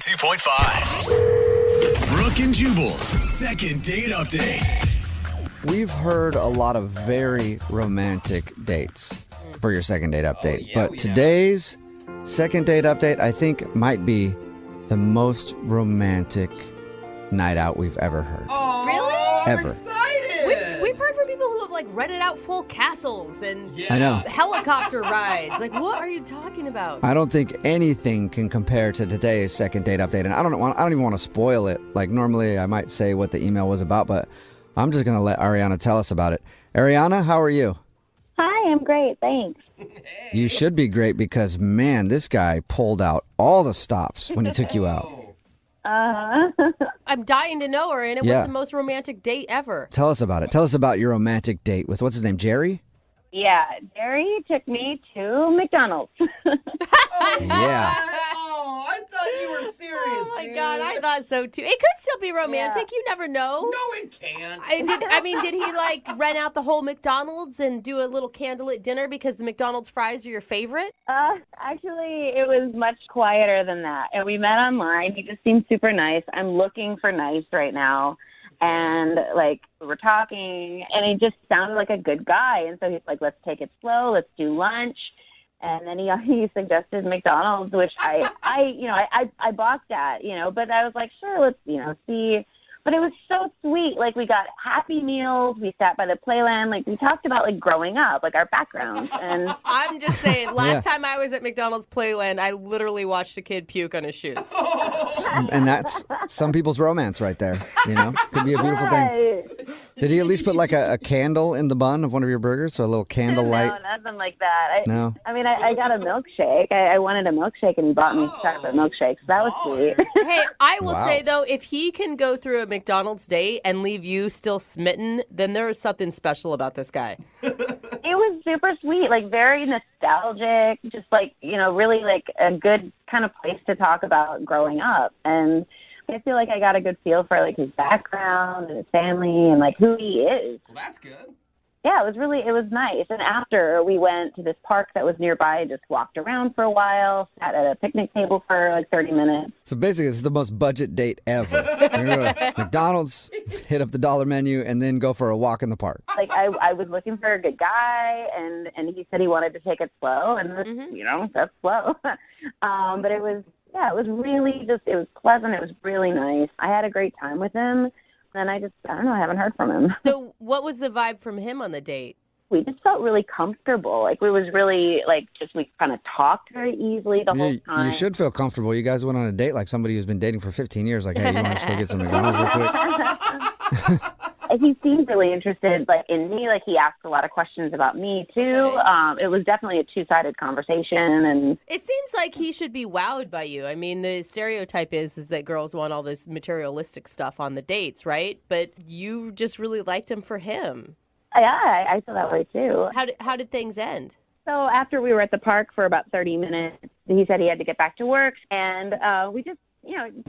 92.5. Brooke and Jubal's second date update. We've heard a lot of very romantic dates for your second date update. But today's second date update, I think, might be the most romantic night out we've ever heard. Oh, Really? I'm Ever. excited. We've heard from people who have like rented out full castles and I know. helicopter rides. Like, what are you talking about? I don't think anything can compare to today's second date update. And I don't even want to spoil it. Like, normally I might say what the email was about, but I'm just going to let Ariana tell us about it. Ariana, how are you? Hi, I'm great, thanks. You should be great because, man, this guy pulled out all the stops when he took you out. I'm dying to know her, and it Yeah. was the most romantic date ever. Tell us about it. Tell us about your romantic date with, what's his name, Jerry? Yeah, Jerry took me to McDonald's. Yeah. Oh, I thought you were serious, Oh my dude. God, I thought so too. It could still be romantic. You never know. No, it can't. Did he like rent out the whole McDonald's and do a little candlelit dinner because the McDonald's fries are your favorite? Actually, it was much quieter than that. And we met online. He just seemed super nice. I'm looking for nice right now. And, like, we were talking, and he just sounded like a good guy. And so he's like, let's take it slow. Let's do lunch. And then he suggested McDonald's, which I balked at, but I was like, sure, let's, see. But it was so sweet. Like, we got Happy Meals. We sat by the playland. Like, we talked about, like, growing up, like, our backgrounds. And I'm just saying, last time I was at McDonald's Playland, I literally watched a kid puke on his shoes. And that's some people's romance right there, Could be a beautiful thing. Right. Did he at least put like a candle in the bun of one of your burgers? So a little candle light? No, nothing like that. No? I mean, I got a milkshake. I wanted a milkshake, and he bought me chocolate milkshakes. That was sweet. Hey, I will Wow. say, though, if he can go through a McDonald's date and leave you still smitten, then there is something special about this guy. It was super sweet, like very nostalgic, just like, really like a good kind of place to talk about growing up. And I feel like I got a good feel for like his background and his family and like who he is. Well, that's good. Yeah, it was nice. And after we went to this park that was nearby, just walked around for a while, sat at a picnic table for like 30 minutes. So basically, it's the most budget date ever. You're gonna go to McDonald's, hit up the dollar menu, and then go for a walk in the park. Like I was looking for a good guy, and he said he wanted to take it slow, and that's slow. But it was really it was pleasant. It was really nice. I had a great time with him. And I don't know, I haven't heard from him. So what was the vibe from him on the date? We just felt really comfortable. Like, we was really, like, we kind of talked very easily the whole time. You should feel comfortable. You guys went on a date like somebody who's been dating for 15 years. Like, hey, you want to go get some McDonald's real quick? He seemed really interested, like, in me. Like, he asked a lot of questions about me, too. It was definitely a two-sided conversation. And It seems like he should be wowed by you. I mean, the stereotype is that girls want all this materialistic stuff on the dates, right? But you just really liked him for him. yeah, I feel that way, too. How did things end? So after we were at the park for about 30 minutes, he said he had to get back to work. And we just,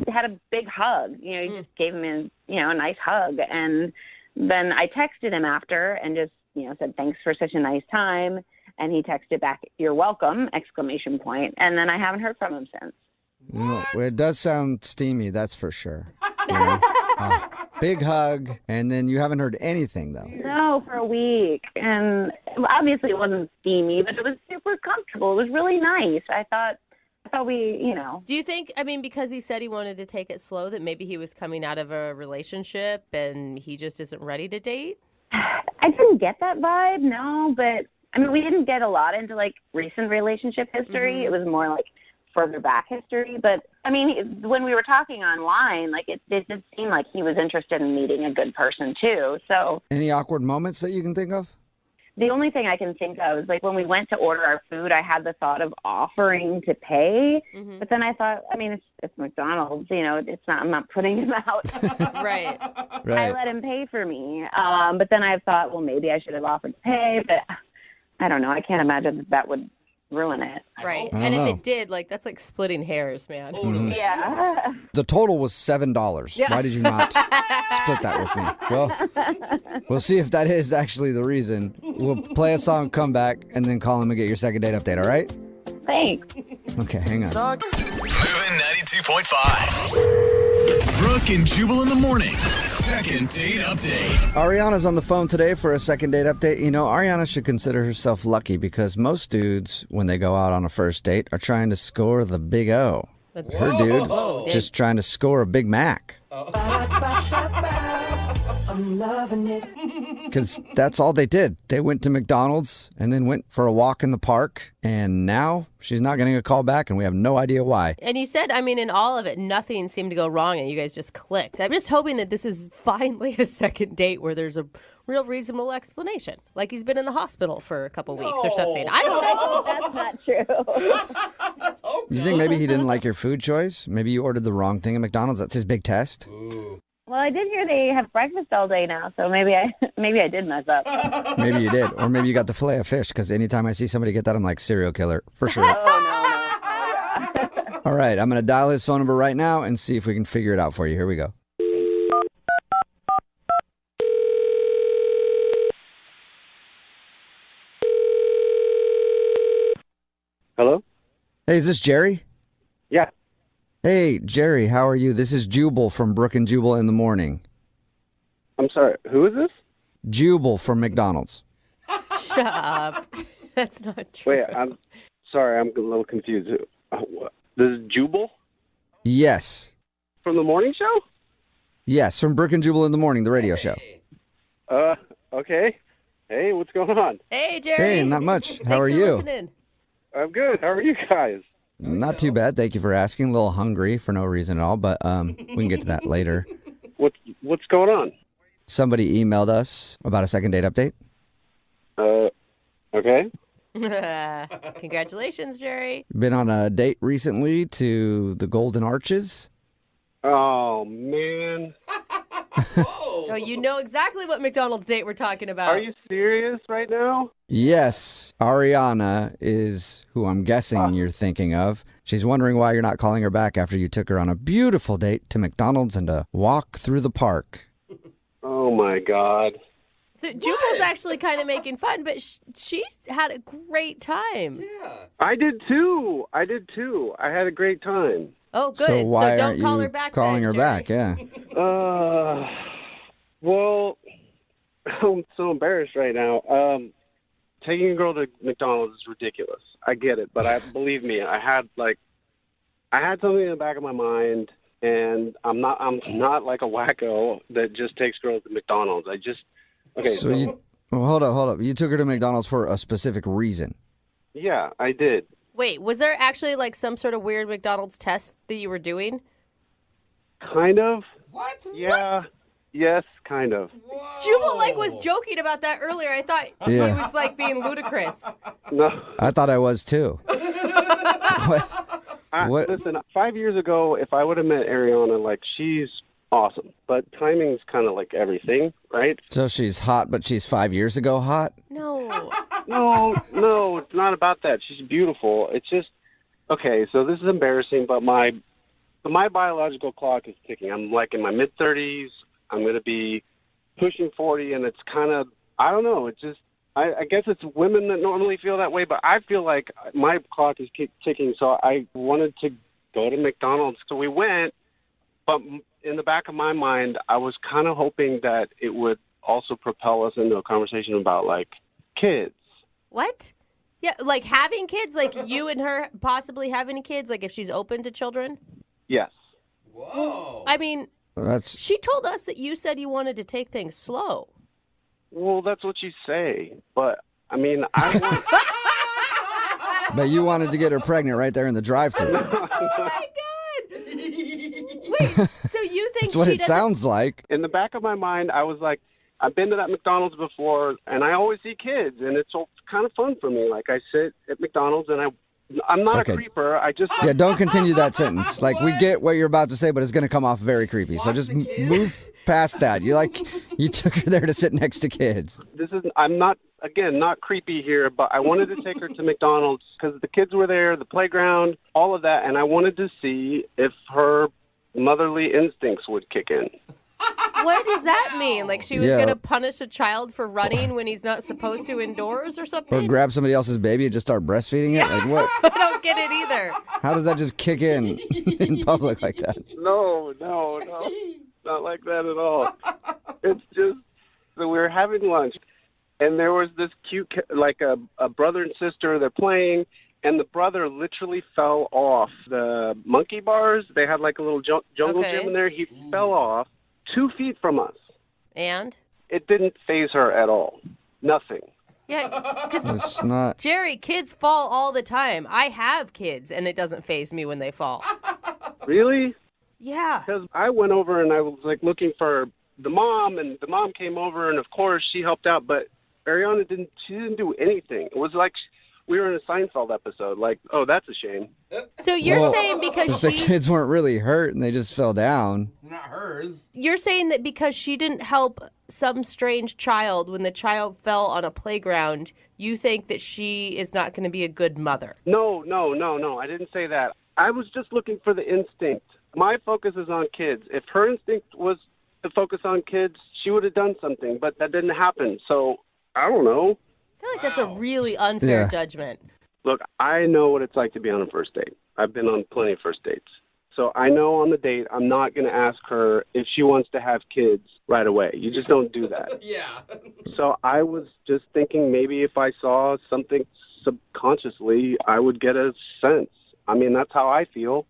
had a big hug. He just gave him a nice hug. And then I texted him after and just, said, thanks for such a nice time. And he texted back, you're welcome, ! And then I haven't heard from him since. Well, it does sound steamy, that's for sure. Big hug, and then you haven't heard anything, though. No, for a week. And obviously it wasn't steamy, but it was super comfortable. It was really nice. I thought we, Do you think, because he said he wanted to take it slow, that maybe he was coming out of a relationship and he just isn't ready to date? I didn't get that vibe, no, but we didn't get a lot into like recent relationship history. Mm-hmm. It was more like further back history. But when we were talking online, like it did seem like he was interested in meeting a good person too. So Any awkward moments that you can think of? the only thing I can think of is like when we went to order our food, I had the thought of offering to pay, but then I thought, it's McDonald's, it's not, I'm not putting him out. Right. I let him pay for me. But then I thought, well, maybe I should have offered to pay, but I don't know. I can't imagine that would ruin it. Right. I And don't if know. it did, that's like splitting hairs, man. Yeah. The total was $7. Yeah. Why did you not split that with me? Well, we'll see if that is actually the reason. We'll play a song, come back, and then call him and get your second date update, all right? Thanks. Okay, hang on. Moving 92.5. Brooke and Jubal in the mornings. Second date update. Ariana's on the phone today for a second date update. You know, Ariana should consider herself lucky because most dudes, when they go out on a first date, are trying to score the big O. Her dude, just trying to score a Big Mac. I'm loving it. Because that's all they did. They went to McDonald's and then went for a walk in the park. And now she's not getting a call back and we have no idea why. And you said, I mean, in all of it, nothing seemed to go wrong and you guys just clicked. I'm just hoping that this is finally a second date where there's a real reasonable explanation. Like he's been in the hospital for a couple weeks or something. I don't know. That's not true. You think maybe he didn't like your food choice? Maybe you ordered the wrong thing at McDonald's? That's his big test? Well, I did hear they have breakfast all day now, so maybe I did mess up. Maybe you did. Or maybe you got the filet of fish, because anytime I see somebody get that, I'm like, serial killer, for sure. Oh, no. All right, I'm going to dial his phone number right now and see if we can figure it out for you. Here we go. Hello? Hey, is this Jerry? Yeah. Hey, Jerry, how are you? This is Jubal from Brooke and Jubal in the morning. I'm sorry. Who is this? Jubal from McDonald's. Shut up. That's not true. Wait, I'm sorry. I'm a little confused. This is Jubal Yes. from the morning show? Yes, from Brooke and Jubal in the morning, the radio show. Okay. Hey, what's going on? Hey, Jerry. Hey, not much. How are Thanks for you? listening. I'm good. How are you guys? Not too bad. Thank you for asking. A little hungry for no reason at all, but we can get to that later. What's going on? Somebody emailed us about a second date update. Okay. Congratulations, Jerry. Been on a date recently to the Golden Arches. Oh, man. Oh, you know exactly what McDonald's date we're talking about. Are you serious right now? Yes, Ariana is who I'm guessing you're thinking of. She's wondering why you're not calling her back after you took her on a beautiful date to McDonald's and a walk through the park. Oh, my God. So Jubal's actually kind of making fun, but she's had a great time. I did too. I had a great time. Oh, good. So why don't aren't call you her back calling then, her Jerry. back? Yeah. Well, I'm so embarrassed right now. Taking a girl to McDonald's is ridiculous. I get it, but believe me, I had something in the back of my mind, and I'm not like a wacko that just takes girls to McDonald's. So you hold up. You took her to McDonald's for a specific reason. Yeah, I did. Wait, was there actually like some sort of weird McDonald's test that you were doing? Kind of. What? Yeah. What? Yes, kind of. Jubal was joking about that earlier. I thought he was like being ludicrous. No. I thought I was too. What? Listen, 5 years ago, if I would have met Ariana, like, she's awesome. But timing's kind of like everything, right? So she's hot, but she's 5 years ago hot? No. No, it's not about that. She's beautiful. It's just, okay, so this is embarrassing, but my biological clock is ticking. I'm like in my mid-30s. I'm going to be pushing 40, and it's kind of, I don't know, it's just, I guess it's women that normally feel that way, but I feel like my clock is ticking, so I wanted to go to McDonald's. So we went, but in the back of my mind, I was kind of hoping that it would also propel us into a conversation about, like, kids. What? Yeah, like having kids? Like you and her possibly having kids? Like if she's open to children? Yes. Whoa. I mean, That's she told us that you said you wanted to take things slow. Well, that's what you say, but, I mean, I want... But you wanted to get her pregnant right there in the drive-thru. Oh my God! Wait, so you think That's what she it doesn't... sounds like. In the back of my mind, I was like, I've been to that McDonald's before, and I always see kids, and it's all kind of fun for me. Like, I sit at McDonald's, and I'm not Okay. a creeper. I just... Yeah, don't continue that sentence. Like, we get what you're about to say, but it's going to come off very creepy. So just move past that. You took her there to sit next to kids. I'm not, again, not creepy here, but I wanted to take her to McDonald's because the kids were there, the playground, all of that, and I wanted to see if her motherly instincts would kick in. What does that mean? Like she was Yeah. going to punish a child for running when he's not supposed to indoors or Or something? grab somebody else's baby and just start breastfeeding it? Like what? I don't get it either. How does that just kick in public like that? No, not like that at all. It's just that we were having lunch, and there was this cute, like a brother and sister. They're playing, and the brother literally fell off the monkey bars. They had like a little jungle Okay. gym in there. He fell off 2 feet from us. And? It didn't faze her at all. Nothing. Yeah, because It's not. Jerry, kids fall all the time. I have kids, and it doesn't faze me when they fall. Really? Yeah. Because I went over and I was like looking for the mom, and the mom came over, and of course she helped out, but Ariana didn't do anything. It was like we were in a Seinfeld episode. Like, oh, that's a shame. So you're Well, saying because The she, kids weren't really hurt and they just fell down. Not hers. you're saying that because she didn't help some strange child when the child fell on a playground, you think that she is not going to be a good mother. No. I didn't say that. I was just looking for the instinct. My focus is on kids. If her instinct was to focus on kids, she would have done something, but that didn't happen. So, I don't know. I feel like that's a really unfair Yeah. judgment. Look, I know what it's like to be on a first date. I've been on plenty of first dates. So I know on the date, I'm not going to ask her if she wants to have kids right away. You just don't do that. Yeah. So I was just thinking maybe if I saw something subconsciously, I would get a sense. I mean, that's how I feel.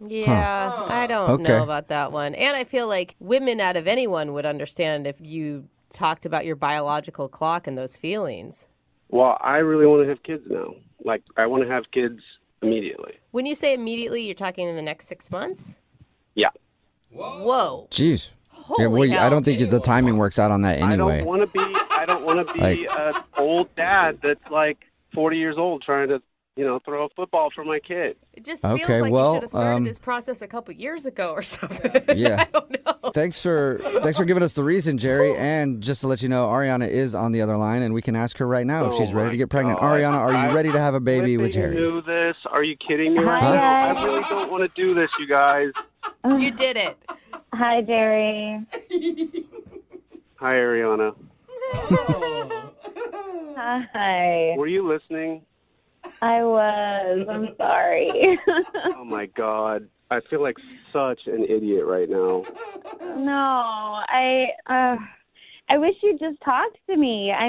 Yeah, I don't Okay. know about that one. And I feel like women out of anyone would understand if you talked about your biological clock and those feelings. Well, I really want to have kids now. Like, I want to have kids immediately. When you say immediately, you're talking in the next 6 months? Yeah. Whoa. Jeez. Holy Yeah, well, hell. I don't think the timing works out on that I anyway. don't want to be Like- an old dad that's like 40 years old trying to, throw a football for my kid. It just feels Okay, like well, you should have started this process a couple years ago or something. Yeah. I don't know. Thanks for giving us the reason, Jerry. And just to let you know, Ariana is on the other line, and we can ask her right now if Oh she's ready my to get pregnant. God. Ariana, are you ready to have a baby with Flipping Jerry? knew this. Are you kidding me? Hi, Right now? guys. I really don't want to do this, you guys. You did it. Hi, Jerry. Hi, Ariana. Hi. Were you listening? I was. I'm sorry. Oh my God. I feel like such an idiot right now. No, I wish you'd just talked to me. I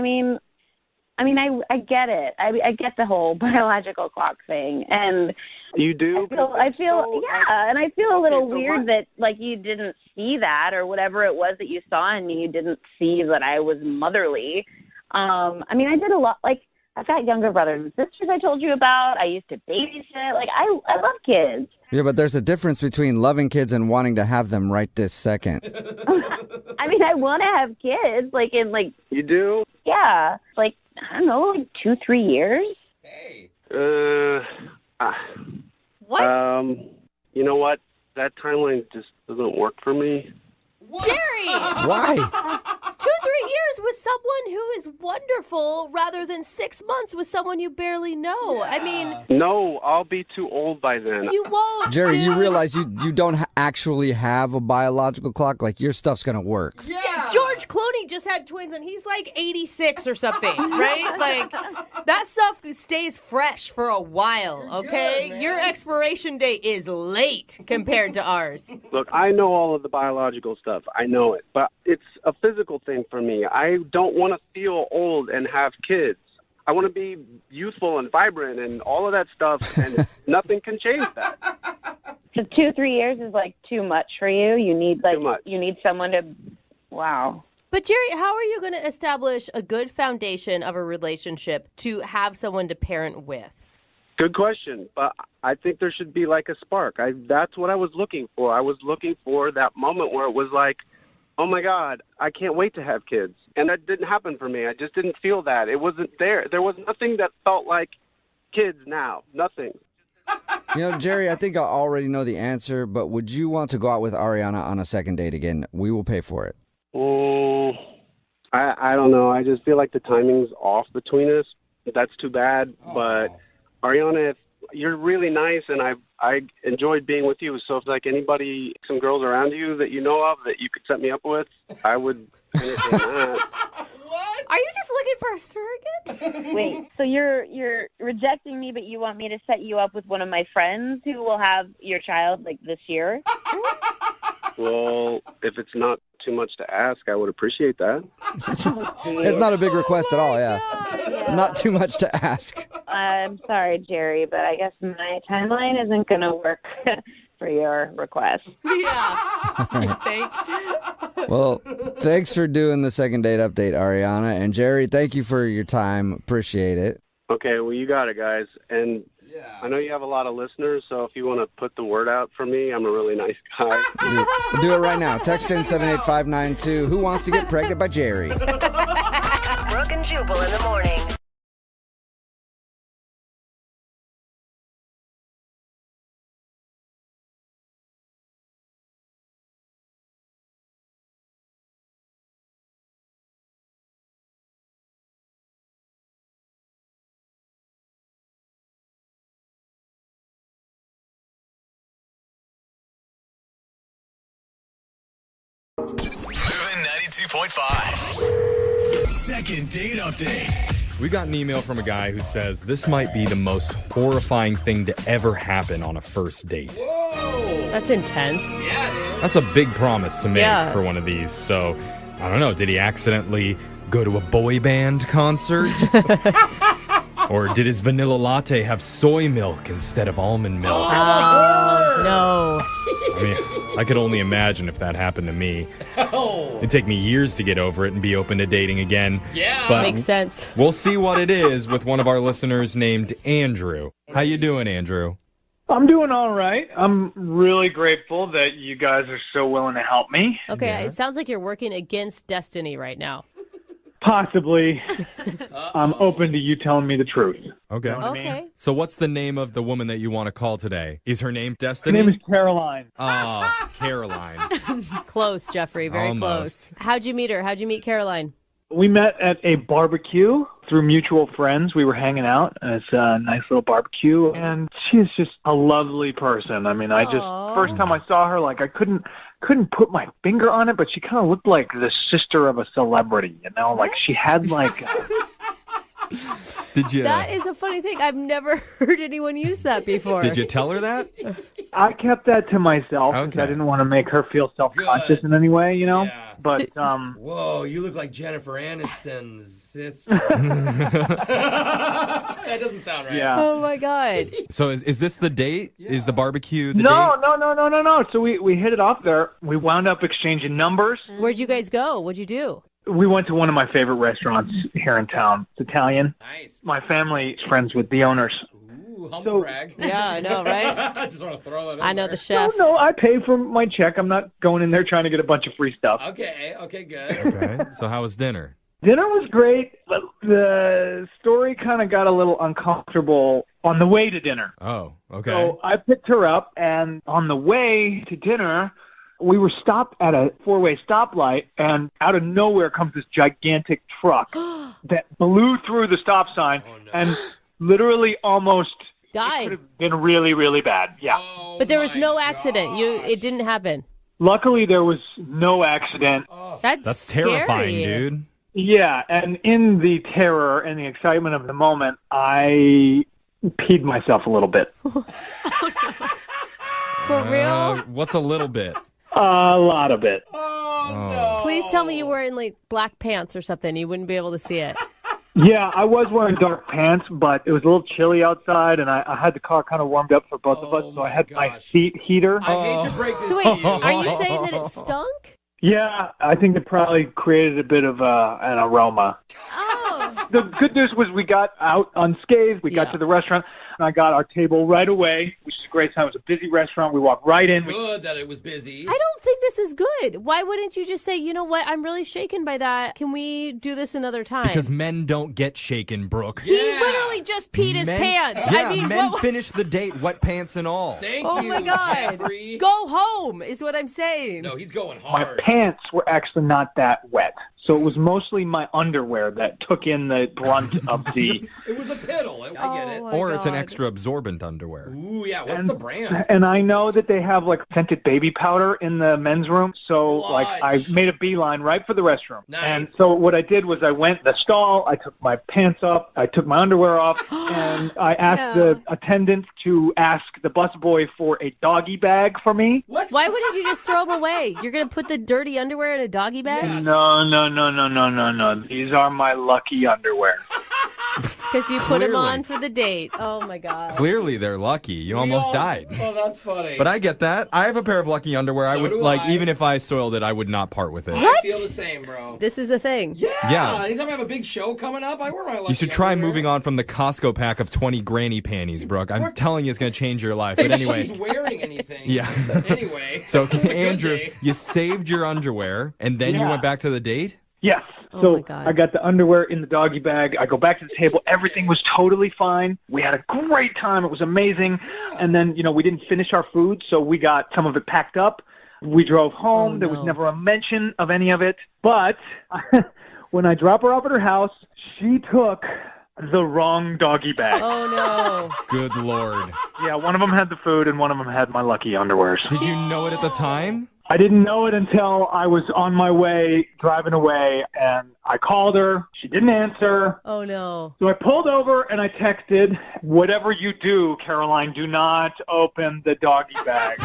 get it. I get the whole biological clock thing, and You do? I feel, and I feel a little Okay, so weird that like you didn't see that or whatever it was that you saw in me. You didn't see that I was motherly. I did a lot. Like I've got younger brothers and sisters I told you about. I used to babysit. Like I love kids. Yeah, but there's a difference between loving kids and wanting to have them right this second. I want to have kids. Like in like You do? yeah, like I don't know, like 2-3 years. Hey. What? You know what? That timeline just doesn't work for me. Jerry! Why? 2-3 years with someone who is wonderful rather than 6 months with someone you barely know. I mean, No, I'll be too old by then. you won't. Jerry, you dude. realize you don't actually have a biological clock? Like, your stuff's going to work. Yeah. George Clooney just had twins and he's like 86 or something, right? Like, that stuff stays fresh for a while, okay? good, man. Your expiration date is late compared to ours. Look, I know all of the biological stuff. I know it. But it's a physical thing for me. I don't want to feel old and have kids. I want to be youthful and vibrant and all of that stuff, and nothing can change that. So 2-3 years is like too much for you. You need like Too much. you need someone to. Wow. But Jerry, how are you going to establish a good foundation of a relationship to have someone to parent with? Good question, but I think there should be like a spark. That's what I was looking for. I was looking for that moment where it was like, oh my God, I can't wait to have kids. And that didn't happen for me. I just didn't feel that. It wasn't there. There was nothing that felt like kids now. Nothing. You know, Jerry, I think I already know the answer, but would you want to go out with Ariana on a second date again? We will pay for it. I don't know. I just feel like the timing's off between us. That's too bad. But Ariana, you're really nice, and I enjoyed being with you. So if like anybody, some girls around you that you know of that you could set me up with, I would entertain that. What? Are you just looking for a surrogate? Wait, so you're rejecting me, but you want me to set you up with one of my friends who will have your child like this year? Well, if it's not too much to ask, I would appreciate that. It's not a big request at all, yeah. Yeah. Not too much to ask. I'm sorry, Jerry, but I guess my timeline isn't going to work for your request. Yeah. You think? Well, thanks for doing the second date update, Ariana. And Jerry, thank you for your time. Appreciate it. Okay, well, you got it, guys. And Yeah. I know you have a lot of listeners, so if you want to put the word out for me, I'm a really nice guy. Do it right now. Text in 78592. Who wants to get pregnant by Jerry? Brooke and Jubal in the morning. Moving 92.5. Second date update. We got an email from a guy who says this might be the most horrifying thing to ever happen on a first date. That's intense. Yeah, it is. That's a big promise to make Yeah. for one of these. So, I don't know. Did he accidentally go to a boy band concert? Or did his vanilla latte have soy milk instead of almond milk? No. I mean, I could only imagine if that happened to me. Oh. It'd take me years to get over it and be open to dating again. Yeah. But Makes sense. we'll see what it is with one of our listeners named Andrew. How you doing, Andrew? I'm doing all right. I'm really grateful that you guys are so willing to help me. Okay, Yeah. it sounds like you're working against destiny right now. Possibly. I'm open to you telling me the truth. Okay. Know what I mean? Okay. So what's the name of the woman that you want to call today? Is her name Her Destiny? name is Caroline. Caroline. Close, Jeffrey. Very Almost. close. How'd you meet her? How'd you meet Caroline? We met at a barbecue through mutual friends. We were hanging out. It's a nice little barbecue, and she's just a lovely person. I mean, Aw. first time I saw her, like I couldn't put my finger on it, but she kind of looked like the sister of a celebrity, you know? Like she had like Did you That is a funny thing. I've never heard anyone use that before. Did you tell her that? I kept that to myself because Okay. I didn't want to make her feel self-conscious Good. in any way, you know? Yeah. But Whoa, you look like Jennifer Aniston's sister. That doesn't sound right. yeah. Oh my God. So is this the date? Is the barbecue the No. date? So we hit it off there. We wound up exchanging numbers. Where'd you guys go? What'd you do? We went to one of my favorite restaurants here in town. It's Italian. Nice. My family is friends with the owners. Ooh, humble brag. Yeah, I know, right? I just want to throw that in I know the there. chef. No, I pay for my check. I'm not going in there trying to get a bunch of free stuff. Okay, good. Okay. So how was dinner? Dinner was great, but the story kind of got a little uncomfortable on the way to dinner. Oh, okay. So I picked her up, and on the way to dinner, we were stopped at a four-way stoplight, and out of nowhere comes this gigantic truck that blew through the stop sign Oh, no. and literally almost could Died. have been really, really bad. Yeah. Oh, But there was my no accident. gosh. It didn't happen. Luckily, there was no accident. Oh. That's terrifying, scary. dude. Yeah, and in the terror and the excitement of the moment, I peed myself a little bit. For real? What's a little bit? A lot of it. Oh, Oh. no. Please tell me you were in like black pants or something. You wouldn't be able to see it. Yeah, I was wearing dark pants, but it was a little chilly outside, and I had the car kind of warmed up for both of us, Oh, so I my had my gosh. seat heater. I hate to break this So to wait, you. are you saying that it stunk? Yeah, I think it probably created a bit of an aroma. Oh. The good news was we got out unscathed. We got Yeah. to the restaurant, and I got our table right away, which is a great time. It was a busy restaurant. We walked right in. Good that it was busy. I don't think this is good. Why wouldn't you just say, you know what? I'm really shaken by that. Can we do this another time? Because men don't get shaken, Brooke. he Yeah. literally just peed his Men- pants. Yeah, I mean, men what? finish the date wet pants and all. Thank Oh you, my God. Jeffrey. Go home is what I'm saying. No, he's going My hard. pants were actually not that wet, So it was mostly my underwear that took in the brunt of the... It was a piddle. I get it. Oh, my Or it's an God. extra absorbent underwear. Ooh, yeah. What's the brand? And I know that they have like scented baby powder in the men's room. So like I made a beeline right for the restroom. Nice. And so what I did was I went to the stall, I took my pants up, I took my underwear off, and I asked the attendant to ask the busboy for a doggy bag for me. What? Why wouldn't you just throw them away? You're going to put the dirty underwear in a doggy bag? No. These are my lucky underwear. Because you put them Clearly. on for the date. Oh, my God. Clearly, they're lucky. You almost died. Oh, that's funny. But I get that. I have a pair of lucky underwear. I So would do like, I. even if I soiled it, I would not part with it. I feel the same, bro. This is a thing. Yeah. Anytime I have a big show coming up, I wear my lucky You should try underwear. moving on from the Costco pack of 20 granny panties, Brooke. I'm telling you, it's going to change your life. If But anyway, she's wearing anything. yeah. Anyway. So, it's a good Andrew, day. you saved your underwear, and then you Yeah. went back to the date? Yes. Oh, So my God. I got the underwear in the doggy bag. I go back to the table. Everything was totally fine. We had a great time. It was amazing. And then, we didn't finish our food, so we got some of it packed up. We drove home. Oh, There was no. never a mention of any of it. But when I drop her off at her house, she took the wrong doggy bag. Oh, no. Good Lord. Yeah, one of them had the food and one of them had my lucky underwears. Did you know it at the time? I didn't know it until I was on my way, driving away, and I called her. She didn't answer. Oh, no. So I pulled over and I texted, "Whatever you do, Caroline, do not open the doggy bag."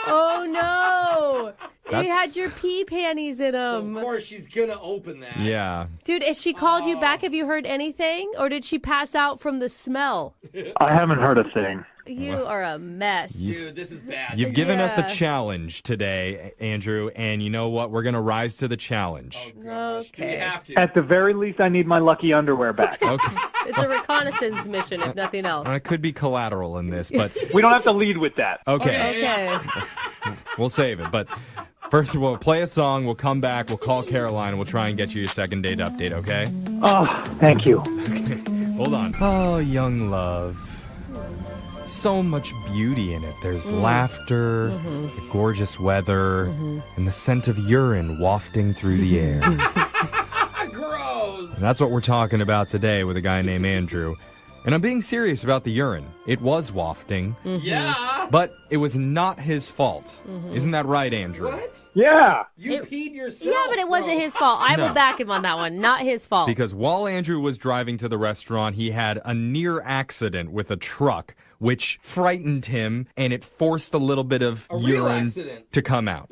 Oh, no. They That's- had your pee panties in So them. of course she's gonna open that. Yeah. Dude, has she called you back? Have you heard anything? Or did she pass out from the smell? I haven't heard a thing. You are a mess. Dude, this is bad. You've given us a Yeah. challenge today, Andrew, and you know what? We're going to rise to the challenge. Oh, gosh. Do we Okay. have to? At the very least, I need my lucky underwear back. Okay. It's a reconnaissance mission, if nothing else. I could be collateral in this, but We don't have to lead with that. okay. Okay. We'll save it. But first, we'll play a song. We'll come back. We'll call Caroline. And we'll try and get you your second date update, okay? Oh, thank you. Hold on. Oh, young love. So much beauty in it. There's laughter, the gorgeous weather, and the scent of urine wafting through the air. And Gross. that's what we're talking about today with a guy named Andrew. And I'm being serious about the urine. It was wafting, Yeah. but it was not his fault. Isn't that right, Andrew? What? Yeah. You peed yourself. Yeah, but it wasn't bro. his fault. I No. will back him on that one. Not his fault. Because while Andrew was driving to the restaurant, he had a near accident with a truck, which frightened him, and it forced a little bit of A real urine accident. to come out.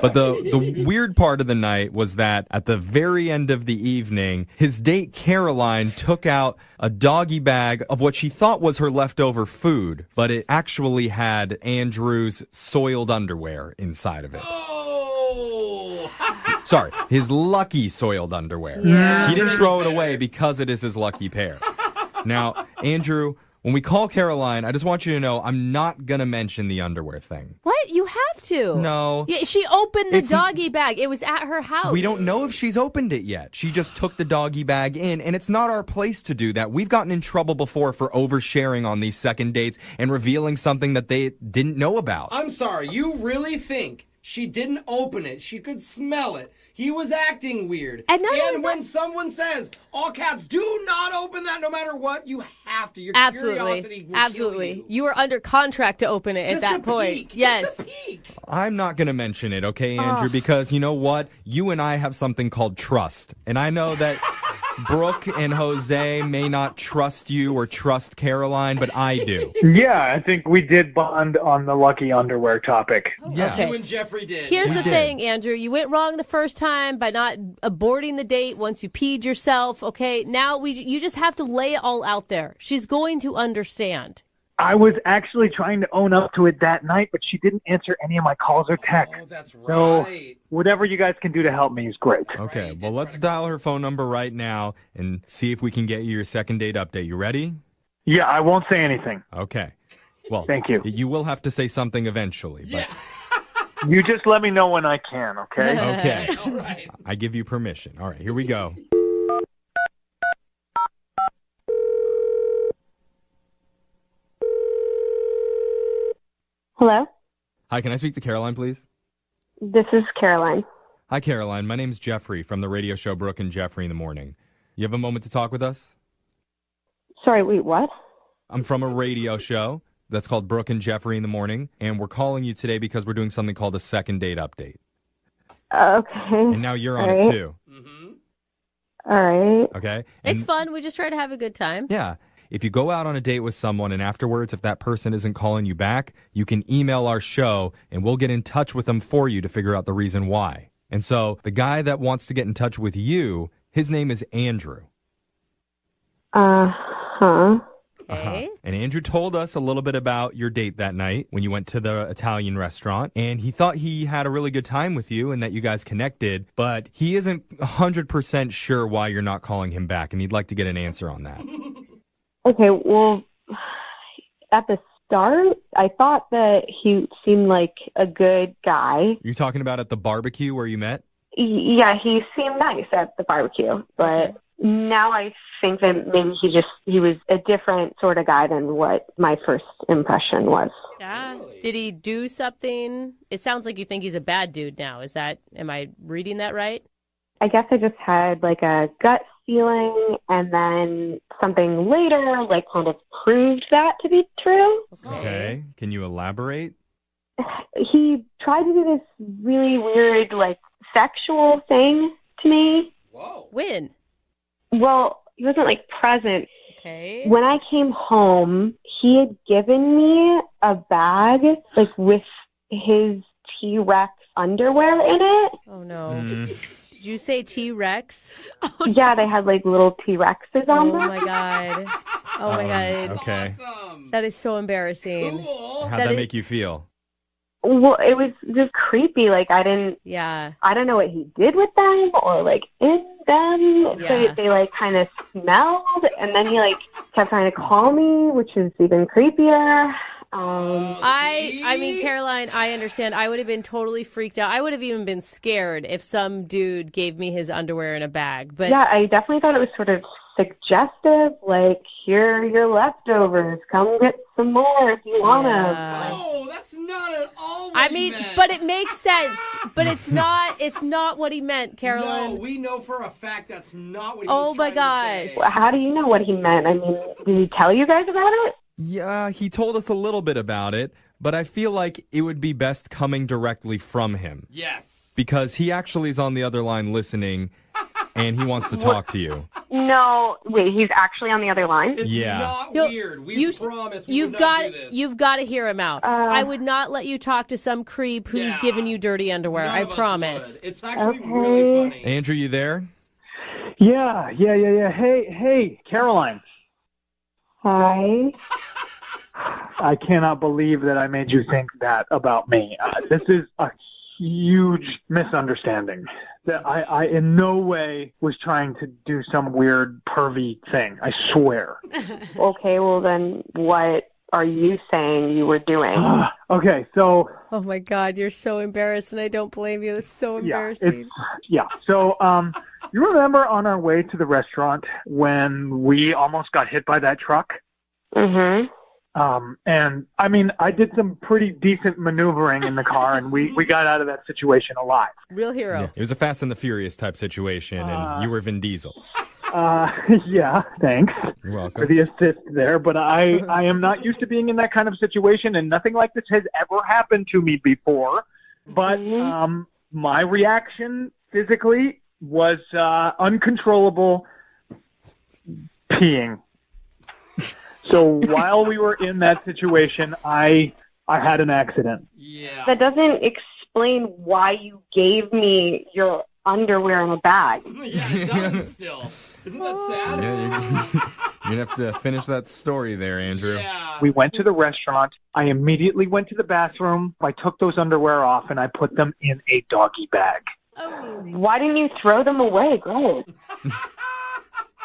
But the weird part of the night was that at the very end of the evening, his date Caroline took out a doggy bag of what she thought was her leftover food, but it actually had Andrew's soiled underwear inside of it. Oh. Sorry, his lucky soiled underwear. Yeah. He didn't throw it away because it is his lucky pair. Now, Andrew, when we call Caroline, I just want you to know I'm not going to mention the underwear thing. What? You have to. No. Yeah, she opened the It's- doggy bag. It was at her house. We don't know if she's opened it yet. She just took the doggy bag in, and it's not our place to do that. We've gotten in trouble before for oversharing on these second dates and revealing something that they didn't know about. I'm sorry. You really think she didn't open it? She could smell it. He was acting weird. And not only when someone says, all caps, do not open that no matter what, you have to. Your Absolutely. curiosity will Absolutely. kill you. You were under contract to open it Just at that a point. peek. Yes. Just a peek. I'm not going to mention it, okay, Andrew? Because you know what? You and I have something called trust. And I know that Brooke and Jose may not trust you or trust Caroline, but I do. Yeah, I think we did bond on the lucky underwear topic. Yeah. Okay. You and Jeffrey did. Here's the did. thing, Andrew. You went wrong the first time by not aborting the date once you peed yourself. Okay, now you just have to lay it all out there. She's going to understand. I was actually trying to own up to it that night, but she didn't answer any of my calls or texts. Oh, that's So right. whatever you guys can do to help me is great. Okay, Right, well, did let's try to dial her phone number right now and see if we can get you your second date update. You ready? Yeah, I won't say anything. Okay. Well, Thank you. You will have to say something eventually, but Yeah. You just let me know when I can, okay? okay. All right. I give you permission. All right, here we go. Hello, Hi, can I speak to Caroline, please? this is Caroline. Hi, Caroline. My name's Jeffrey from the radio show Brooke and Jeffrey in the Morning. You have a moment to talk with us? Sorry, wait, what? I'm from a radio show that's called Brooke and Jeffrey in the Morning, and we're calling you today because we're doing something called a second date update. Okay. And now you're on All it, right. too. All right. Okay? It's And- fun. We just try to have a good time. Yeah. If you go out on a date with someone and afterwards, if that person isn't calling you back, you can email our show and we'll get in touch with them for you to figure out the reason why. And so the guy that wants to get in touch with you, his name is Andrew. Uh-huh. Okay. And Andrew told us a little bit about your date that night when you went to the Italian restaurant. And he thought he had a really good time with you and that you guys connected. But he isn't 100% sure why you're not calling him back. And he'd like to get an answer on that. Okay, well, at the start, I thought that he seemed like a good guy. You're talking about at the barbecue where you met? Yeah, he seemed nice at the barbecue, but now I think that maybe he was a different sort of guy than what my first impression was. Yeah. Did he do something? It sounds like you think he's a bad dude now. Am I reading that right? I guess I just had like a gut feeling, and then something later like kind of proved that to be true. Okay. Can you elaborate? He tried to do this really weird like sexual thing to me. Whoa. When? Well, he wasn't like present. Okay. When I came home, he had given me a bag like with his T-Rex underwear in it. Oh, no. Did you say T-Rex? Yeah, they had like little T-Rexes on Oh, them. my God. Oh, my God. Okay. Awesome. That is so embarrassing. Cool. How'd that make you feel? Well, it was just creepy. Like I don't know what he did with them or like in them. Yeah. So they like kind of smelled, and then he like kept trying to call me, which is even creepier. I mean, Caroline, I understand. I would have been totally freaked out. I would have even been scared if some dude gave me his underwear in a bag. But yeah, I definitely thought it was sort of suggestive. Like, here are your leftovers. Come get some more if you want them. No, that's not at all what I he mean, meant. but it makes sense. But it's not what he meant, Caroline. No, we know for a fact that's not what he Oh was my trying to gosh. say. How do you know what he meant? I mean, did he tell you guys about it? Yeah, he told us a little bit about it, but I feel like it would be best coming directly from him. Yes. Because he actually is on the other line listening, and he wants to talk to you. No, wait, he's actually on the other line? It's Yeah. not No, weird. We you- promise we You've would got not do this. you've got to hear him out. I would not let you talk to some creep who's Yeah. giving you dirty underwear. None I of us promise. would. It's actually really funny. Andrew, you there? Yeah. Hey, Caroline. Hi. I cannot believe that I made you think that about me. This is a huge misunderstanding. That I in no way was trying to do some weird pervy thing. I swear. Okay, well then what are you saying you were doing? Okay, so Oh my God, you're so embarrassed, and I don't blame you. It's so yeah, embarrassing. So you remember on our way to the restaurant when we almost got hit by that truck? Mm-hmm. And I mean, I did some pretty decent maneuvering in the car, and we got out of that situation alive. Real hero. Yeah, it was a Fast and the Furious type situation, and you were Vin Diesel. Yeah, thanks You're for welcome. the assist there, but I am not used to being in that kind of situation, and nothing like this has ever happened to me before. But my reaction physically was uncontrollable peeing. So while we were in that situation, I had an accident. Yeah. That doesn't explain why you gave me your underwear in a bag. Yeah, it doesn't still. Isn't that sad? Yeah, you're going to have to finish that story there, Andrew. Yeah. We went to the restaurant. I immediately went to the bathroom. I took those underwear off, and I put them in a doggy bag. Why didn't you throw them away? Great.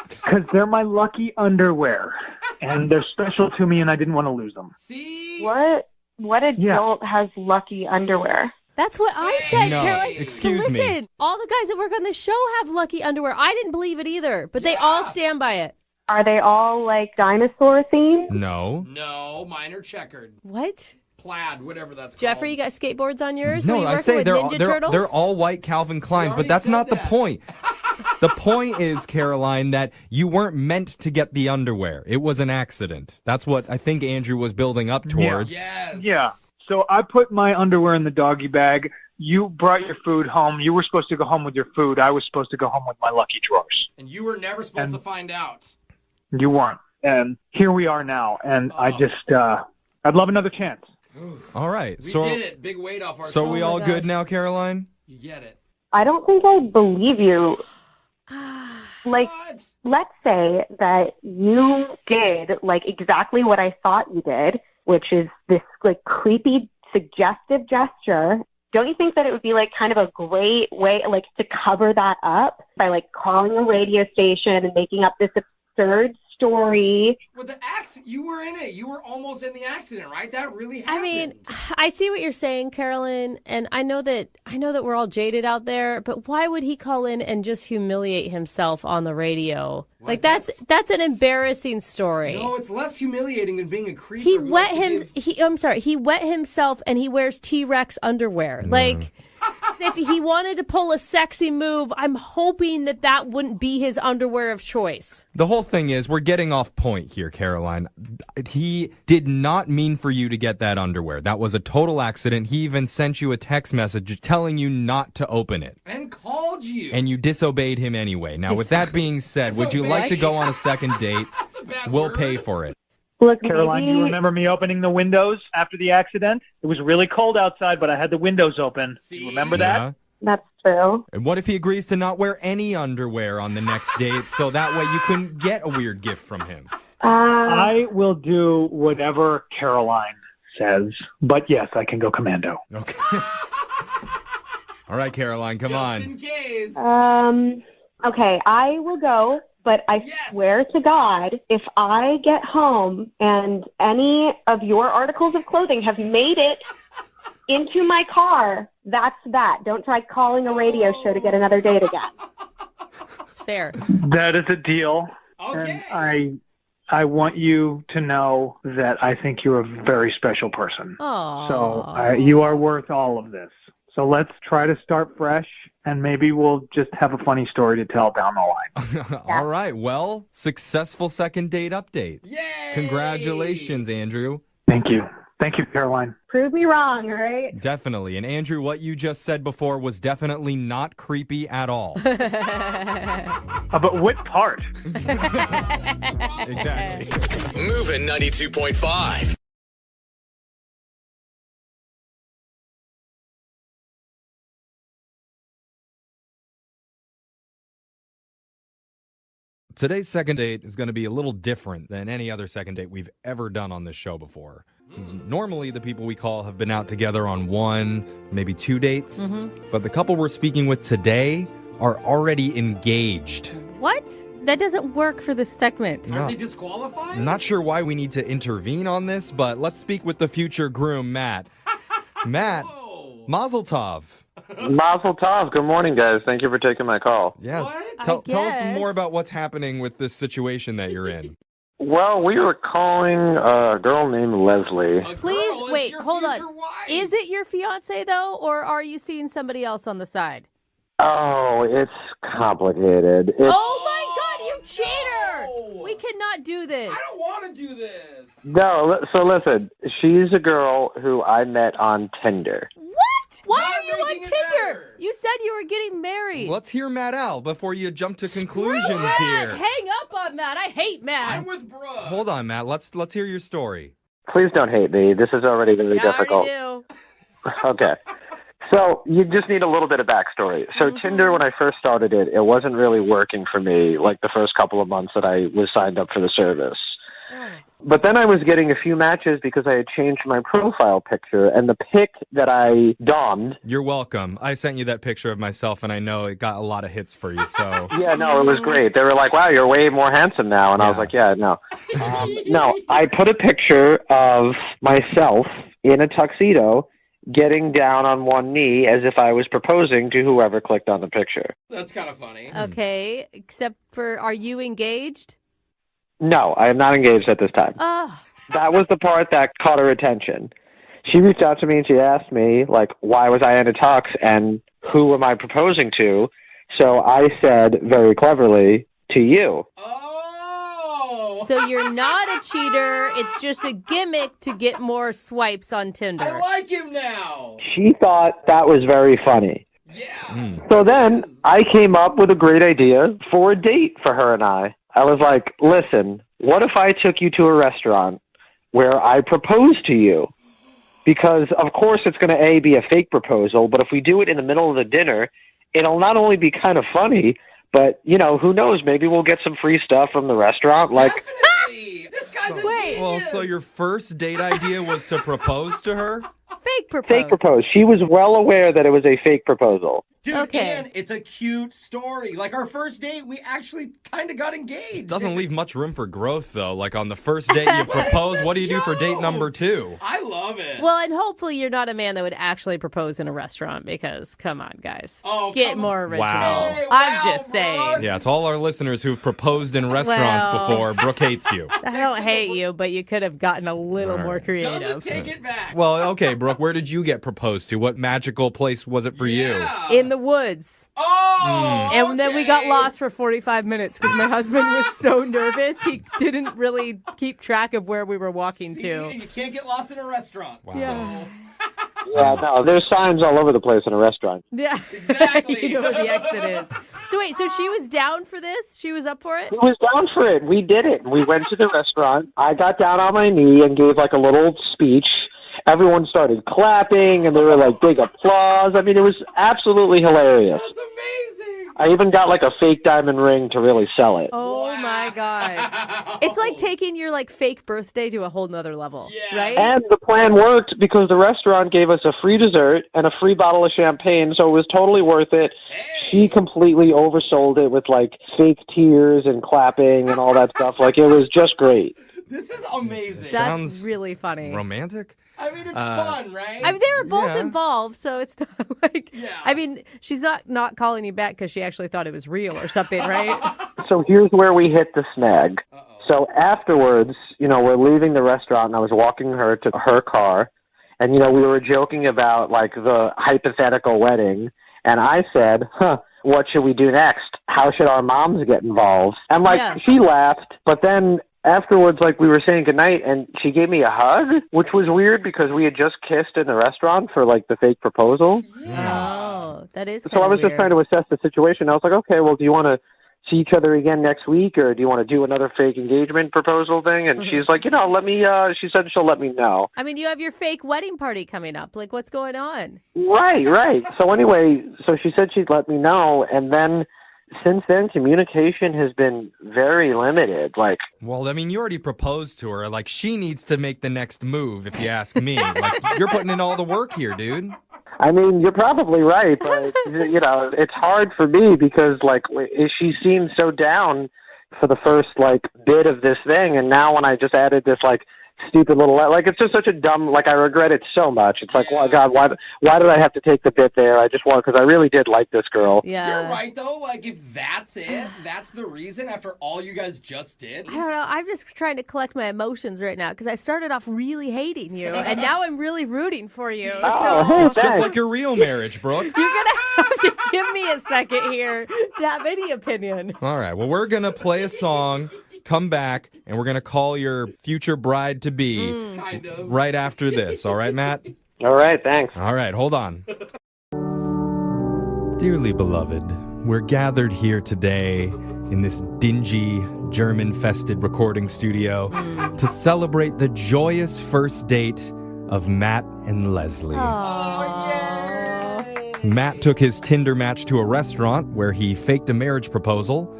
Because they're my lucky underwear, and they're special to me, and I didn't want to lose them. See? What adult has lucky underwear? That's what I said, No, Caroline. excuse but me. listen, all the guys that work on this show have lucky underwear. I didn't believe it either, but they all stand by it. Are they all like dinosaur themed? No. No, mine are checkered. What? plaid, whatever that's Jeffrey, you called. got skateboards on yours? Were No, you I working say with Ninja Turtles? they're all white Calvin Kleins, but already that's said not the that. point. The point is, Caroline, that you weren't meant to get the underwear. It was an accident. That's what I think Andrew was building up towards. Yes. Yeah. So I put my underwear in the doggy bag. You brought your food home. You were supposed to go home with your food. I was supposed to go home with my lucky drawers. And you were never supposed to find out. You weren't. And here we are now. And I just, I'd love another chance. All right. We so did it. Big weight off our So we all shoulders. good now, Caroline? You get it. I don't think I believe you. Like, What? let's say that you did like exactly what I thought you did, which is this like creepy, suggestive gesture. Don't you think that it would be like kind of a great way like to cover that up by like calling a radio station and making up this absurd story? With the accident, you were in it. You were almost in the accident, right? That really happened. I mean, I see what you're saying, Carolyn, and I know that we're all jaded out there, but why would he call in and just humiliate himself on the radio? Well, Like I that's an embarrassing story. no, it's less humiliating than being a creeper. He who wet likes to give- he wet himself and he wears T-Rex underwear. Like if he wanted to pull a sexy move, I'm hoping that wouldn't be his underwear of choice. The whole thing is, we're getting off point here, Caroline. He did not mean for you to get that underwear. That was a total accident. He even sent you a text message telling you not to open it. And called you. And you disobeyed him anyway. Now, with that being said, would you like to go on a second date? That's a bad We'll word. pay for it. Look, Caroline, maybe, you remember me opening the windows after the accident? It was really cold outside, but I had the windows open. See? You remember that? Yeah. that's true. And what if he agrees to not wear any underwear on the next date so that way you couldn't get a weird gift from him? I will do whatever Caroline says, but yes, I can go commando. Okay. All right, Caroline, come Just on. in case. Okay, I will go, but I Yes. swear to God, if I get home and any of your articles of clothing have made it into my car, that's that. Don't try calling a radio show to get another date again. It's fair. That is a deal. Okay. And I want you to know that I think you're a very special person. Oh. So you are worth all of this. So let's try to start fresh, and maybe we'll just have a funny story to tell down the line. All right. Well, successful second date update. Yay! Congratulations, Andrew. Thank you. Thank you, Caroline. Prove me wrong, all right? Definitely. And Andrew, what you just said before was definitely not creepy at all. But what part? Exactly. Moving 92.5. Today's second date is going to be a little different than any other second date we've ever done on this show before. 'Cause normally, the people we call have been out together on one, maybe two dates. But the couple we're speaking with today are already engaged. What? That doesn't work for this segment. Are they disqualified? I'm not sure why we need to intervene on this, but let's speak with the future groom, Matt. Matt, Whoa. Mazel Tov. Mazel tov. Good morning, guys. Thank you for taking my call. Yeah. What? Tell us guess. more about what's happening with this situation that you're in. Well, we were calling a girl named Leslie. A Please, girl, it's wait, your hold on. future wife. Is it your fiance, though, or are you seeing somebody else on the side? Oh, it's complicated. Oh, my God, you cheater! No. We cannot do this. I don't want to do this. No, so listen, she's a girl who I met on Tinder. What? Why Not are you on making it Tinder? better. You said you were getting married. Let's hear Matt out before you jump to Screw conclusions Matt. here. Hang up on Matt. I hate Matt. I'm with Brooke. Hold on, Matt. Let's hear your story. Please don't hate me. This is already very Yeah, I difficult. already do. Okay. So you just need a little bit of backstory. So Tinder, when I first started it, it wasn't really working for me like the first couple of months that I was signed up for the service. But then I was getting a few matches because I had changed my profile picture, and the pic that I dommed. You're welcome. I sent you that picture of myself, and I know it got a lot of hits for you, so... Yeah, no, it was great. They were like, wow, you're way more handsome now. And I was Yeah. like, yeah, no. No, I put a picture of myself in a tuxedo getting down on one knee as if I was proposing to whoever clicked on the picture. That's kind of funny. Okay, except for, are you engaged? No, I am not engaged at this time. Oh, That was the part that caught her attention. She reached out to me and she asked me, like, why was I in a tux and who am I proposing to? So I said very cleverly, to you. Oh! So you're not a cheater. It's just a gimmick to get more swipes on Tinder. I like him now. She thought that was very funny. Yeah. So then I came up with a great idea for a date for her and I. I was like, listen, what if I took you to a restaurant where I propose to you? Because, of course, it's going to, be a fake proposal, but if we do it in the middle of the dinner, it'll not only be kind of funny, but, who knows, maybe we'll get some free stuff from the restaurant. Like, Definitely. This guy's a genius. Well, so your first date idea was to propose to her? Fake propose. fake propose. She was well aware that it was a fake proposal. Dude, Okay. and it's a cute story. Like our first date, we actually kind of got engaged. Doesn't leave much room for growth, though. Like on the first date you propose, what do you do for date number 2? I love it. Well, and hopefully you're not a man that would actually propose in a restaurant because, come on, guys. Oh, Get come more original. Wow. Hey, I'm wow, just saying. Brooke. Yeah, it's all our listeners who've proposed in restaurants Well. before. Brooke hates you. I don't hate you, but you could have gotten a little All more right. creative. Doesn't take it back. Well, okay, Brooke, where did you get proposed to? What magical place was it for you? Yeah. In the woods. Oh, And then we got okay. lost for 45 minutes because my husband was so nervous. He didn't really keep track of where we were walking See, to. and you can't get lost in a restaurant. Wow. Yeah. Yeah, no, there's signs all over the place in a restaurant. Yeah. Exactly. You know where the exit is. So wait, so she was down for this? She was up for it? He was down for it. We did it. We went to the restaurant. I got down on my knee and gave like a little speech. Everyone started clapping, and there were like big applause. I mean, it was absolutely hilarious. That's amazing. I even got like a fake diamond ring to really sell it. Oh my God. It's like taking your like fake birthday to a whole nother level, Yeah. right? And the plan worked because the restaurant gave us a free dessert and a free bottle of champagne, so it was totally worth it. She completely oversold it with like fake tears and clapping and all that stuff. Like, it was just great. This is amazing. That's Sounds really funny. Romantic? I mean, it's fun, right? I mean, they were both Yeah. involved, so it's not like. Yeah. I mean, she's not calling you back because she actually thought it was real or something, right? So here's where we hit the snag. So afterwards, we're leaving the restaurant, and I was walking her to her car, and, we were joking about, like, the hypothetical wedding, and I said, what should we do next? How should our moms get involved? And, like, Yeah. she laughed, but then afterwards, like, we were saying goodnight, and she gave me a hug, which was weird because we had just kissed in the restaurant for, like, the fake proposal. Oh, that is. So I was just trying to assess the situation. I was like, okay, well, do you want to see each other again next week, or do you want to do another fake engagement proposal thing? And she's like, let me, she said she'll let me know. I mean, you have your fake wedding party coming up. Like, what's going on? Right. So anyway, so she said she'd let me know, and then since then, communication has been very limited. Like, Well, I mean, you already proposed to her. Like, she needs to make the next move, if you ask me. Like, you're putting in all the work here, dude. I mean, you're probably right, but, it's hard for me because, like, she seemed so down for the first, like, bit of this thing, and now when I just added this, like, stupid little, like, it's just such a dumb, like, I regret it so much. It's like, well, God, why did I have to take the bit there? I just want, because I really did like this girl. Yeah. You're right, though. Like, if that's it, that's the reason after all you guys just did. I don't know. I'm just trying to collect my emotions right now because I started off really hating you, and now I'm really rooting for you. Oh, hey, It's just thanks. like your real marriage, Brooke. You're gonna have to give me a second here to have any opinion. All right, well, we're going to play a song, come back, and we're going to call your future bride-to-be Kind of. right after this. All right, Matt? All right, thanks. All right, hold on. Dearly beloved, we're gathered here today in this dingy, German-fested recording studio to celebrate the joyous first date of Matt and Leslie. Matt took his Tinder match to a restaurant where he faked a marriage proposal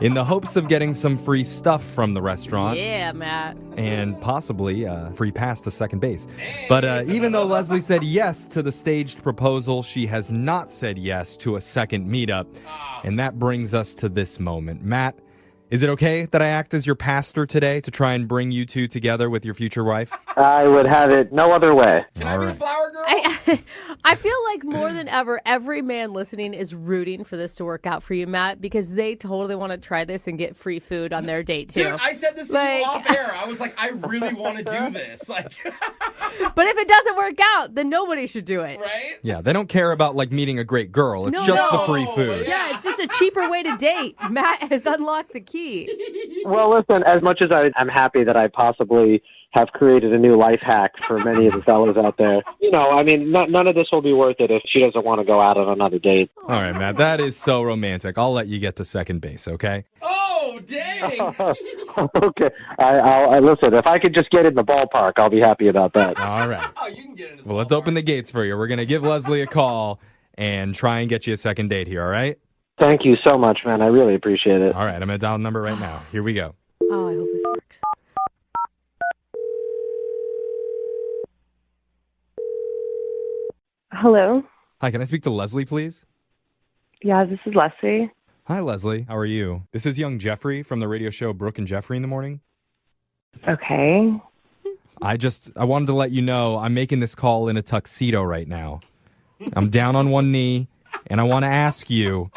in the hopes of getting some free stuff from the restaurant. Yeah, Matt. And possibly free pass to second base. But even though Leslie said yes to the staged proposal, she has not said yes to a second meetup. And that brings us to this moment. Matt, is it okay that I act as your pastor today to try and bring you two together with your future wife? I would have it no other way. Can I be a flower girl? I feel like more than ever, every man listening is rooting for this to work out for you, Matt, because they totally want to try this and get free food on their date, too. Dude, I said this to you off air. I was like, I really want to do this. Like, but if it doesn't work out, then nobody should do it. Right? Yeah, they don't care about like meeting a great girl. It's just the free food. Yeah, it's just a cheaper way to date. Matt has unlocked the key. Well, listen, as much as I'm happy that I possibly have created a new life hack for many of the fellas out there, I mean, none of this will be worth it if she doesn't want to go out on another date. All right, Matt, that is so romantic. I'll let you get to second base, okay? Oh, dang. Okay. I listen, if I could just get in the ballpark, I'll be happy about that. All right. Oh, you can get in his Well, let's open the gates for you. We're going to give Leslie a call and try and get you a second date here, all right? Thank you so much, man. I really appreciate it. All right, I'm going to dial the number right now. Here we go. Oh, I hope this works. Hello. Hi, can I speak to Leslie, please? Yeah, this is Leslie. Hi, Leslie. How are you? This is young Jeffrey from the radio show Brooke and Jeffrey in the Morning. Okay. I wanted to let you know I'm making this call in a tuxedo right now. I'm down on one knee, and I want to ask you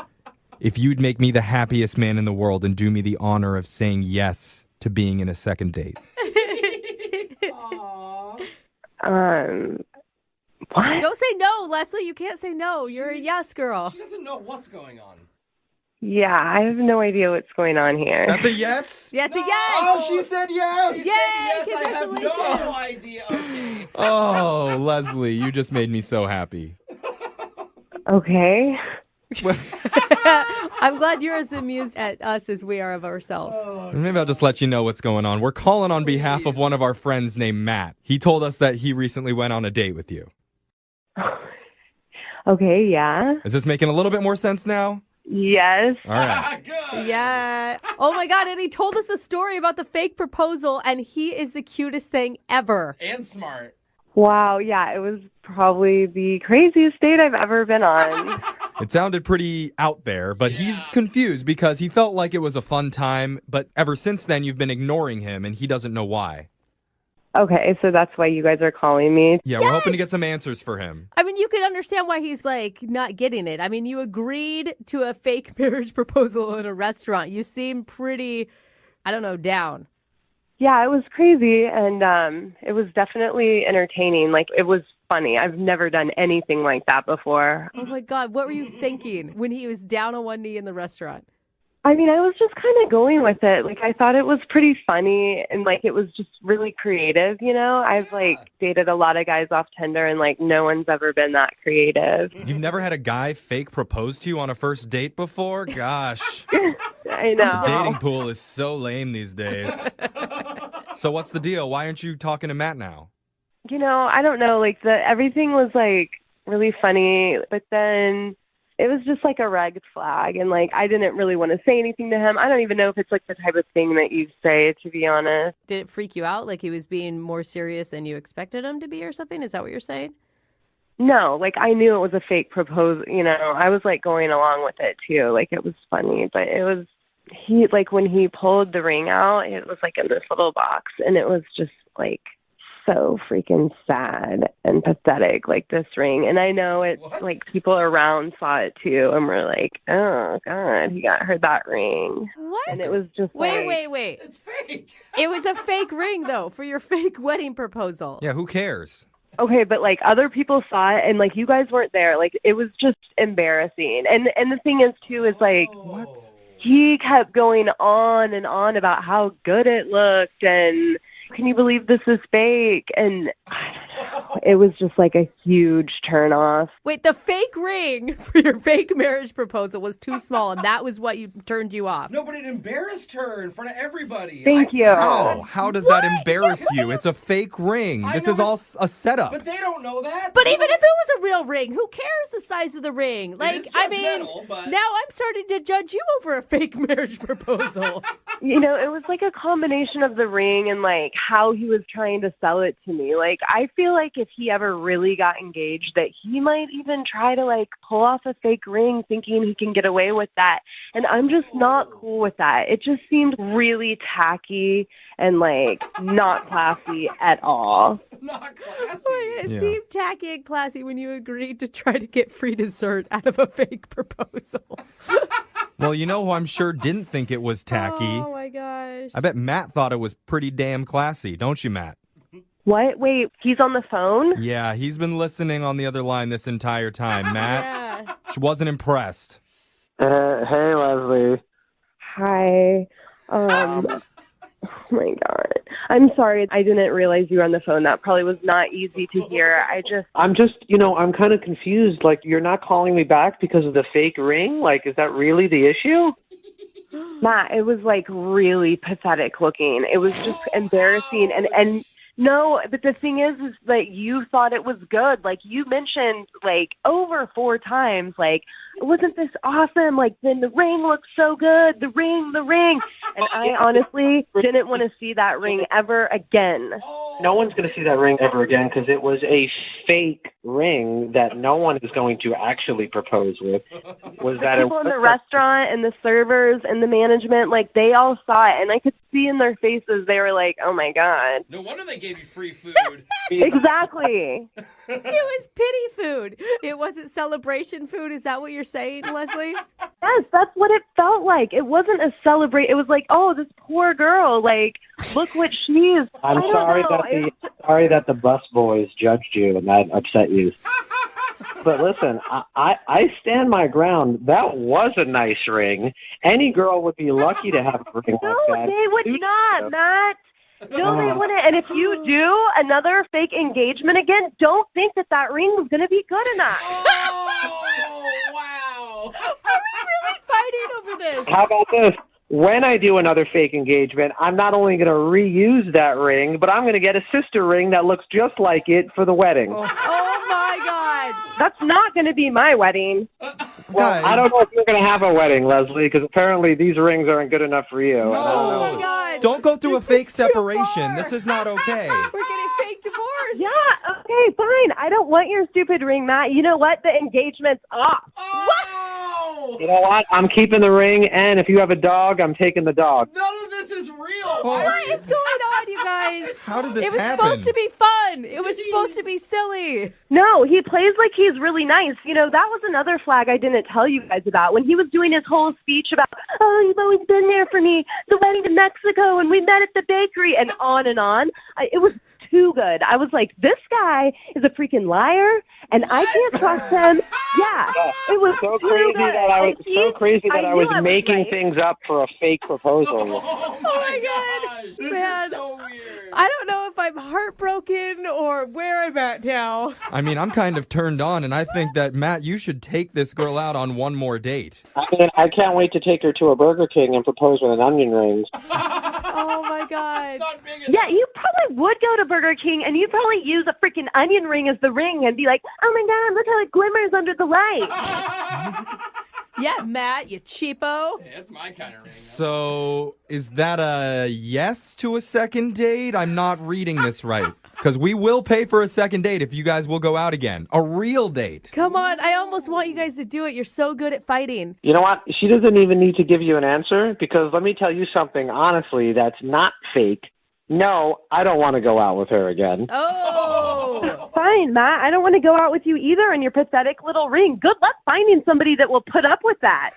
if you'd make me the happiest man in the world and do me the honor of saying yes to being in a second date. What? Don't say no, Leslie. You can't say no. You're a yes girl. She doesn't know what's going on. Yeah, I have no idea what's going on here. That's a yes? Yeah, it's a yes. Oh, she said yes. Yay, Yes, I have congratulations. no idea. Okay. Oh, Leslie, you just made me so happy. Okay. I'm glad you're as amused at us as we are of ourselves. Maybe I'll just let you know what's going on. We're calling on behalf of one of our friends named Matt. He told us that he recently went on a date with you. Okay, yeah. Is this making a little bit more sense now? Yes. All right. Good. Yeah. Oh my God. And he told us a story about the fake proposal, and he is the cutest thing ever. And smart. Wow, yeah, it was probably the craziest date I've ever been on. It sounded pretty out there, but he's confused because he felt like it was a fun time, but ever since then you've been ignoring him and he doesn't know why. Okay, so that's why you guys are calling me. Yeah, we're hoping to get some answers for him. I mean, you can understand why he's like not getting it. I mean, you agreed to a fake marriage proposal at a restaurant. You seem pretty, I don't know, down. Yeah, it was crazy, and it was definitely entertaining. Like, it was funny. I've never done anything like that before. Oh my God, what were you thinking when he was down on one knee in the restaurant? I mean, I was just kind of going with it. Like, I thought it was pretty funny, and, like, it was just really creative, you know? I've, like, dated a lot of guys off Tinder, and, like, no one's ever been that creative. You've never had a guy fake propose to you on a first date before? Gosh. I know. The dating pool is so lame these days. So what's the deal? Why aren't you talking to Matt now? You know, I don't know. Like, everything was, like, really funny, but then it was just like a red flag, and like I didn't really want to say anything to him. I don't even know if it's like the type of thing that you say, to be honest. Did it freak you out? Like he was being more serious than you expected him to be or something? Is that what you're saying? No, like I knew it was a fake proposal. You know, I was like going along with it too. Like it was funny, but it was like when he pulled the ring out, it was like in this little box, and it was just like so freaking sad and pathetic, like this ring. And I know it's like people around saw it too, and were like, oh God, he got her that ring. What? And it was just wait. It's fake. It was a fake ring though for your fake wedding proposal. Yeah, who cares? Okay, but like other people saw it, and like you guys weren't there. Like it was just embarrassing. And the thing is too is like he kept going on and on about how good it looked, and can you believe this is fake? And I don't know. It was just like a huge turnoff. Wait, the fake ring for your fake marriage proposal was too small, and that was what turned you off. No, but it embarrassed her in front of everybody. Thank you. How does that embarrass you? It's a fake ring. This is all a setup. But they don't know that. But even if it was a real ring, who cares the size of the ring? Like, is I mean, judgmental, but- now I'm starting to judge you over a fake marriage proposal. You know, it was like a combination of the ring and like how he was trying to sell it to me. Like I feel feel like if he ever really got engaged, that he might even try to like pull off a fake ring thinking he can get away with that. And I'm just not cool with that. It just seemed really tacky and like not classy at all. Not classy. It seemed tacky and classy when you agreed to try to get free dessert out of a fake proposal. Well, you know who I'm sure didn't think it was tacky? Oh, my gosh. I bet Matt thought it was pretty damn classy, don't you, Matt? What? Wait, he's on the phone? Yeah, he's been listening on the other line this entire time. Matt, she wasn't impressed. Hey, Leslie. Hi. Oh my God. I'm sorry. I didn't realize you were on the phone. That probably was not easy to hear. I'm just, I'm kind of confused. Like, you're not calling me back because of the fake ring? Like, is that really the issue? Matt, it was like really pathetic looking. It was just embarrassing. And no, but the thing is that you thought it was good. Like you mentioned like over 4 times, like, wasn't this awesome? Like then the ring looks so good. The ring. And I honestly didn't want to see that ring ever again. No one's going to see that ring ever again because it was a fake ring that no one is going to actually propose with. Was that people in the restaurant and the servers and the management, like they all saw it, and I could see in their faces they were like, "Oh my God!" No wonder they gave you free food. Exactly. It was pity food. It wasn't celebration food. Is that what you're saying, Leslie? Yes, that's what it felt like. It wasn't a celebrate. It was like, oh, this poor girl. Like, look what she's. I'm sorry that the bus boys judged you and that upset you. But listen, I stand my ground. That was a nice ring. Any girl would be lucky to have a ring like that. No, they would not, Matt. No, they wouldn't. And if you do another fake engagement again, don't think that ring was going to be good enough. Oh, wow. Are we really fighting over this? How about this? When I do another fake engagement, I'm not only going to reuse that ring, but I'm going to get a sister ring that looks just like it for the wedding. Oh my God. That's not going to be my wedding. Well, I don't know if you're going to have a wedding, Leslie, because apparently these rings aren't good enough for you. No. Oh my God. Don't go through a fake separation. This is not okay. We're getting fake divorce. Yeah, okay, fine. I don't want your stupid ring, Matt. You know what? The engagement's off. Oh! You know what? I'm keeping the ring, and if you have a dog, I'm taking the dog. None of this is real. What is going on, you guys? How did this happen? It was supposed to be fun. It was supposed to be silly. No, he plays like he's really nice. You know, that was another flag I didn't tell you guys about. When he was doing his whole speech about, oh, you've always been there for me, the wedding to Mexico, and we met at the bakery, and on. It was too good. I was like, this guy is a freaking liar, and I can't trust him. Yeah, it was so too crazy good. that I was making right. things up for a fake proposal. Oh my God. This Man, is so weird. I don't know if I'm heartbroken or where I'm at now. I mean, I'm kind of turned on, and I think that, Matt, you should take this girl out on one more date. I mean, I can't wait to take her to a Burger King and propose with an onion ring. Oh my God. Yeah, you probably would go to Burger King and you'd probably use a freaking onion ring as the ring and be like, oh my God, look how it glimmers under the light. Yeah, Matt, you cheapo. Hey, that's my kind of ring. So, is that a yes to a second date? I'm not reading this right. Because we will pay for a second date if you guys will go out again. A real date. Come on, I almost want you guys to do it. You're so good at fighting. You know what? She doesn't even need to give you an answer because let me tell you something, honestly, that's not fake. No, I don't want to go out with her again. Oh. Fine, Matt. I don't want to go out with you either in your pathetic little ring. Good luck finding somebody that will put up with that.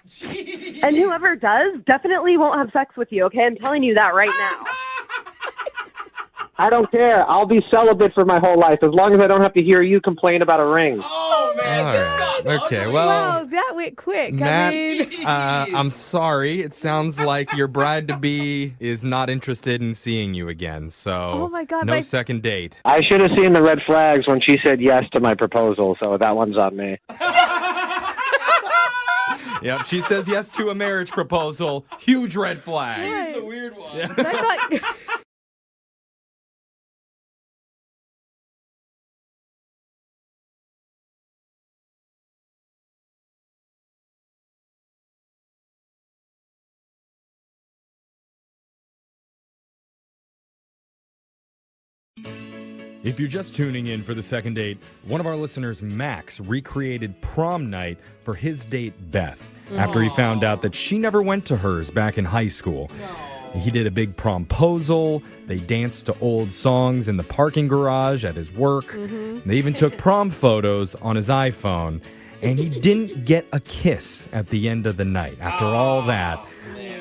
And whoever does definitely won't have sex with you, okay? I'm telling you that right now. I don't care. I'll be celibate for my whole life as long as I don't have to hear you complain about a ring. Oh, man. All This right. got Okay, ugly. well, Wow, that went quick. Matt, I mean, I'm sorry. It sounds like your bride-to-be is not interested in seeing you again, so oh my God, no second date. I should have seen the red flags when she said yes to my proposal, so that one's on me. Yep, she says yes to a marriage proposal. Huge red flag. She's the weird one. Yeah. I thought... If you're just tuning in for the second date, one of our listeners, Max, recreated prom night for his date, Beth, after he found out that she never went to hers back in high school. He did a big promposal. They danced to old songs in the parking garage at his work. They even took prom photos on his iPhone. And he didn't get a kiss at the end of the night. After all that,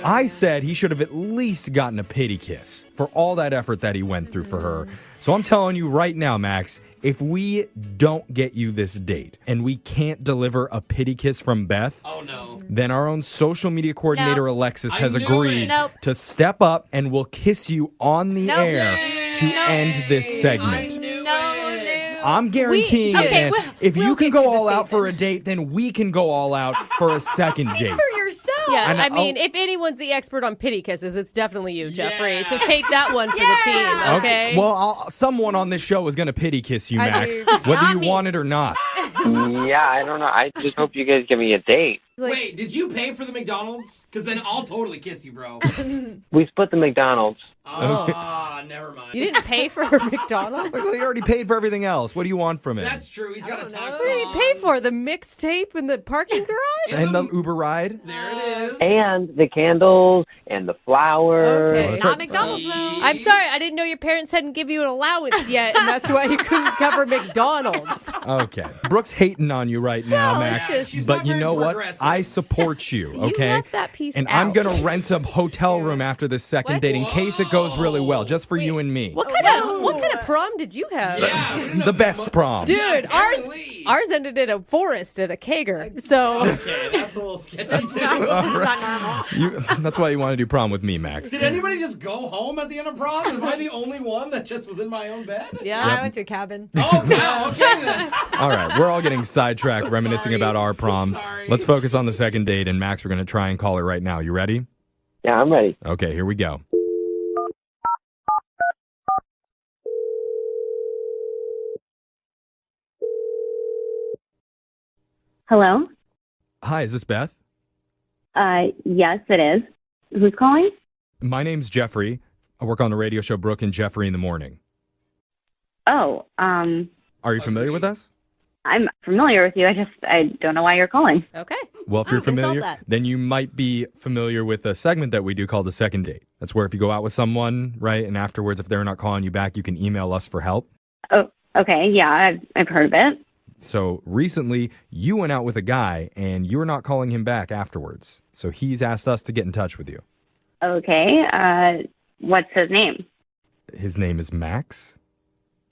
I said he should have at least gotten a pity kiss for all that effort that he went through for her. So I'm telling you right now, Max, if we don't get you this date and we can't deliver a pity kiss from Beth, then our own social media coordinator, Alexis, has agreed to step up and will kiss you on the air to end this segment. I'm guaranteeing that if you can go all out for a date, then we can go all out for a second date. For yourself. Yeah, I mean, if anyone's the expert on pity kisses, it's definitely you, Jeffrey. So take that one for the team, okay? Well, someone on this show is going to pity kiss you, Max, whether you want it or not. Yeah, I don't know. I just hope you guys give me a date. Wait, did you pay for the McDonald's? Because then I'll totally kiss you, bro. We split the McDonald's. Never mind. You didn't pay for her McDonald's? Well, he already paid for everything else. What do you want from him? That's true. He's got a tax. What did you pay for? The mixtape in the parking garage? And the Uber ride? There it is. And the candles and the flowers. Okay. Not McDonald's, though. I'm sorry, I didn't know your parents hadn't given you an allowance yet, and that's why you couldn't cover McDonald's. Okay. Brooke's hating on you right now, No, Max. it's just- But you know what? I support you, okay? You left that piece and out. I'm going to rent a hotel room after this second date in case it goes really well, just for you and me. What kind of prom did you have? The best prom. Dude, ours ended in a forest at a kegger. So Okay, that's a little sketchy, too. Not normal. That's why you want to do prom with me, Max. Did anybody just go home at the end of prom? Am I the only one that just was in my own bed? yeah. I went to a cabin. Oh, no. Okay, then. All right, we're all getting sidetracked reminiscing about our proms. Sorry. Let's focus on the second date, and Max, we're going to try and call it right now. You ready? Yeah, I'm ready. Okay, here we go. Hello? Hi, is this Beth? Yes, it is. Who's calling? My name's Jeffrey. I work on the radio show Brooke and Jeffrey in the Morning. Oh, Are you familiar with us? I'm familiar with you. I don't know why you're calling. Okay. Well, if you're we can solve familiar, that. then you might be familiar with a segment that we do called the second date. That's where if you go out with someone, right, and afterwards, if they're not calling you back, you can email us for help. Oh, okay. Yeah, I've heard of it. So recently, you went out with a guy, and you were not calling him back afterwards. So he's asked us to get in touch with you. Okay. What's his name? His name is Max.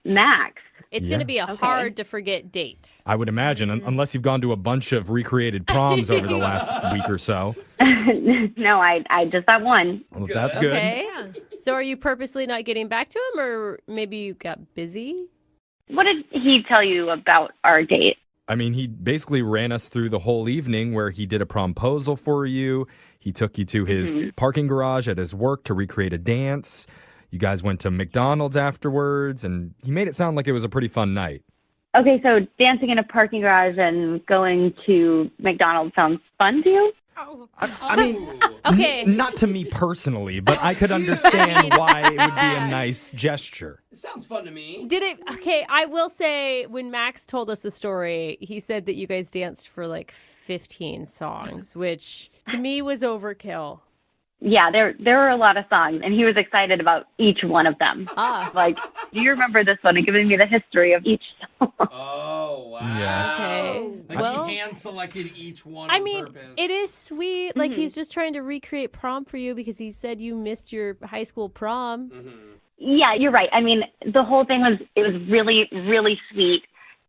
Max. It's Yeah. going to be a hard to forget date. I would imagine, unless you've gone to a bunch of recreated proms over the last week or so. No, I just that one. Well, that's good. Okay. So are you purposely not getting back to him, or maybe you got busy? What did he tell you about our date? I mean, he basically ran us through the whole evening where he did a promposal for you. He took you to his parking garage at his work to recreate a dance. You guys went to McDonald's afterwards, and he made it sound like it was a pretty fun night. Okay, so dancing in a parking garage and going to McDonald's sounds fun to you? I mean, Okay. not to me personally, but I could understand why it would be a nice gesture. It sounds fun to me. Did it? Okay, I will say when Max told us the story, he said that you guys danced for like 15 songs, which to me was overkill. Yeah, there were a lot of songs, and he was excited about each one of them. Ah. Like, do you remember this one? And giving me the history of each song. Oh, wow. Yeah. Okay. Like Well, he hand-selected each one I on mean, purpose. it is sweet. Like he's just trying to recreate prom for you because he said you missed your high school prom. Yeah, you're right. I mean, the whole thing was really, really sweet.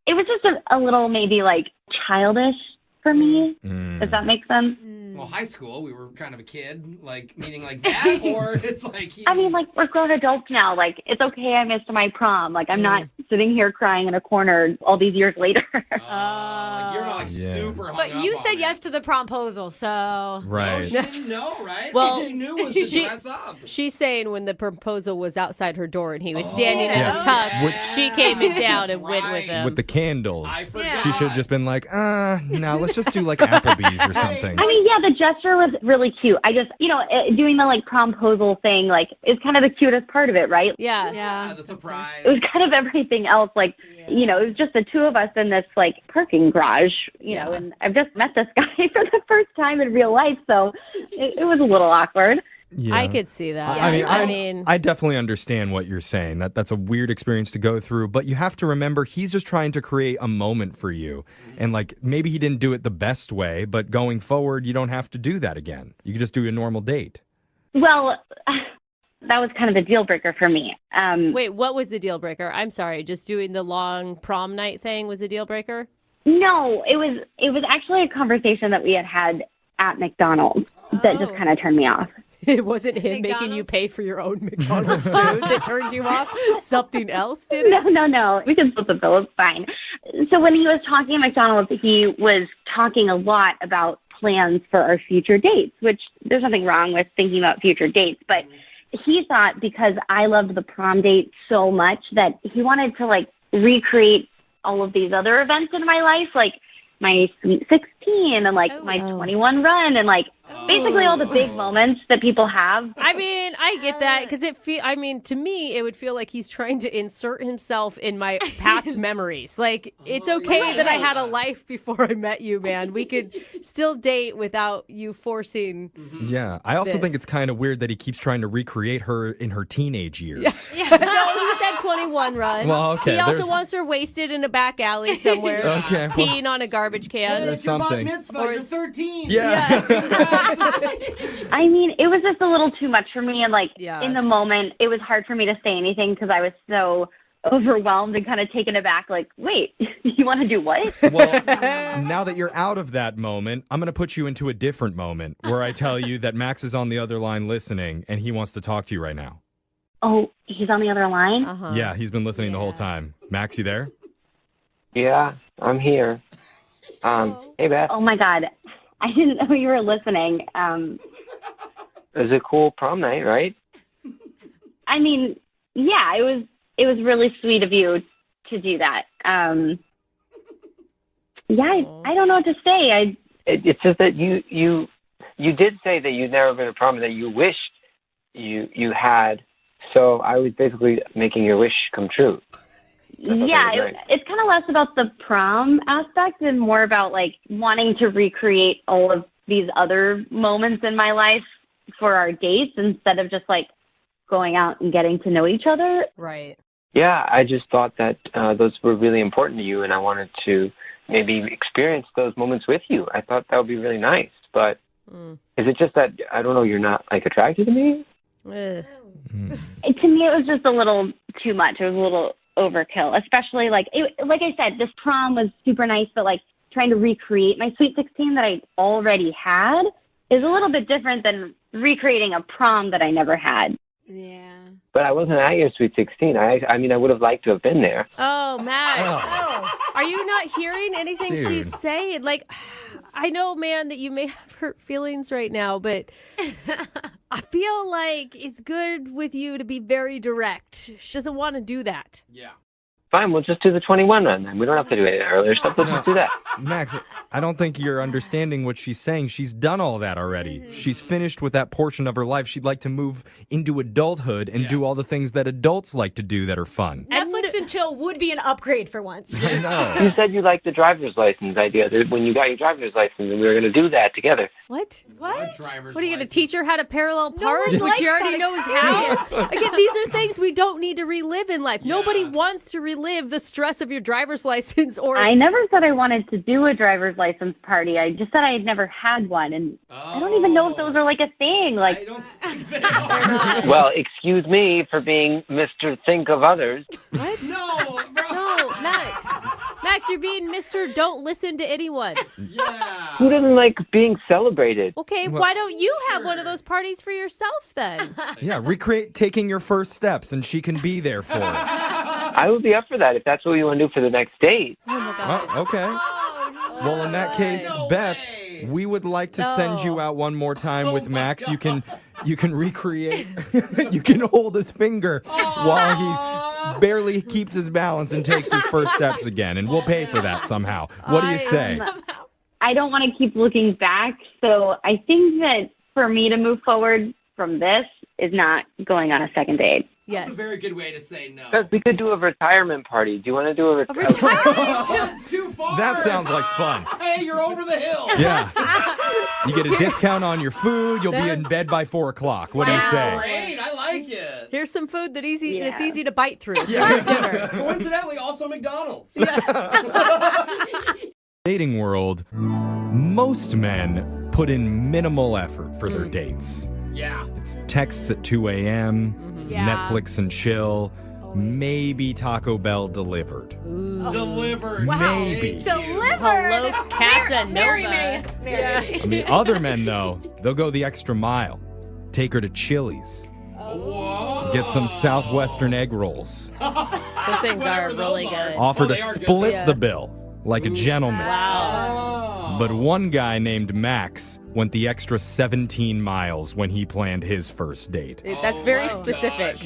It was just a little maybe like childish for me. Does that make sense? Well, high school, we were kind of a kid, like, meaning like that, or it's like... I mean, like, we're grown adults now. Like, it's okay I missed my prom. Like, I'm not sitting here crying in a corner all these years later. like, you're not, like, super hung But up you on said it. yes to the promposal, so... Right. No, she didn't know, right? Well, All she knew was to she- dress up. She's saying when the proposal was outside her door and he was standing in Yeah. the tux, Which- she came in down and went with right. him. With the candles. I forgot. She should have just been like, no, let's just do like Applebee's or something. I mean, yeah, the gesture was really cute. I just, doing the like promposal thing, like, is kind of the cutest part of it, right? Yeah. The surprise. It was kind of everything else. Like, it was just the two of us in this like parking garage, you know, and I've just met this guy for the first time in real life. So it was a little awkward. Yeah. I could see that. I mean, I definitely understand what you're saying. That's a weird experience to go through, but you have to remember he's just trying to create a moment for you. And like maybe he didn't do it the best way, but going forward, you don't have to do that again. You can just do a normal date. Well, that was kind of the deal breaker for me. Wait, what was the deal breaker? I'm sorry, just doing the long prom night thing was the deal breaker? No, it was actually a conversation that we had at McDonald's that just kind of turned me off. It wasn't him making you pay for your own McDonald's food that turned you off? Something else did it? No. We can split the bill. It's fine. So when he was talking at McDonald's, he was talking a lot about plans for our future dates, which there's nothing wrong with thinking about future dates. But he thought because I loved the prom date so much that he wanted to, like, recreate all of these other events in my life, like my Sweet 16 and, like, my 21 run and, like, basically all the big moments that people have. I mean, I get that because to me, it would feel like he's trying to insert himself in my past memories. Like, it's okay that I had a life before I met you, man. We could still date without you forcing. Yeah. I also think it's kind of weird that he keeps trying to recreate her in her teenage years. Yeah. No, he said 21 run. Well, okay. He also wants her wasted in a back alley somewhere, Okay, well, peeing on a garbage can. It's your bat something. mitzvah. You're 13. Yeah. I mean, it was just a little too much for me. And, like, in the moment, it was hard for me to say anything because I was so overwhelmed and kind of taken aback. Like, wait, you want to do what? Well, now that you're out of that moment, I'm going to put you into a different moment where I tell you that Max is on the other line listening and he wants to talk to you right now. Oh, he's on the other line? Uh-huh. Yeah, he's been listening the whole time. Max, you there? Yeah, I'm here. Hey, Beth. Oh, my God. I didn't know you were listening. It was a cool prom night, right? I mean, yeah, it was really sweet of you to do that. I don't know what to say. It's just that you did say that you'd never been to prom and that you wished you had. So I was basically making your wish come true. Yeah, it's kind of less about the prom aspect and more about, like, wanting to recreate all of these other moments in my life for our dates instead of just, like, going out and getting to know each other. Right. Yeah, I just thought that those were really important to you, and I wanted to maybe experience those moments with you. I thought that would be really nice. But is it just that, I don't know, you're not, like, attracted to me? To me, it was just a little too much. It was a little overkill, especially like I said, this prom was super nice, but like trying to recreate my Sweet 16 that I already had is a little bit different than recreating a prom that I never had. Yeah. But I wasn't at your Sweet 16. I mean, I would have liked to have been there. Oh, Max. Are you not hearing anything she's saying? Like, I know, man, that you may have hurt feelings right now, but I feel like it's good with you to be very direct. She doesn't want to do that. Yeah. Fine, we'll just do the 21 run then. We don't have to do it earlier stuff. Let's just do that. Max, I don't think you're understanding what she's saying. She's done all that already. She's finished with that portion of her life. She'd like to move into adulthood and do all the things that adults like to do that are fun. Netflix and chill would be an upgrade for once. I know. You said you liked the driver's license idea when you got your driver's license, and we were going to do that together. What? What? What are you going to teach her how to parallel park, one which she likes already that knows how? Again, these are things we don't need to relive in life. Nobody wants to relive the stress of your driver's license. Or I never said I wanted to do a driver's license party. I just said I had never had one, and I don't even know if those are like a thing. Like, I don't think they are. Well, excuse me for being Mr. Think of Others. What? No, bro. No, Max. Max, you're being Mr. Don't listen to anyone. Yeah. Who doesn't like being celebrated? Okay, why don't you have one of those parties for yourself then? Yeah, recreate taking your first steps and she can be there for it. I would be up for that if that's what you want to do for the next date. Oh my God. Well, okay. Well, in that case, Beth, we would like to send you out one more time with Max. You can recreate. You can hold his finger while he barely keeps his balance and takes his first steps again, and we'll pay for that somehow. What do you say? I don't want to keep looking back. So I think that for me to move forward from this is not going on a second date. That's a very good way to say no. Because we could do a retirement party. Do you want to do a retirement? That's too far. That sounds like fun. Hey, you're over the hill. Yeah. You get a discount on your food. You'll be in bed by 4 o'clock. What do you say? Great, I like it. Here's some food that's easy to bite through for dinner. Coincidentally, also McDonald's. Dating world, most men put in minimal effort for their dates. Yeah. It's texts at 2 a.m., Netflix and chill, maybe Taco Bell delivered. Delivered. Maybe. Delivered. Hello, Casanova. Marry me. I mean, other men, though, they'll go the extra mile. Take her to Chili's. Whoa. Get some Southwestern egg rolls. Those things are really good. Offer to they are good. split the bill like a gentleman. Wow. But one guy named Max went the extra 17 miles when he planned his first date. That's very specific.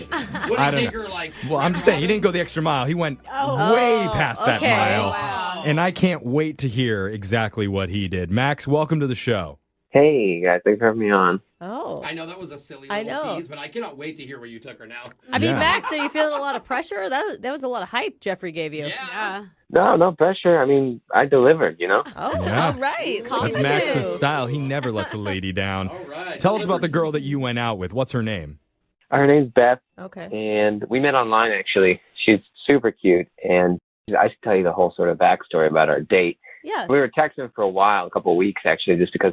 Would I he don't take know. her like? Well, I'm just saying, he didn't go the extra mile. He went way past that okay. mile. Wow. And I can't wait to hear exactly what he did. Max, welcome to the show. Hey, guys. Thanks for having me on. Oh. I know that was a silly I little know. tease, but I cannot wait to hear where you took her now. I mean, Yeah. Max, are you feeling a lot of pressure? That was a lot of hype Jeffrey gave you. Yeah. No pressure. I mean, I delivered, you know? Oh, Yeah. all right. Look That's at Max's you. style. He never lets a lady down. All right. Tell us about the girl that you went out with. What's her name? Her name's Beth, Okay. and we met online, actually. She's super cute, and I should tell you the whole sort of backstory about our date. Yeah. We were texting for a while, a couple of weeks, actually, just because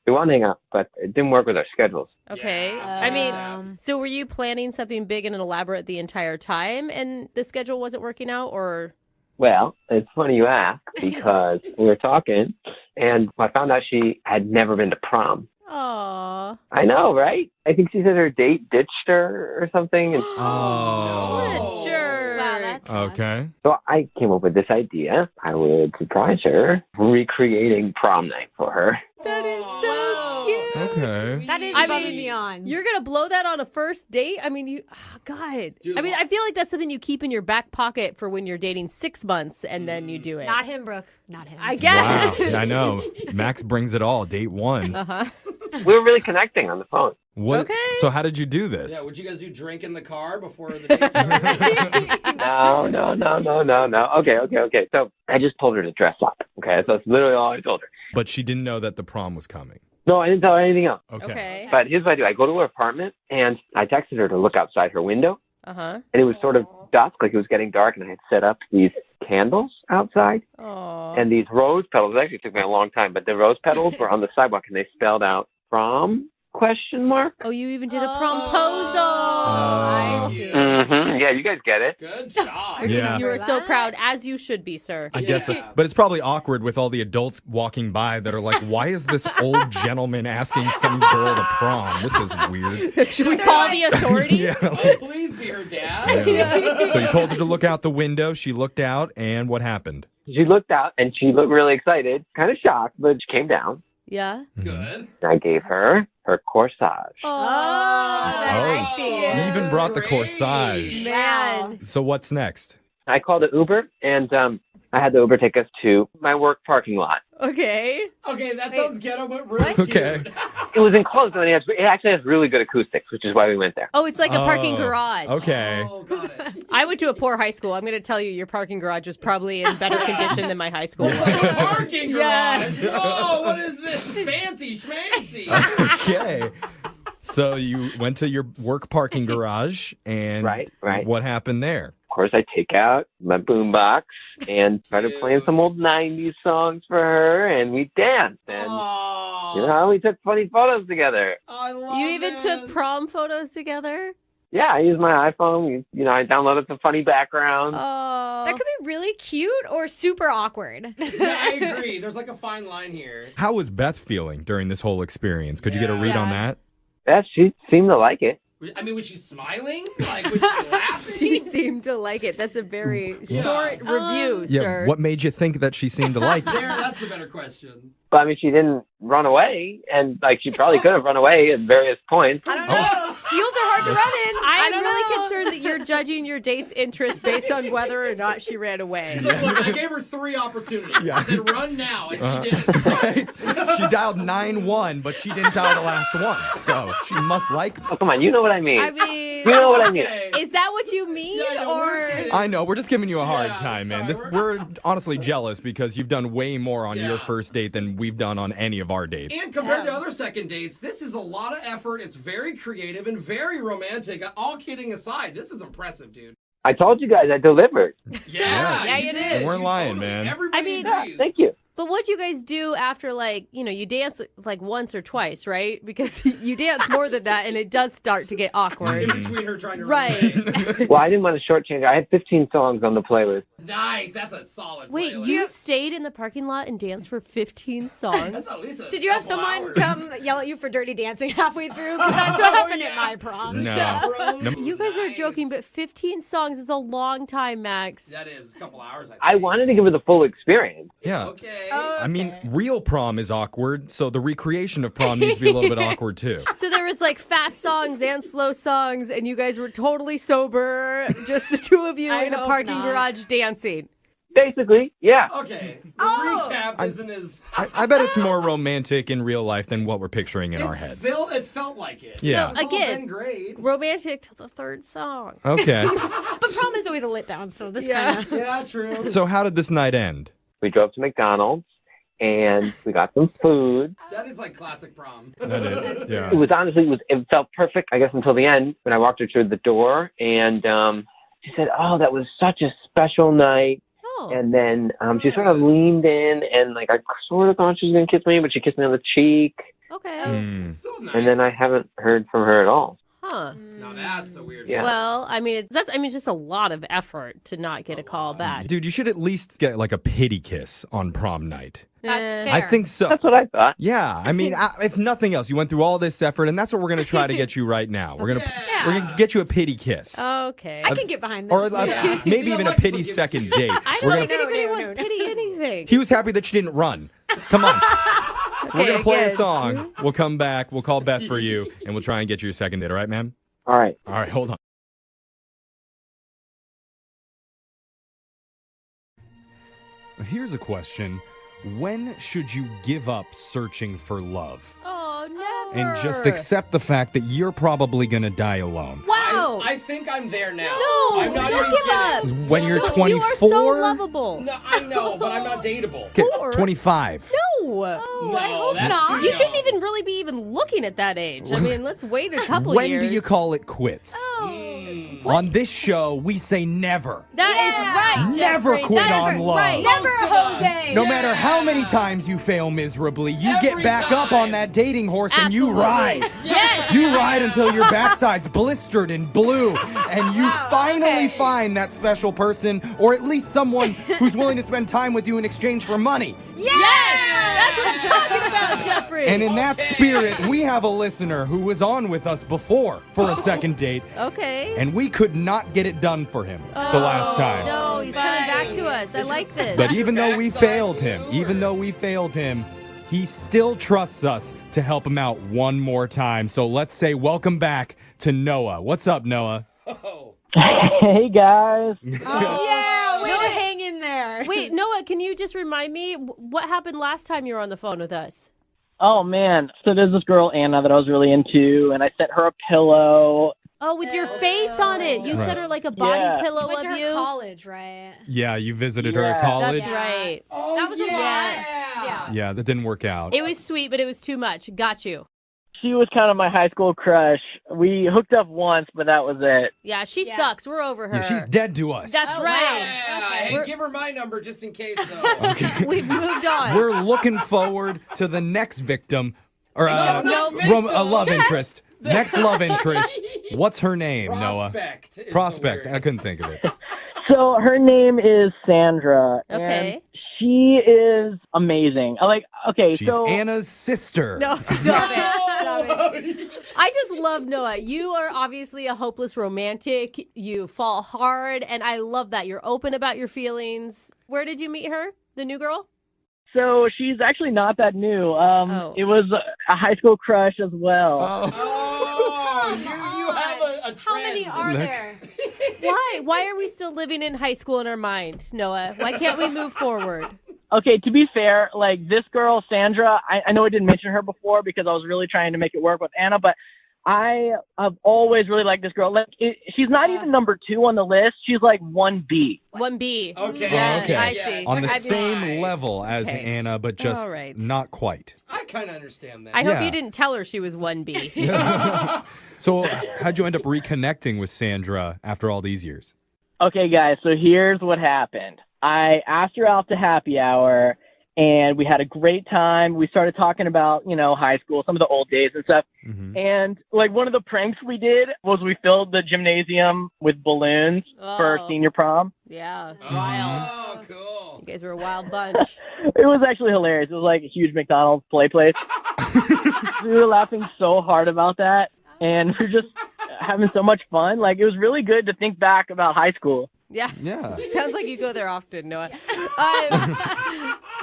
we wanted to hang out, but it didn't work with our schedules. Okay. Yeah. I mean, so were you planning something big and elaborate the entire time and the schedule wasn't working out, or? Well, it's funny you ask, because we were talking, and I found out she had never been to prom. Aw. I know, right? I think she said her date ditched her or something. And What Oh. a jerk. Wow, that's sad. Okay. so I came up with this idea. I would surprise her, recreating prom night for her. That is so Wow. cute. Okay. That is I above mean, and beyond. You're going to blow that on a first date? I mean, God. Dude, I mean, I feel like that's something you keep in your back pocket for when you're dating 6 months and then you do it. Not him, Brooke. Not him. I Wow. guess. Yeah, I know. Max brings it all. Date one. Uh-huh. We were really connecting on the phone. What? Okay. So how did you do this? Yeah, would you guys do drink in the car before the date started? No. Okay. So I just told her to dress up. Okay, so that's literally all I told her. But she didn't know that the prom was coming. No, I didn't tell her anything else. Okay. Okay. But here's what I do. I go to her apartment, and I texted her to look outside her window, Uh-huh. and it was sort of dusk, like it was getting dark, and I had set up these candles outside, Aw. and these rose petals. It actually took me a long time, but the rose petals were on the sidewalk, and they spelled out prom ? Oh, you even did a promposal. Oh. I see. Yeah, you guys get it. Good job. Yeah. You are so proud, as you should be, sir. I guess, Yeah. but it's probably awkward with all the adults walking by that are like, why is this old gentleman asking some girl to prom? This is weird. Should we call the authorities? Yeah. Oh, please be her dad. Yeah. So you told her to look out the window. She looked out, and what happened? She looked out, and she looked really excited, kind of shocked, but she came down. Yeah. Good. And I gave her her corsage. Oh, Oh, you even brought the corsage. man. So what's next? I called an Uber, and I had the Uber take us to my work parking lot. Okay. Okay, that sounds ghetto, but really Okay. cute. It was enclosed, and it actually has really good acoustics, which is why we went there. Oh, it's like a parking Oh, garage. Okay. Oh, got it. I went to a poor high school. I'm going to tell you, your parking garage was probably in better condition than my high school. It's like a parking Yeah. garage. Oh, what is this? Fancy schmancy. Okay. So you went to your work parking garage, and Right. what happened there? Of course, I take out my boombox and started playing Cute. some old 90s songs for her, and we danced. And, Oh, you know, we took funny photos together. I love You even this. took prom photos together? Yeah, I used my iPhone. You know, I downloaded some funny backgrounds. Oh. That could be really cute or super awkward. Yeah, I agree. There's like a fine line here. How was Beth feeling during this whole experience? Could you get a read on that? Yeah, she seemed to like it. I mean, was she smiling? Like, was she laughing? She seemed to like it. That's a very short review, Yeah. sir. What made you think that she seemed to like it? There, that's the better question. But I mean, she didn't run away, and like she probably could have run away at various points. I don't know. Heels are hard to run in. I I'm don't really know. concerned that you're judging your date's interest based on whether or not she ran away. Look, I gave her 3 opportunities. I said, run now, and she didn't. Right? She dialed 9-1, but she didn't dial the last one, so she must like me. Oh, come on, you know what I mean. I mean, You know what I mean. is that what you mean? Yeah, I know, we're or kidding. I know, we're just giving you a hard Yeah, time, man. sorry, We're honestly jealous because you've done way more on Yeah. your first date than we've done on any of our dates. And compared to other second dates, this is a lot of effort. It's very creative and very romantic. All kidding aside, this is impressive, dude. I told you guys I delivered. Yeah, you did. You weren't lying, totally. man. Everybody I mean- agrees. Thank you. But what do you guys do after, like, you dance like once or twice, right? Because you dance more than that, and it does start to get awkward. In between her trying to Right. run away. Well, I didn't want to shortchange. I had 15 songs on the playlist. Nice, that's a solid Wait, playlist. you stayed in the parking lot and danced for 15 songs? That's at least a Did you have couple someone hours. come yell at you for dirty dancing halfway through? Because that's what happened at my prom. No. Chaperones? No. You guys are Nice. joking, but 15 songs is a long time, Max. That is a couple hours, I think. I wanted to give her the full experience. Yeah. Okay. I mean, real prom is awkward, so the recreation of prom needs to be a little bit awkward too. So there was like fast songs and slow songs, and you guys were totally sober, just the two of you I in a hope parking not. garage dancing. Basically, yeah. Okay. The recap isn't as... I bet it's more romantic in real life than what we're picturing in our heads. It felt like it. Yeah. It's all Again, been great. romantic till the third song. Okay. But prom is always a lit down, so this Yeah. kind of. Yeah, true. So how did this night end? We drove to McDonald's, and we got some food. That is like classic prom. That is, yeah. It was honestly, it felt perfect, I guess, until the end when I walked her through the door, and she said, "Oh, that was such a special night." Oh. And then she sort of leaned in, and like I sort of thought she was gonna kiss me, but she kissed me on the cheek. Okay. Hmm. Still nice. And then I haven't heard from her at all. Huh. Now that's the weird Yeah. Well, I mean, it's just a lot of effort to not get a call back. Dude, you should at least get like a pity kiss on prom night. That's Eh. fair. I think so. That's what I thought. Yeah, I mean, if nothing else, you went through all this effort, and that's what we're gonna try to get you right now. We're gonna get you a pity kiss, Okay. I can get behind this. or Yeah. maybe See, even a Alexis will pity give it to second you. date. I We're don't gonna- think anybody no, wants no. pity anything. He was happy that she didn't run. Come on. So we're Okay, gonna play a good. song. We'll come back. We'll call Beth for you, and we'll try and get you a second date. All right, ma'am? All right. All right, hold on. Here's a question. When should you give up searching for love Oh, never. and just accept the fact that you're probably going to die alone? Wow. I think I'm there now. No, I'm not don't even give kidding. up. When you're You are 24? so lovable. No, I know, but I'm not dateable. Okay, Four? 25. No. Oh, No, I hope that's not. too You shouldn't young. even really be even looking at that age. I mean, let's wait a couple When years. do you call it quits? On this show, we say never. That is right. Never Jeffrey. quit That is on love. right. Never, Most of us. Jose. No matter how many times you fail miserably, you Every get back up time. on that dating horse and you Absolutely. ride. Yes. You ride until your backside's blistered and blue, and you Wow, finally okay. find that special person, or at least someone who's willing to spend time with you in exchange for money. Yes. That's what I'm talking about, Jeffrey. And in that spirit, we have a listener who was on with us before for a second date, Okay. and we could not get it done for him the last time. No, he's coming back to us. I like this. But even though we backside failed him, blue, he still trusts us to help him out one more time. So let's say welcome back to Noah. What's up, Noah? Oh. Hey guys. Yeah, way to hang in there. Wait, Noah, can you just remind me what happened last time you were on the phone with us? Oh man. So there's this girl Anna that I was really into, and I sent her a pillow. Oh, with your face on it. You Right. sent her like a body Yeah. pillow Went of to her you. college, right? Yeah, you visited her at Yeah. college? That's right. Oh, That was a lot. yeah. Yeah, that didn't work out. It was sweet, but it was too much. Got you. She was kind of my high school crush. We hooked up once, but that was it. Yeah, she Yeah. sucks. We're over her. Yeah, she's dead to us. That's Oh, right. Yeah. Hey, We're- give her my number just in case, though. We've moved on. We're looking forward to the next victim, or No, a love interest. Next love interest. What's her name, Noah? Prospect. is the Prospect. word. I couldn't think of it. So her name is Sandra. Okay. And she is amazing. Okay, She's so Anna's sister. No, stop it. Stop it. I just love Noah. You are obviously a hopeless romantic. You fall hard, and I love that. You're open about your feelings. Where did you meet her? The new girl? So she's actually not that new. It was a high school crush as well. Oh, you have a trend. How many are there? Why? Why are we still living in high school in our mind, Noah? Why can't we move forward? Okay, to be fair, like this girl, Sandra, I know I didn't mention her before because I was really trying to make it work with Anna, but I have always really liked this girl. Like, she's not even number 2 on the list. She's like 1B. 1B. Okay. Yeah, Okay. I see. On the I mean- same level as Anna, but just All right. not quite. I kind of understand that. I hope Yeah. you didn't tell her she was 1B. So how'd you end up reconnecting with Sandra after all these years? Okay, guys, so here's what happened. I asked her out to happy hour, and we had a great time. We started talking about, high school, some of the old days and stuff. Mm-hmm. And, like, one of the pranks we did was we filled the gymnasium with balloons for senior prom. Yeah, wild. Oh, cool. You guys were a wild bunch. It was actually hilarious. It was like a huge McDonald's play place. We were laughing so hard about that, and we were just having so much fun. Like, it was really good to think back about high school. Yeah. Yeah. Sounds like you go there often, Noah.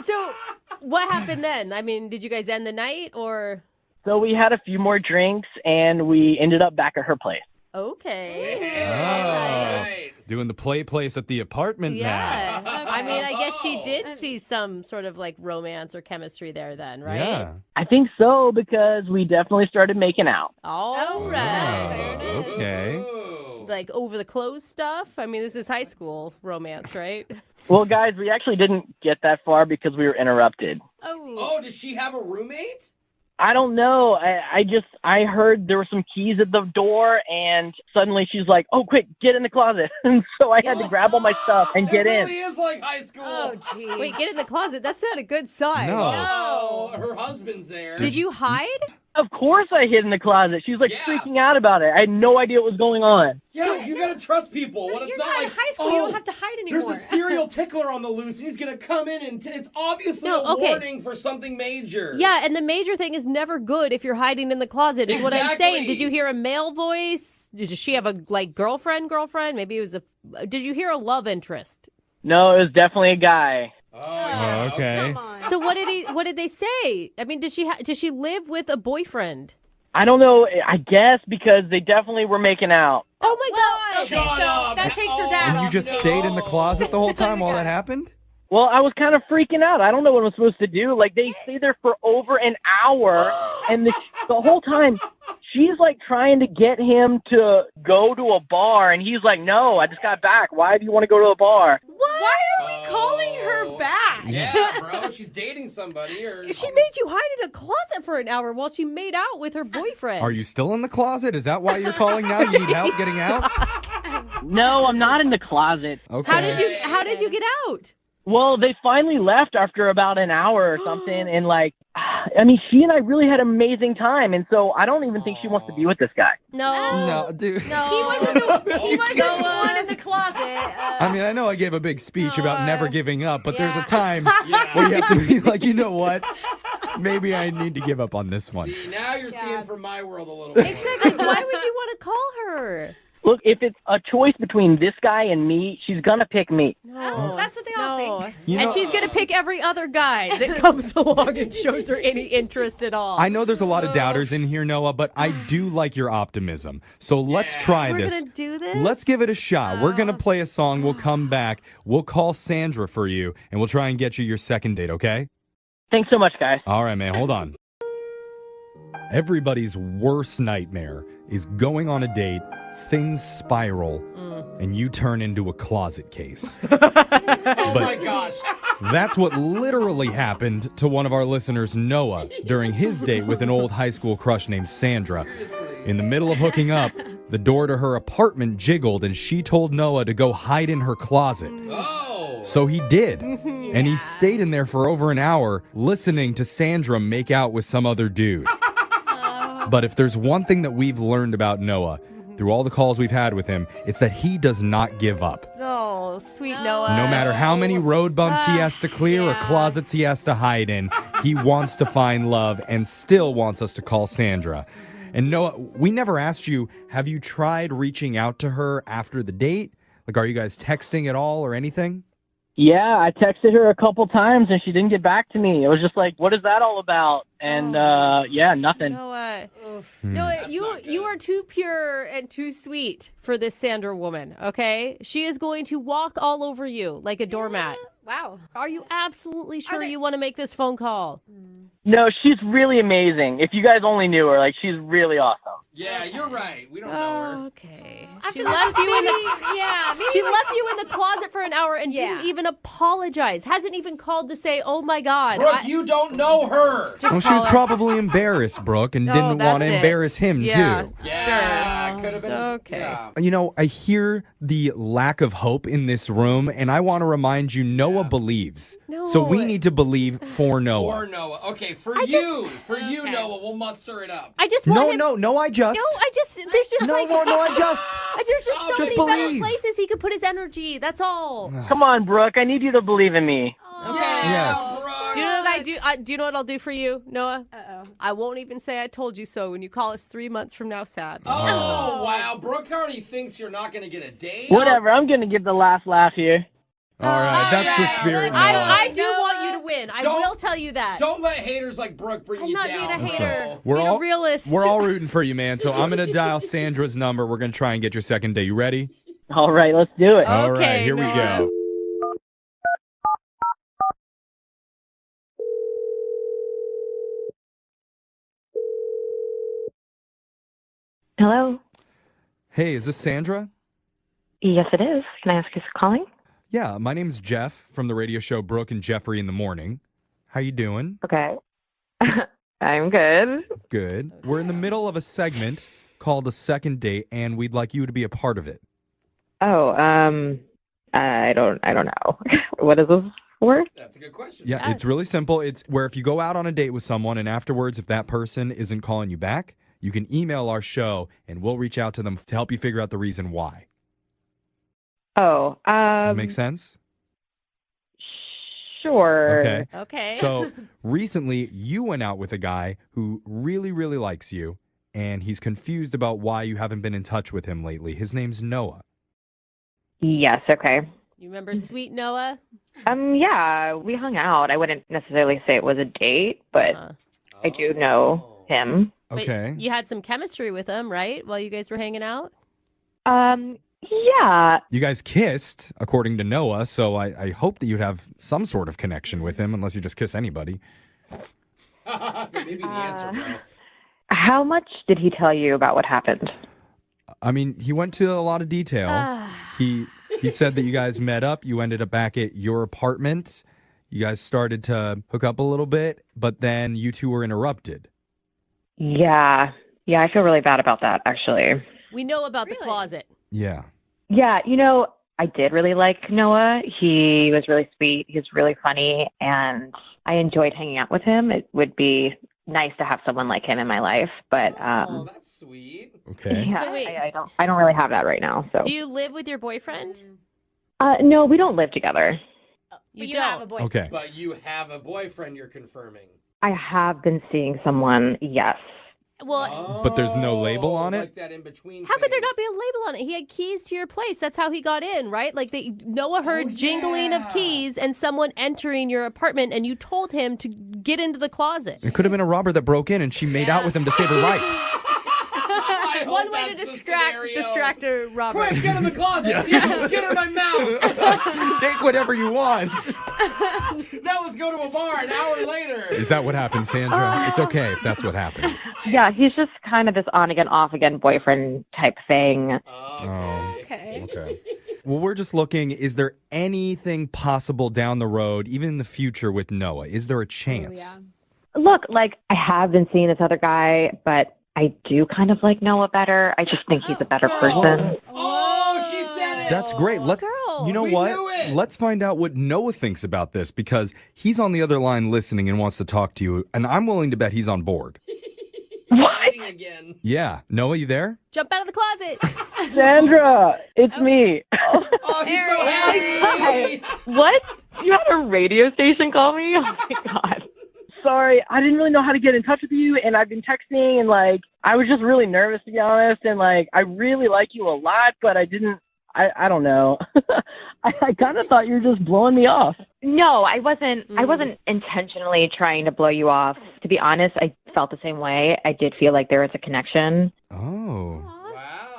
So what happened then? I mean, did you guys end the night or? So we had a few more drinks, and we ended up back at her place. Okay. Oh, doing the play place at the apartment Yeah. now. I mean, I guess she did see some sort of like romance or chemistry there then, right? Yeah. I think so, because we definitely started making out. All right. Oh, okay. Like over the clothes stuff? I mean, this is high school romance, right? Well, guys, we actually didn't get that far because we were interrupted. Oh, does she have a roommate? I don't know. I heard there were some keys at the door, and suddenly she's like, "Oh, quick, get in the closet!" And so I had to grab all my stuff and get in. It really is like high school. Oh, geez. Wait, get in the closet. That's not a good sign. No. Oh, her husband's there. Did you hide? Of course I hid in the closet. She was like freaking out about it. I had no idea what was going on. Yeah, you gotta trust people. When it's You're not not in like high school. You don't have to hide anymore. There's a serial tickler on the loose, and he's gonna come in, and it's obviously a warning for something major. Yeah, and the major thing is never good if you're hiding in the closet, is what I'm Exactly. saying. Did you hear a male voice? Did she have a girlfriend? Maybe it was did you hear a love interest? No, it was definitely a guy. Oh, okay. So what did they say? I mean, does she live with a boyfriend? I don't know. I guess because they definitely were making out. Oh my God! Shut up. That takes her dad And you off. just stayed in the closet the whole time while that happened? Well, I was kind of freaking out. I don't know what I'm supposed to do. Like, they stay there for over an hour, and the whole time, she's, like, trying to get him to go to a bar, and he's like, "No, I just got back. Why do you want to go to a bar?" Why are we calling her back? Yeah, bro, she's dating somebody. Or She made you hide in a closet for an hour while she made out with her boyfriend. Are you still in the closet? Is that why you're calling now? You need help getting out? No, I'm not in the closet. Okay. How did you get out? Well, they finally left after about an hour or something, and I mean, she and I really had an amazing time, and so I don't even think she wants to be with this guy. No, dude. No. He wasn't the one in the closet. I mean, I know I gave a big speech about never giving up, but there's a time where you have to be like, you know what? Maybe I need to give up on this one. See, now you're seeing from my world a little bit. Exactly. Why would you want to call her? Look, if it's a choice between this guy and me, she's gonna pick me. No, that's what they all think. And she's gonna pick every other guy that comes along and shows her any interest at all. I know there's a lot of doubters in here, Noah, but I do like your optimism. So let's try We're this. gonna do this? Let's give it a shot. We're going to play a song. We'll come back. We'll call Sandra for you, and we'll try and get you your second date, okay? Thanks so much, guys. All right, man. Hold on. Everybody's worst nightmare is going on a date, things spiral, and you turn into a closet case. Oh my gosh. That's what literally happened to one of our listeners, Noah, during his date with an old high school crush named Sandra. In the middle of hooking up, the door to her apartment jiggled, and she told Noah to go hide in her closet. Oh. So he did. And he stayed in there for over an hour listening to Sandra make out with some other dude. But if there's one thing that we've learned about Noah through all the calls we've had with him, it's that he does not give up. Oh, sweet Noah. No matter how many road bumps he has to clear or closets he has to hide in, he wants to find love and still wants us to call Sandra. And Noah, we never asked you, have you tried reaching out to her after the date? Like, are you guys texting at all or anything? Yeah, I texted her a couple times and she didn't get back to me. It was just like, what is that all about? And yeah, nothing. Noah, you are too pure and too sweet for this Sandra woman, okay? She is going to walk all over you like a doormat. Wow. Are you absolutely sure you want to make this phone call? No, she's really amazing. If you guys only knew her, like, she's really awesome. Yeah, you're right. We don't know her. Okay. After She this, left you in maybe- the yeah, maybe She like- left you in the closet for an hour and didn't even apologize. Hasn't even called to say, "Oh my God." Brooke, you don't know her. Well, she was probably embarrassed, Brooke, and didn't want to embarrass him, Yeah. too. Yeah, could have been. Okay. Yeah. You know, I hear the lack of hope in this room, and I want to remind you, Noah believes. So we need to believe for Noah. For Noah. Okay, for you, Noah, we'll muster it up. I just want him. No, I just. There's just No, like no, I just. There's just so Just many better believe. places he could put his energy. That's all. Come on, Brooke. I need you to believe in me. Yes. Do you know what I do? Do you know what I'll do for you, Noah? I won't even say I told you so when you call us 3 months from now sad. Oh, wow. Brooke already thinks you're not going to get a date. Whatever. I'm going to give the last laugh here. All right, that's the spirit, Noah. I do want you to win. I will tell you that. Don't let haters like Brooke bring you not down. being a hater. We're Being all a realist. We're all rooting for you, man. So I'm gonna dial Sandra's number. We're gonna try and get your second date. You ready? All right, let's do it. All right, here we go. Hello. Hey, is this Sandra? Yes, it is. Can I ask who's calling? Yeah, my name's Jeff from the radio show Brooke and Jeffrey in the Morning. How you doing? Okay. I'm good. Good. We're in the middle of a segment called A Second Date, and we'd like you to be a part of it. Oh, I don't know. What is this for? That's a good question. Yeah, it's really simple. It's where if you go out on a date with someone and afterwards, if that person isn't calling you back, you can email our show and we'll reach out to them to help you figure out the reason why. Oh, Make sense? Sure. Okay. So recently, you went out with a guy who really, really likes you, and he's confused about why you haven't been in touch with him lately. His name's Noah. Yes, okay. You remember Sweet Noah? Yeah, we hung out. I wouldn't necessarily say it was a date, but I do know him. Okay. But you had some chemistry with him, right? While you guys were hanging out? Yeah. You guys kissed, according to Noah, so I hope that you'd have some sort of connection with him, unless you just kiss anybody. Maybe the answer, bro. How much did he tell you about what happened? I mean, he went to a lot of detail. He said that you guys met up. You ended up back at your apartment. You guys started to hook up a little bit, but then you two were interrupted. Yeah. Yeah, I feel really bad about that, actually. We know about the closet. Yeah. Yeah, I did really like Noah. He was really sweet. He was really funny, and I enjoyed hanging out with him. It would be nice to have someone like him in my life, but that's sweet. Okay. Yeah, So wait. I don't really have that right now. So Do you live with your boyfriend? no, we don't live together. You don't have a boyfriend. Okay. But you have a boyfriend, you're confirming. I have been seeing someone. Yes. Well, But there's no label on it? Like that in between. how could there not be a label on it? He had keys to your place. That's how he got in, right? Like Noah heard jingling of keys and someone entering your apartment, and you told him to get into the closet. It could have been a robber that broke in and she made out with him to save her life. One way to distract a robber. Quick, get in the closet. Yeah. Get in my mouth. Take whatever you want. Now let's go to a bar an hour later. Is that what happened, Sandra? It's okay if that's what happened. Yeah, he's just kind of this on again, off again boyfriend type thing. Okay. Well, we're just looking, is there anything possible down the road, even in the future with Noah? Is there a chance? Look, I have been seeing this other guy, but I do kind of like Noah better. I just think he's a better person. Oh, she said it. That's great. You know We what? knew it. Let's find out what Noah thinks about this, because he's on the other line listening and wants to talk to you, and I'm willing to bet he's on board. Again. Yeah. Noah, you there? Jump out of the closet. Sandra, it's me. Oh, he's so happy. What? You had a radio station call me? Oh my God. Sorry, I didn't really know how to get in touch with you, and I've been texting, and I was just really nervous, to be honest, and I really like you a lot, but I I don't know. I kind of thought you were just blowing me off. No, I wasn't. I wasn't intentionally trying to blow you off. To be honest, I felt the same way. I did feel like there was a connection. Oh.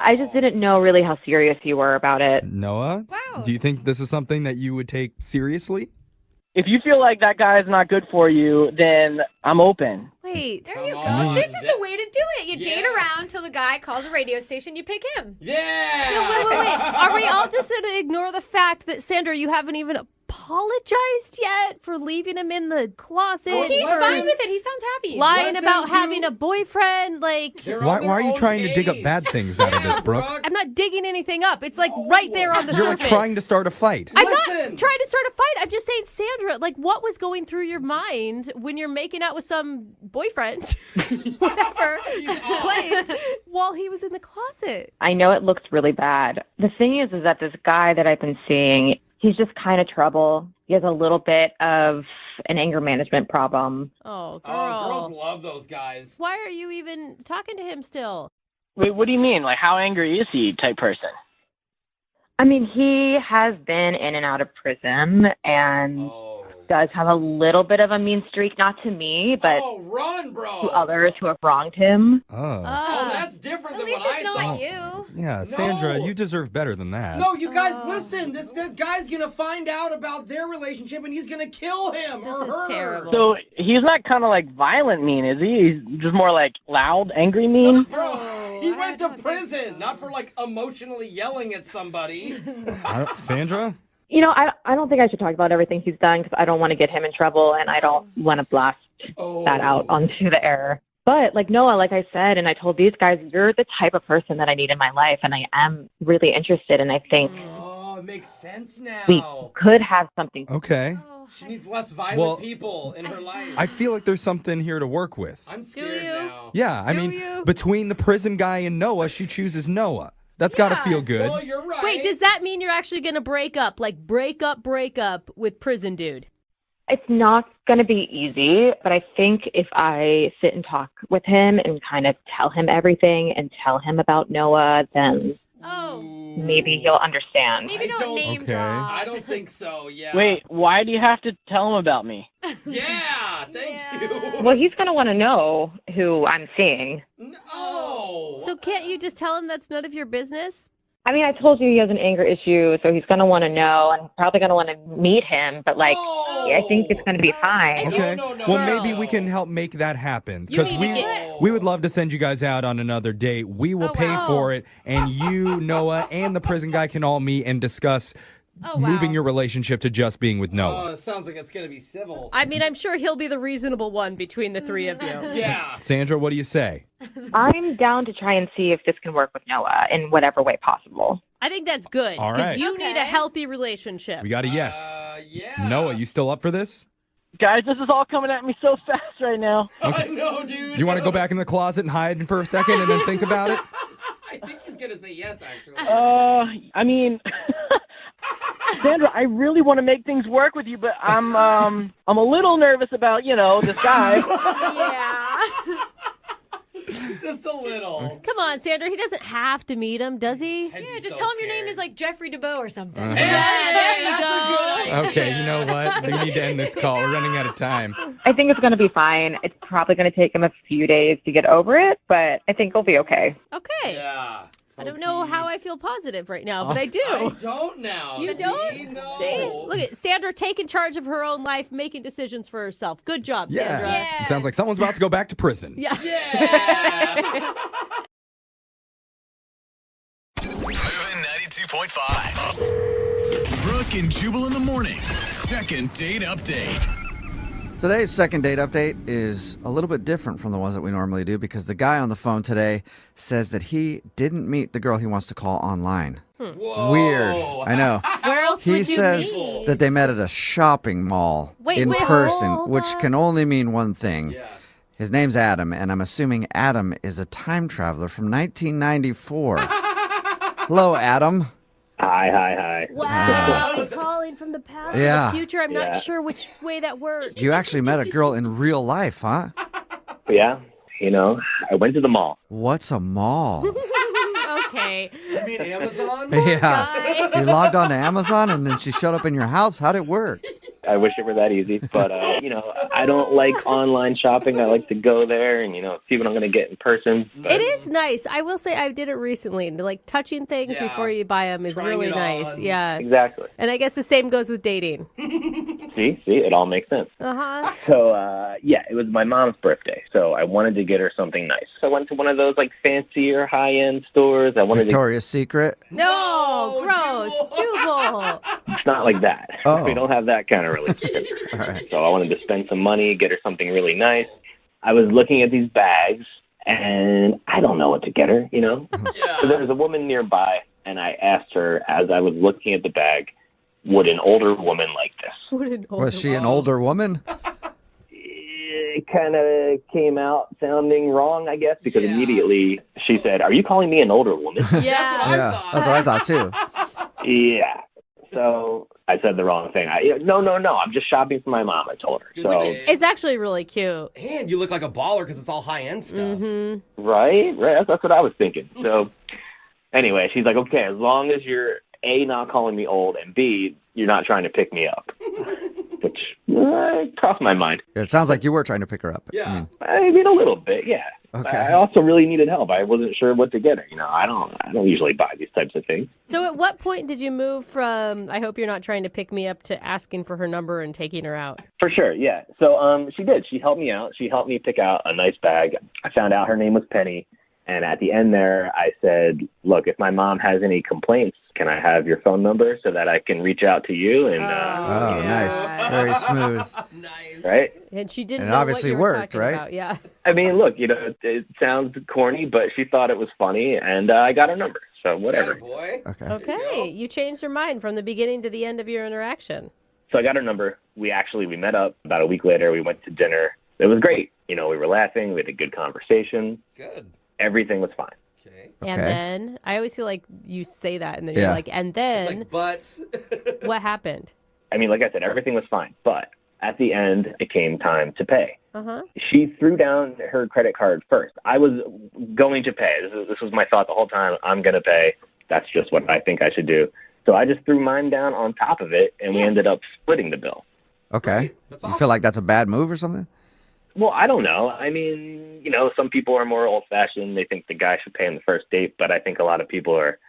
I just didn't know really how serious you were about it. Noah, do you think this is something that you would take seriously? If you feel like that guy is not good for you, then I'm open. Wait, there you go. on. This is the way to do it. You date around till the guy calls a radio station, you pick him. Yeah. No, wait. Are we all just going to ignore the fact that, Sandra, you haven't even apologized yet for leaving him in the closet? He's fine with it. He sounds happy. Lying about having a boyfriend. Like, Why are you trying to dig up bad things out of this, Brooke? I'm not digging anything up. It's like right there on the You're like surface. trying to start a fight. I'm not trying to start a fight. I'm just saying, Sandra, like, what was going through your mind when you're making out with some boyfriend, whatever, claimed, while he was in the closet? I know it looks really bad. The thing is that this guy that I've been seeing, he's just kind of trouble. He has a little bit of an anger management problem. Oh, girl. Oh, girls love those guys. Why are you even talking to him still? Wait, what do you mean? Like, how angry is he type person? I mean, he has been in and out of prison and does have a little bit of a mean streak, not to me, but run, bro. to others who have wronged him. Oh. Oh, that's different than what I thought. Yeah, Sandra, you deserve better than that. No, you guys, listen. This guy's gonna find out about their relationship, and he's gonna kill him or her. So he's not kind of like violent mean, is he? He's just more like loud, angry mean? Bro, he went to prison, not for like emotionally yelling at somebody. Sandra? You know, I don't think I should talk about everything he's done because I don't want to get him in trouble and I don't want to blast that out onto the air. But like Noah, like I said, and I told these guys, you're the type of person that I need in my life, and I am really interested, and I think it makes sense now. we could have something. Okay. She needs less violent people in her life. I feel like there's something here to work with. I'm scared now. Yeah, I mean, between the prison guy and Noah, she chooses Noah. That's got to feel good. Well, you're right. Wait, does that mean you're actually going to break up? Like, break up with prison dude? It's not going to be easy, but I think if I sit and talk with him and kind of tell him everything and tell him about Noah, then maybe he'll understand. Maybe don't name drop. I don't think so, yeah. Wait, why do you have to tell him about me? Yeah, thank you. Well, he's going to want to know who I'm seeing. No. So can't you just tell him that's none of your business? I mean, I told you he has an anger issue, so he's going to want to know and probably going to want to meet him, but like, I think it's going to be fine. Okay. Well, maybe we can help make that happen because we would love to send you guys out on another date. We will pay for it, and you, Noah, and the prison guy can all meet and discuss moving your relationship to just being with Noah. Oh, it sounds like it's going to be civil. I mean, I'm sure he'll be the reasonable one between the three of you. Yeah. Sandra, what do you say? I'm down to try and see if this can work with Noah in whatever way possible. I think that's good All because right. you need a healthy relationship. We got a yes. Noah, you still up for this? Guys, this is all coming at me so fast right now. I know, dude. You want to go back in the closet and hide for a second and then think about it? I think he's going to say yes, actually. I mean, Sandra, I really want to make things work with you, but I'm a little nervous about, this guy. Yeah. Just a little. Come on, Sandra. He doesn't have to meet him, does he? Yeah, just tell him your name is like Jeffrey DeBow or something. Yeah, there you go. Okay, you know what? We need to end this call. We're running out of time. I think it's going to be fine. It's probably going to take him a few days to get over it, but I think he'll be okay. Okay. Yeah. I don't know how I feel positive right now, but I do. I don't now. You See? don't? No. See? Look at Sandra taking charge of her own life, making decisions for herself. Good job, Sandra. Yeah. It sounds like someone's about to go back to prison. Yeah. Moving 92.5. Brooke and Jubal in the mornings. Second date update. Today's second date update is a little bit different from the ones that we normally do because the guy on the phone today says that he didn't meet the girl he wants to call online. Whoa. Weird. I know. Where else He would you says meet? that they met at a shopping mall in person, which can only mean one thing. Yeah. His name's Adam, and I'm assuming Adam is a time traveler from 1994. Hello, Adam. Hi. Wow, he's calling from the past or Yeah. the future. I'm Yeah. not sure which way that works. You actually met a girl in real life, huh? Yeah, I went to the mall. What's a mall? okay. You mean Amazon? Yeah. You logged on to Amazon and then she showed up in your house? How'd it work? I wish it were that easy, but I don't like online shopping. I like to go there and see what I'm going to get in person. But It is nice. I will say I did it recently. Like touching things before you buy them is Trying really it nice. on. Yeah. Exactly. And I guess the same goes with dating. See, it all makes sense. Uh-huh. So, it was my mom's birthday, so I wanted to get her something nice. So I went to one of those like fancier high-end stores. I wanted Victoria's Secret? No, gross. Jubal. It's not like that. Oh. We don't have that kind of relationship. All right. So I wanted to spend some money, get her something really nice. I was looking at these bags, and I don't know what to get her, Yeah. So there was a woman nearby, and I asked her as I was looking at the bag, would an older woman like this? Was she an older woman? It kind of came out sounding wrong, I guess, because immediately she said, "Are you calling me an older woman?" Yeah, that's what I thought too. Yeah. So I said the wrong thing. No. I'm just shopping for my mom, I told her. So It's actually really cute. And you look like a baller because it's all high-end stuff. Mm-hmm. Right. That's what I was thinking. So anyway, she's like, okay, as long as you're A, not calling me old, and B, you're not trying to pick me up. Which crossed my mind. It sounds like you were trying to pick her up. Yeah. I mean, a little bit, yeah. Okay. I also really needed help. I wasn't sure what to get her. I don't usually buy these types of things. So at what point did you move from, I hope you're not trying to pick me up, to asking for her number and taking her out? For sure, yeah. So she did. She helped me out. She helped me pick out a nice bag. I found out her name was Penny. And at the end there, I said, look, if my mom has any complaints, can I have your phone number so that I can reach out to you? And nice. Very smooth. Nice. Right? And she didn't And it know obviously what you were worked, talking right? about. Yeah. I mean, look, it sounds corny, but she thought it was funny, and I got her number. So whatever. Boy. Okay. Okay. You changed your mind from the beginning to the end of your interaction. So I got her number. We met up about a week later. We went to dinner. It was great. We were laughing. We had a good conversation. Good. Everything was fine. Okay. And Okay. then, I always feel like you say that and then Yeah. you're like, and It's then like, but. what happened? I mean, like I said, everything was fine. But at the end, it came time to pay. Uh-huh. She threw down her credit card first. I was going to pay. This was my thought the whole time. I'm going to pay. That's just what I think I should do. So I just threw mine down on top of it, and we ended up splitting the bill. Okay. That's You awesome. feel like that's a bad move or something? Well, I don't know. I mean, some people are more old-fashioned. They think the guy should pay on the first date, but I think a lot of people are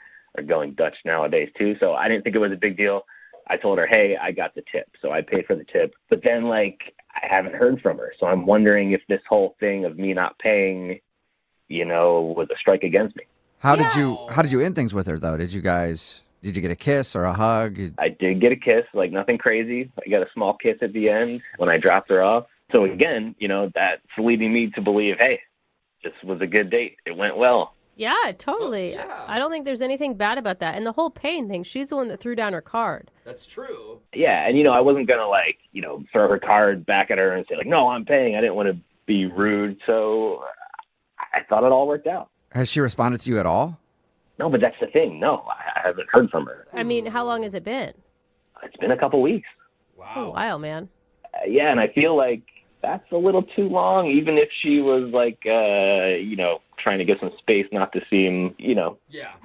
going Dutch nowadays, too. So I didn't think it was a big deal. I told her, hey, I got the tip. So I paid for the tip. But then, I haven't heard from her. So I'm wondering if this whole thing of me not paying, was a strike against me. How did you end things with her though? Did you get a kiss or a hug? I did get a kiss, nothing crazy. I got a small kiss at the end when I dropped her off. So again, that's leading me to believe, hey, this was a good date. It went well. Yeah, totally. Yeah. I don't think there's anything bad about that. And the whole pain thing, she's the one that threw down her card. That's true. Yeah, and I wasn't gonna throw her card back at her and say no, I'm paying. I didn't want to be rude, so I thought it all worked out. Has she responded to you at all? No, but that's the thing. No, I haven't heard from her. I mean, how long has it been? It's been a couple weeks. It's a while, man. Yeah, and I feel like that's a little too long, even if she was trying to get some space, not to seem, Yeah.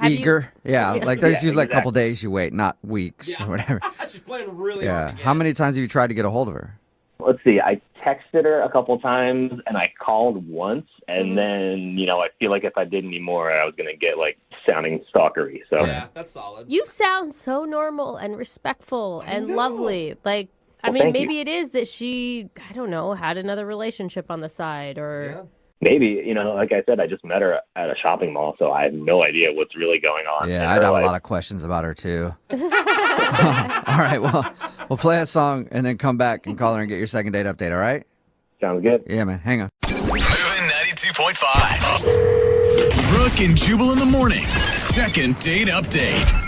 Eager? Yeah, there's Yeah, usually a couple exactly. days you wait, not weeks or whatever. She's playing really Yeah. hard to get. How many times have you tried to get a hold of her? Let's see, I texted her a couple times and I called once, and then, I feel like if I did any more, I was going to get sounding stalkery. So Yeah, that's solid. You sound so normal and respectful and lovely. I Well, mean, thank maybe you. it is that she, I don't know, had another relationship on the side or... maybe, like I said, I just met her at a shopping mall, so I have no idea what's really going on. Yeah, in I'd her have life. a lot of questions about her too. All right, well, we'll play a song and then come back and call her and get your second date update, all right? Sounds good. Yeah, man, hang on. Moving 92.5. Brooke and Jubal in the mornings. Second date update.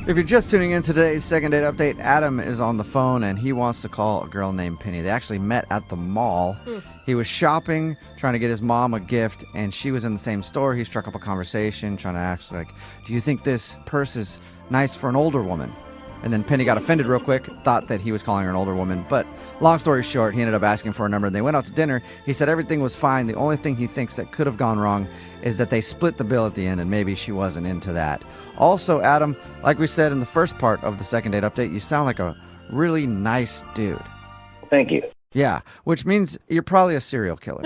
If you're just tuning in today's second date update, Adam is on the phone and he wants to call a girl named Penny. They actually met at the mall. He was shopping, trying to get his mom a gift, and she was in the same store. He struck up a conversation, trying to ask, do you think this purse is nice for an older woman? And then Penny got offended real quick, thought that he was calling her an older woman. But long story short, he ended up asking for her number, and they went out to dinner. He said everything was fine. The only thing he thinks that could have gone wrong is that they split the bill at the end, and maybe she wasn't into that. Also, Adam, like we said in the first part of the second date update, you sound like a really nice dude. Thank you. Yeah, which means you're probably a serial killer.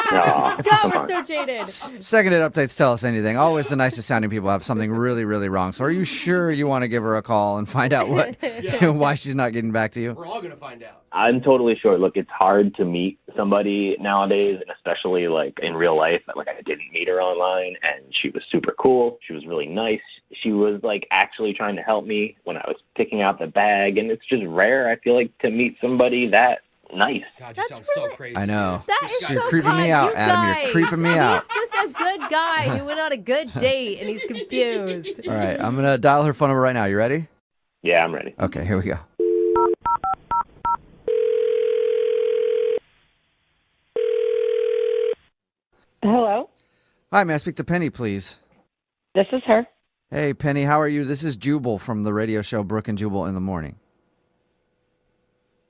Aw, God, we're so jaded. Second date updates tell us anything. Always the nicest sounding people have something really, really wrong. So are you sure you want to give her a call and find out why she's not getting back to you? We're all going to find out. I'm totally sure. Look, it's hard to meet somebody nowadays, and especially like in real life. Like, I didn't meet her online, and she was super cool. She was really nice. She was like actually trying to help me when I was picking out the bag, and it's just rare, I feel like, to meet somebody that nice. God, you sound so crazy. I know. That is You're so creeping me kind. out, You Adam. guys. You're creeping me out. He's just a good guy who went on a good date and he's confused. All right, I'm going to dial her phone number right now. You ready? Yeah, I'm ready. Okay, here we go. Hello, Hi, may I speak to Penny, please? this is her. Hey, Penny, how are you? This is Jubal from the radio show Brooke and Jubal in the Morning.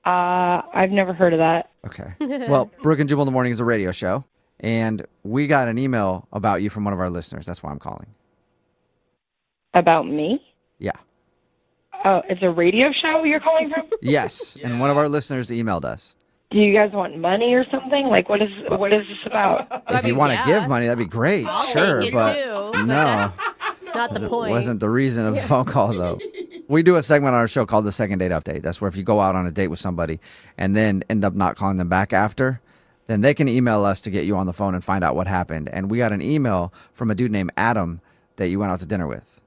I've never heard of that. Okay. Well, Brooke and Jubal in the Morning is a radio show, and we got an email about you from one of our listeners. That's why I'm calling. About me? Yeah. Oh, it's a radio show you're calling from? Yes, and one of our listeners emailed us. Do you guys want money or something? Like, what is this about? If you want to give money, that'd be great. Sure, take it but too, but no. that's not the It point. wasn't the reason of the phone call, though. We do a segment on our show called the Second Date Update. That's where if you go out on a date with somebody and then end up not calling them back after, then they can email us to get you on the phone and find out what happened. And we got an email from a dude named Adam that you went out to dinner with.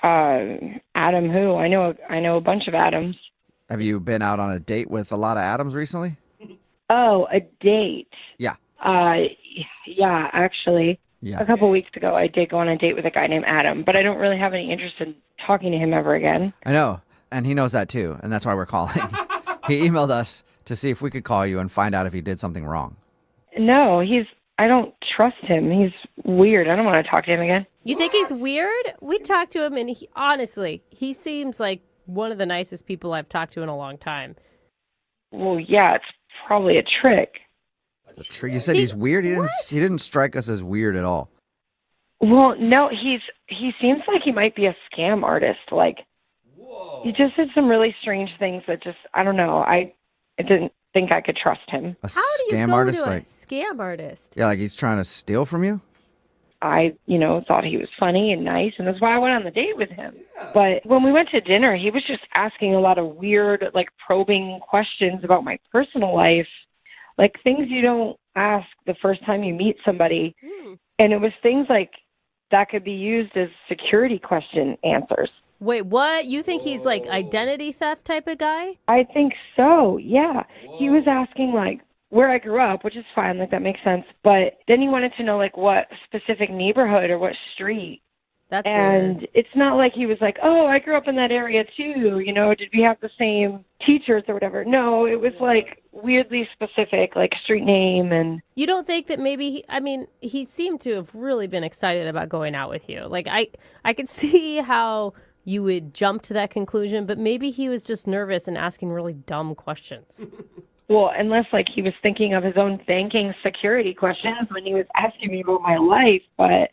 Adam who? I know a bunch of Adams. Have you been out on a date with a lot of Adams recently? Oh, a date. Yeah. Yeah, actually. Yeah. A couple weeks ago, I did go on a date with a guy named Adam, but I don't really have any interest in talking to him ever again. I know. And he knows that too. And that's why we're calling. He emailed us to see if we could call you and find out if he did something wrong. No, I don't trust him. He's weird. I don't want to talk to him again. You think he's weird? We talked to him, and honestly, he seems like one of the nicest people I've talked to in a long time. Well, yeah, it's probably a trick. You said he's weird? He didn't strike us as weird at all. Well, no, he seems like he might be a scam artist. Like, he just did some really strange things that just, I don't know. I didn't think I could trust him. A How do you scam go artist? to a Like, scam artist? yeah, like he's trying to steal from you? I, thought he was funny and nice, and that's why I went on the date with him. Yeah. But when we went to dinner, he was just asking a lot of weird, like, probing questions about my personal life, like things you don't ask the first time you meet somebody. And it was things like that could be used as security question answers. Wait, what? You think he's like identity theft type of guy? I think so, yeah. He was asking, like, where I grew up, which is fine, like, that makes sense. But then he wanted to know, like, what specific neighborhood or what street. That's and weird. It's not like he was like, oh, I grew up in that area too, did we have the same teachers or whatever? No, it was like weirdly specific, like street name. And You don't think that maybe, he seemed to have really been excited about going out with you. Like, I could see how you would jump to that conclusion, but maybe he was just nervous and asking really dumb questions. Well, unless like he was thinking of his own banking security questions when he was asking me about my life, but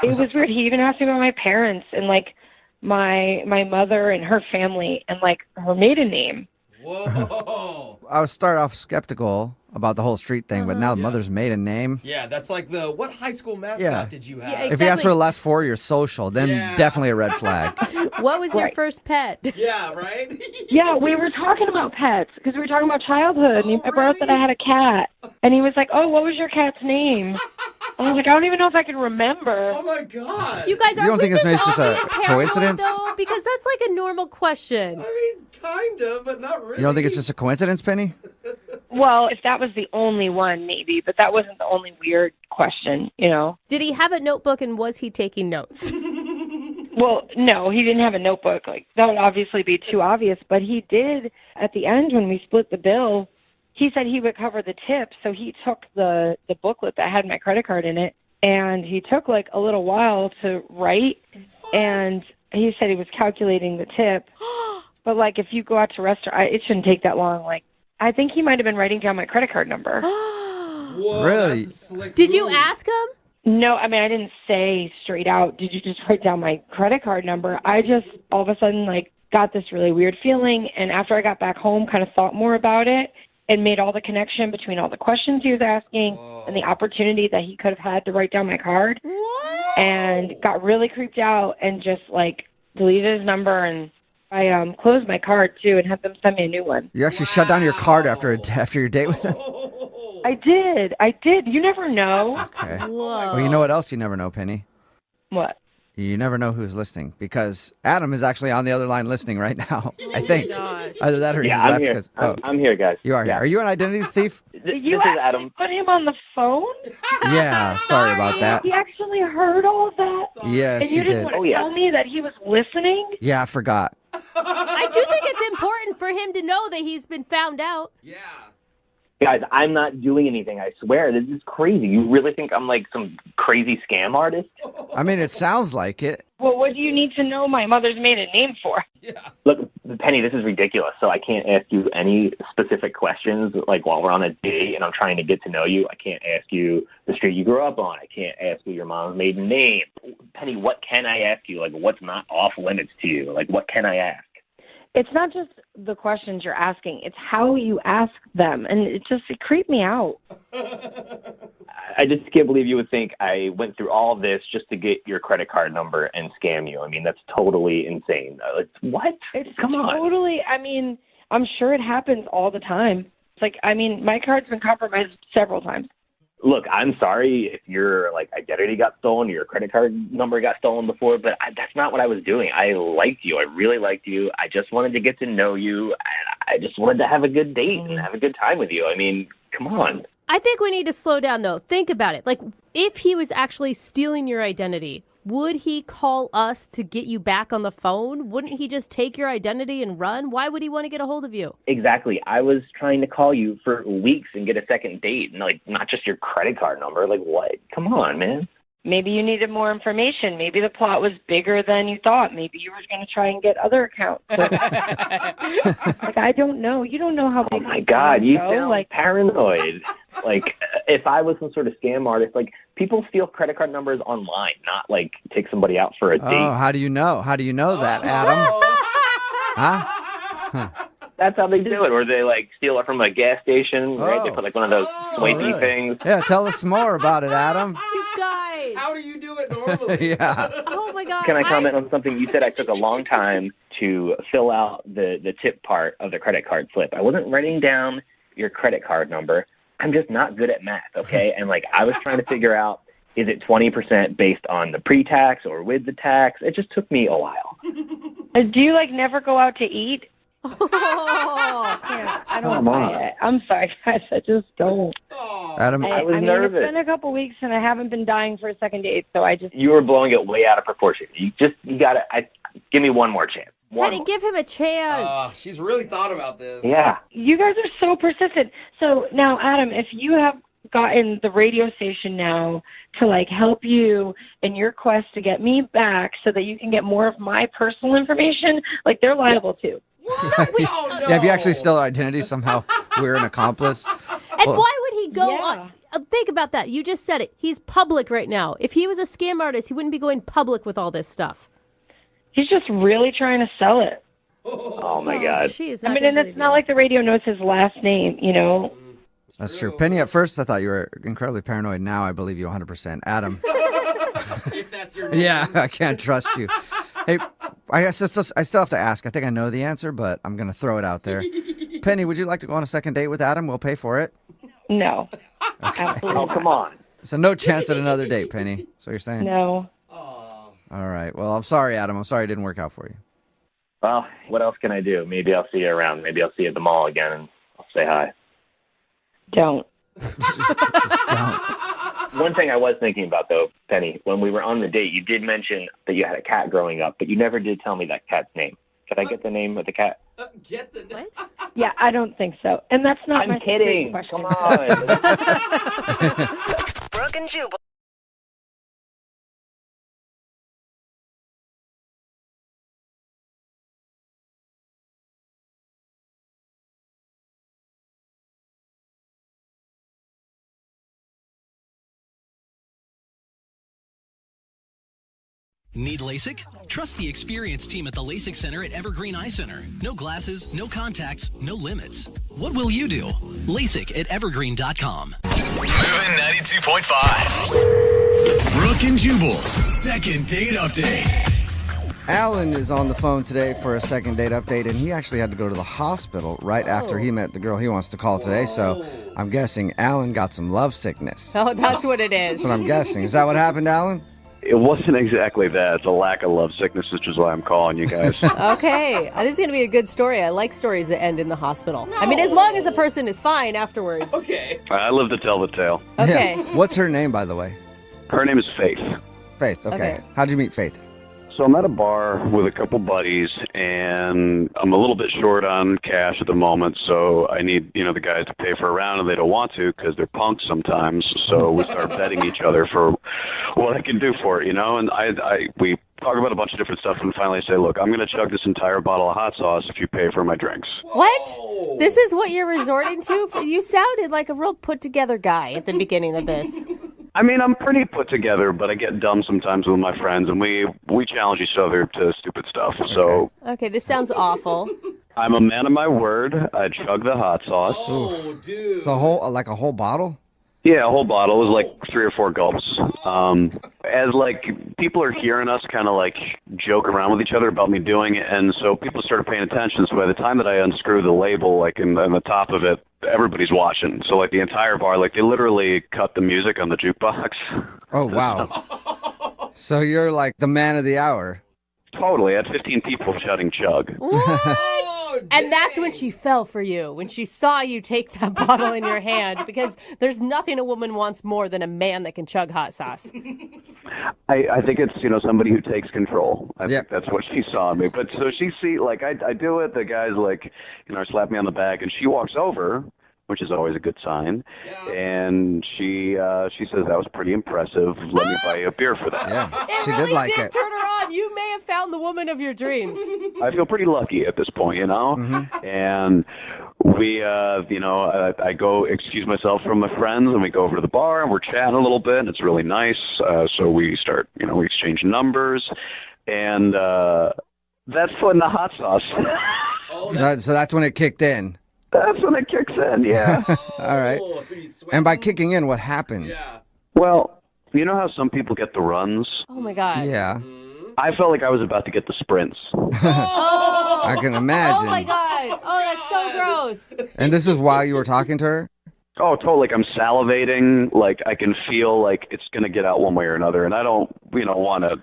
it was weird. He even asked me about my parents and like my mother and her family and like her maiden name. Whoa. I was start off skeptical about the whole street thing, but now the mother's maiden name. Yeah, that's like what high school mascot Yeah. did you have? Yeah, If he asks for the last four of your social, then definitely a red flag. What was your Right. first pet? Yeah, right? Yeah, we were talking about pets because we were talking about childhood. And I brought up that I had a cat. And he was like, oh, what was your cat's name? I was like, I don't even know if I can remember. Oh, my God. You guys, You are don't we think it's maybe just a all being paranoid, coincidence? though? Because that's like a normal question. I mean, kind of, but not really. You don't think it's just a coincidence, Penny? Well, if that was the only one, maybe, but that wasn't the only weird question, Did he have a notebook and was he taking notes? Well, no, he didn't have a notebook. Like, that would obviously be too obvious, but he did at the end when we split the bill. He said he would cover the tip, so he took the booklet that had my credit card in it, and he took like a little while to write, and he said he was calculating the tip. But, like, if you go out to a restaurant, it shouldn't take that long. Like, I think he might have been writing down my credit card number. Whoa, Really? that's a slick Did you move. ask him? No, I mean, I didn't say straight out, did you just write down my credit card number? I just, all of a sudden, like, got this really weird feeling. And after I got back home, kind of thought more about it and made all the connection between all the questions he was asking and the opportunity that he could have had to write down my card. And got really creeped out and just, like, deleted his number. And I closed my card, too, and had them send me a new one. You actually shut down your card after your date with him? I did. You never know. Okay. Whoa. Well, you know what else you never know, Penny? What? You never know who's listening because Adam is actually on the other line listening right now. I think either that or he's I'm left. here. Because, I'm here, guys. You are here. Yeah. Are you an identity thief? You this is Adam. put him on the phone? Yeah. Sorry about that. He actually heard all of that? Yes, And you he didn't did. want to tell me that he was listening? Yeah, I forgot. I do think it's important for him to know that he's been found out. Yeah. Guys, I'm not doing anything. I swear. This is crazy. You really think I'm like some crazy scam artist? I mean, it sounds like it. Well, what do you need to know my mother's maiden name for? Look, Penny, this is ridiculous. So I can't ask you any specific questions, like while we're on a date and I'm trying to get to know you. I can't ask you the street you grew up on. I can't ask you your mom's maiden name. Penny, what can I ask you? Like, what's not off limits to you? Like, what can I ask? It's not just the questions you're asking. It's how you ask them. And it creeped me out. I just can't believe you would think I went through all this just to get your credit card number and scam you. I mean, that's totally insane. What? Come on. Totally. I mean, I'm sure it happens all the time. It's like, I mean, my card's been compromised several times. Look, I'm sorry if your identity got stolen or your credit card number got stolen before, but that's not what I was doing. I liked you. I really liked you. I just wanted to get to know you. I just wanted to have a good date and have a good time with you. I mean, come on. I think we need to slow down, though. Think about it. Like, if he was actually stealing your identity, would he call us to get you back on the phone? Wouldn't he just take your identity and run? Why would he want to get a hold of you? Exactly. I was trying to call you for weeks and get a second date, and not just your credit card number. Like, what? Come on, man. Maybe you needed more information. Maybe the plot was bigger than you thought. Maybe you were going to try and get other accounts. Like, I don't know. You don't know how big. Oh my God, you go. sound Like paranoid. Like, if I was some sort of scam artist, like, people steal credit card numbers online, not like take somebody out for a date. Oh, how do you know? How do you know that, Adam? Huh? That's how they do it, or they like steal it from a gas station, right? They put like one of those swipey really? things. Yeah, tell us more about it, Adam. You guys. How do you do it normally? Yeah. Oh, my God. Can I comment on something? You said I took a long time to fill out the tip part of the credit card slip. I wasn't writing down your credit card number. I'm just not good at math, okay? And like, I was trying to figure out, is it 20% based on the pre-tax or with the tax? It just took me a while. do you like never go out to eat? Oh. Yeah, I don't Come buy on. it. I'm sorry, guys. I just don't. Adam, I was mean, nervous. It's been a couple weeks, and I haven't been dying for a second date, so I just. You were blowing it way out of proportion. You gotta, give me one more chance. Penny, give him a chance. She's really thought about this. Yeah. You guys are so persistent. So now, Adam, if you have gotten the radio station now to like help you in your quest to get me back so that you can get more of my personal information, like they're liable too. Oh, no. Yeah, if you actually steal our identity, somehow we're an accomplice. And Well, why would he go Yeah. on? Think about that. You just said it. He's public right now. If he was a scam artist, he wouldn't be going public with all this stuff. He's just really trying to sell it. Oh my God. Jeez, I mean, and it's not like the radio knows his last name, you know? That's true. Penny, at first I thought you were incredibly paranoid. Now I believe you 100%. Adam. If that's your name. Yeah, I can't trust you. Hey, I guess I still have to ask. I think I know the answer, but I'm going to throw it out there. Penny, would you like to go on a second date with Adam? We'll pay for it. No. Absolutely Oh, come on. So no chance at another date, Penny. That's what you're saying? No. All right. Well, I'm sorry, Adam. I'm sorry it didn't work out for you. Well, what else can I do? Maybe I'll see you around. Maybe I'll see you at the mall again and I'll say hi. Don't. One thing I was thinking about, though, Penny, when we were on the date, you did mention that you had a cat growing up, but you never did tell me that cat's name. Could I get the name of the cat? Get the name. Yeah, I don't think so. And that's not my I'm kidding. question. Come on. Brooke and Jubal. Need LASIK? Trust the experienced team at the LASIK Center at Evergreen Eye Center. No glasses, no contacts, no limits. What will you do? LASIK at evergreen.com. Moving 92.5. Brooke and Jubal's second date update. Alan is on the phone today for a second date update, and he actually had to go to the hospital right after he met the girl he wants to call today. So I'm guessing Alan got some love sickness. Oh, that's what it is. That's what I'm guessing. Is that what happened, Alan? It wasn't exactly that. It's a lack of love sickness, which is why I'm calling you guys. Okay. This is going to be a good story. I like stories that end in the hospital. I mean, as long as the person is fine afterwards. Okay. I live to tell the tale. Okay. Yeah. What's her name, by the way? Her name is Faith. Faith, okay. Okay. How'd you meet Faith? So I'm at a bar with a couple buddies, and I'm a little bit short on cash at the moment, so I need, the guys to pay for a round, and they don't want to because they're punks sometimes. So we start betting each other for what I can do for it, and we talk about a bunch of different stuff, and finally say, look, I'm going to chug this entire bottle of hot sauce if you pay for my drinks. What? This is what you're resorting to? You sounded like a real put-together guy at the beginning of this. I mean, I'm pretty put together, but I get dumb sometimes with my friends, and we challenge each other to stupid stuff. So Okay, this sounds awful. I'm a man of my word. I chug the hot sauce. Oh, dude. The whole, like a whole bottle? Yeah, a whole bottle. It was like 3 or 4 gulps. As people are hearing us kind of joke around with each other about me doing it, and so people started paying attention. So by the time that I unscrew the label, in the top of it, everybody's watching. So the entire bar, they literally cut the music on the jukebox. Oh, wow. So you're like the man of the hour. Totally. I had 15 people shouting chug. What? And that's when she fell for you, when she saw you take that bottle in your hand, because there's nothing a woman wants more than a man that can chug hot sauce. I think it's, somebody who takes control. I think that's what she saw in me. But so she I do it, the guys slap me on the back, and she walks over, which is always a good sign. Yeah. And she says, that was pretty impressive. Let me buy you a beer for that. Yeah, she really did like it. Turn her on. You may have found the woman of your dreams. I feel pretty lucky at this point, Mm-hmm. And we, I go excuse myself from my friends, and we go over to the bar, and we're chatting a little bit, and it's really nice. So we start, we exchange numbers, and that's when the hot sauce. So that's when it kicked in. That's when it kicks in, yeah. All right. And by kicking in, what happened? Yeah. Well, you know how some people get the runs? Oh, my God. Yeah. I felt like I was about to get the sprints. Oh. I can imagine. Oh, my God. Oh, that's so gross. And this is while you were talking to her? Oh, totally. I'm salivating. I can feel it's going to get out one way or another. And I don't, want to,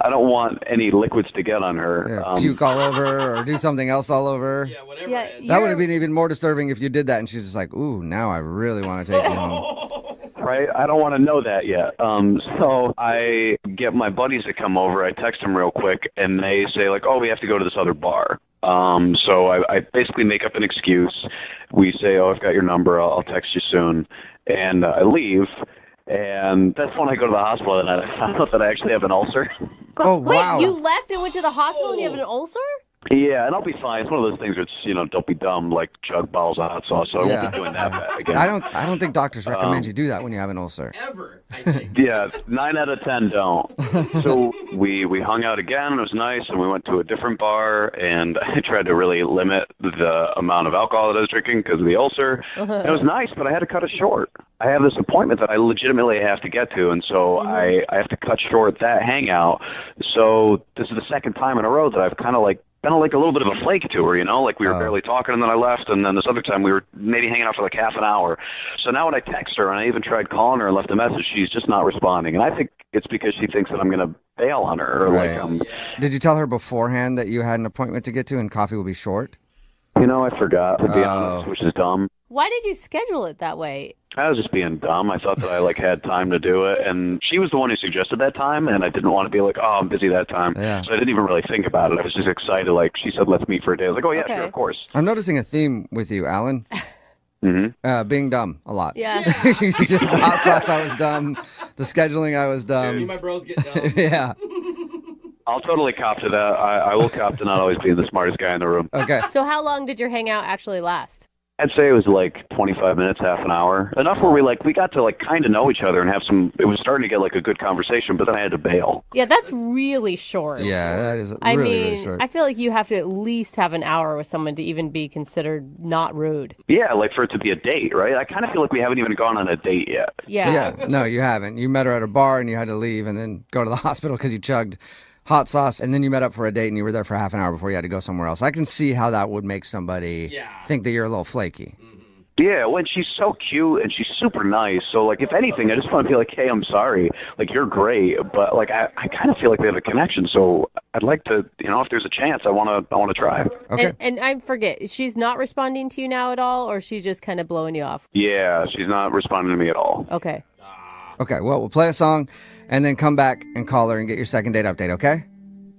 I don't want any liquids to get on her. Yeah, puke all over or do something else all over. Yeah, whatever. Yeah, that would have been even more disturbing if you did that and she's just like, ooh, now I really want to take you home. Right? I don't want to know that yet. So I get my buddies to come over. I text them real quick, and they say, oh, we have to go to this other bar. So I basically make up an excuse. We say, oh, I've got your number. I'll text you soon. And I leave. And that's when I go to the hospital, and I found out that I actually have an ulcer. Oh, wow. Wait, you left and went to the hospital and you have an ulcer? Yeah, and I'll be fine. It's one of those things where it's, don't be dumb, chug bottles of hot sauce, so I won't be doing that again. I don't think doctors recommend you do that when you have an ulcer. Ever, I think. Yeah, 9 out of 10 don't. So we hung out again, and it was nice, and we went to a different bar, and I tried to really limit the amount of alcohol that I was drinking because of the ulcer. It was nice, but I had to cut it short. I have this appointment that I legitimately have to get to, and so I have to cut short that hangout. So this is the second time in a row that I've kind of been a little bit of a flake to her, we were barely talking, and then I left, and then this other time we were maybe hanging out for half an hour. So now when I text her, and I even tried calling her and left a message, she's just not responding, and I think it's because she thinks that I'm going to bail on her. Or Did you tell her beforehand that you had an appointment to get to and coffee will be short? I forgot, to be honest, which is dumb. Why did you schedule it that way? I was just being dumb. I thought that I had time to do it, and she was the one who suggested that time, and I didn't want to be oh, I'm busy that time. Yeah. So I didn't even really think about it. I was just excited. She said, let's meet for a day. I was like, oh yeah, sure, of course. I'm noticing a theme with you, Alan. Being dumb a lot. Yeah. The hot sauce, I was dumb. The scheduling, I was dumb. Me and my bros get dumb. Yeah. I'll totally cop to that. I will cop to not always being the smartest guy in the room. Okay. So how long did your hangout actually last? I'd say it was like 25 minutes, half an hour. Enough where we got to kind of know each other and have some, it was starting to get a good conversation, but then I had to bail. Yeah, that's really short. Yeah, that is I really, mean, really short. I feel like you have to at least have an hour with someone to even be considered not rude. Yeah, for it to be a date, right? I kind of feel like we haven't even gone on a date yet. Yeah. No, you haven't. You met her at a bar and you had to leave and then go to the hospital because you chugged hot sauce, and then you met up for a date and you were there for half an hour before you had to go somewhere else. I can see how that would make somebody think that you're a little flaky. Yeah, when she's so cute and she's super nice. So, if anything, I just want to be like, hey, I'm sorry. You're great. But, I kind of feel like we have a connection. So I'd like to, if there's a chance, I want to try. Okay. And I forget, she's not responding to you now at all, or she's just kind of blowing you off? Yeah, she's not responding to me at all. Okay. Okay, well, we'll play a song and then come back and call her and get your second date update, okay?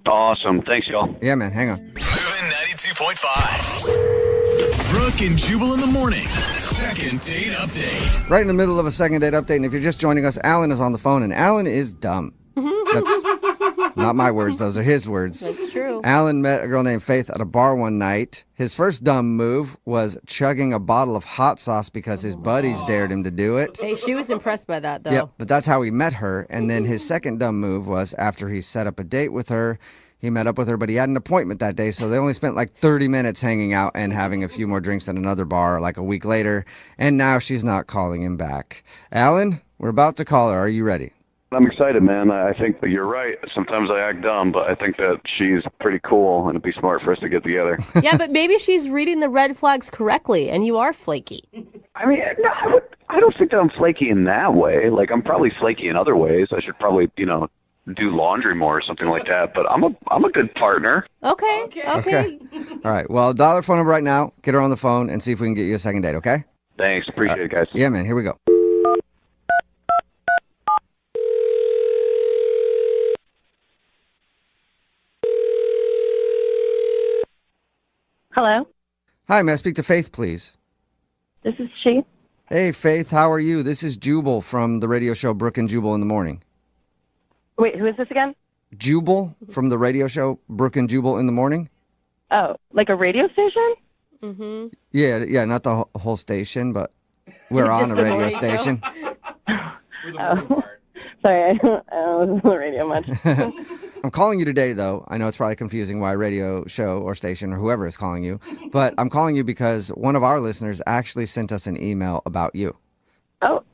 Awesome. Thanks, y'all. Yeah, man. Hang on. Moving 92.5. Brooke and Jubal in the mornings. Second date update. Right in the middle of a second date update, and if you're just joining us, Alan is on the phone, and Alan is dumb. That's not my words. Those are his words. That's true. Alan met a girl named Faith at a bar one night. His first dumb move was chugging a bottle of hot sauce because his buddies dared him to do it. Hey, she was impressed by that, though. Yep, but that's how he met her. And then his second dumb move was after he set up a date with her, he met up with her, but he had an appointment that day, so they only spent 30 minutes hanging out and having a few more drinks at another bar a week later, and now she's not calling him back. Alan, we're about to call her. Are you ready? I'm excited, man. I think that you're right. Sometimes I act dumb, but I think that she's pretty cool, and it'd be smart for us to get together. Yeah, but maybe she's reading the red flags correctly, and you are flaky. I mean, no, I don't think that I'm flaky in that way. I'm probably flaky in other ways. I should probably, do laundry more or something like that. But I'm a good partner. Okay. All right, well, dial her phone number right now, get her on the phone, and see if we can get you a second date, okay? Thanks. Appreciate it, guys. Yeah, man. Here we go. Hello, Hi, may I speak to Faith, please? this is she. Hey, Faith, how are you? This is Jubal from the radio show Brooke and Jubal in the Morning. Wait, who is this again? Jubal from the radio show Brooke and Jubal in the Morning? Oh, like a radio station? Mm-hmm. Yeah, not the whole station, but we're on a radio station. Oh. Sorry, I don't listen to the radio much. I'm calling you today, though. I know it's probably confusing why radio show or station or whoever is calling you, but I'm calling you because one of our listeners actually sent us an email about you. Oh,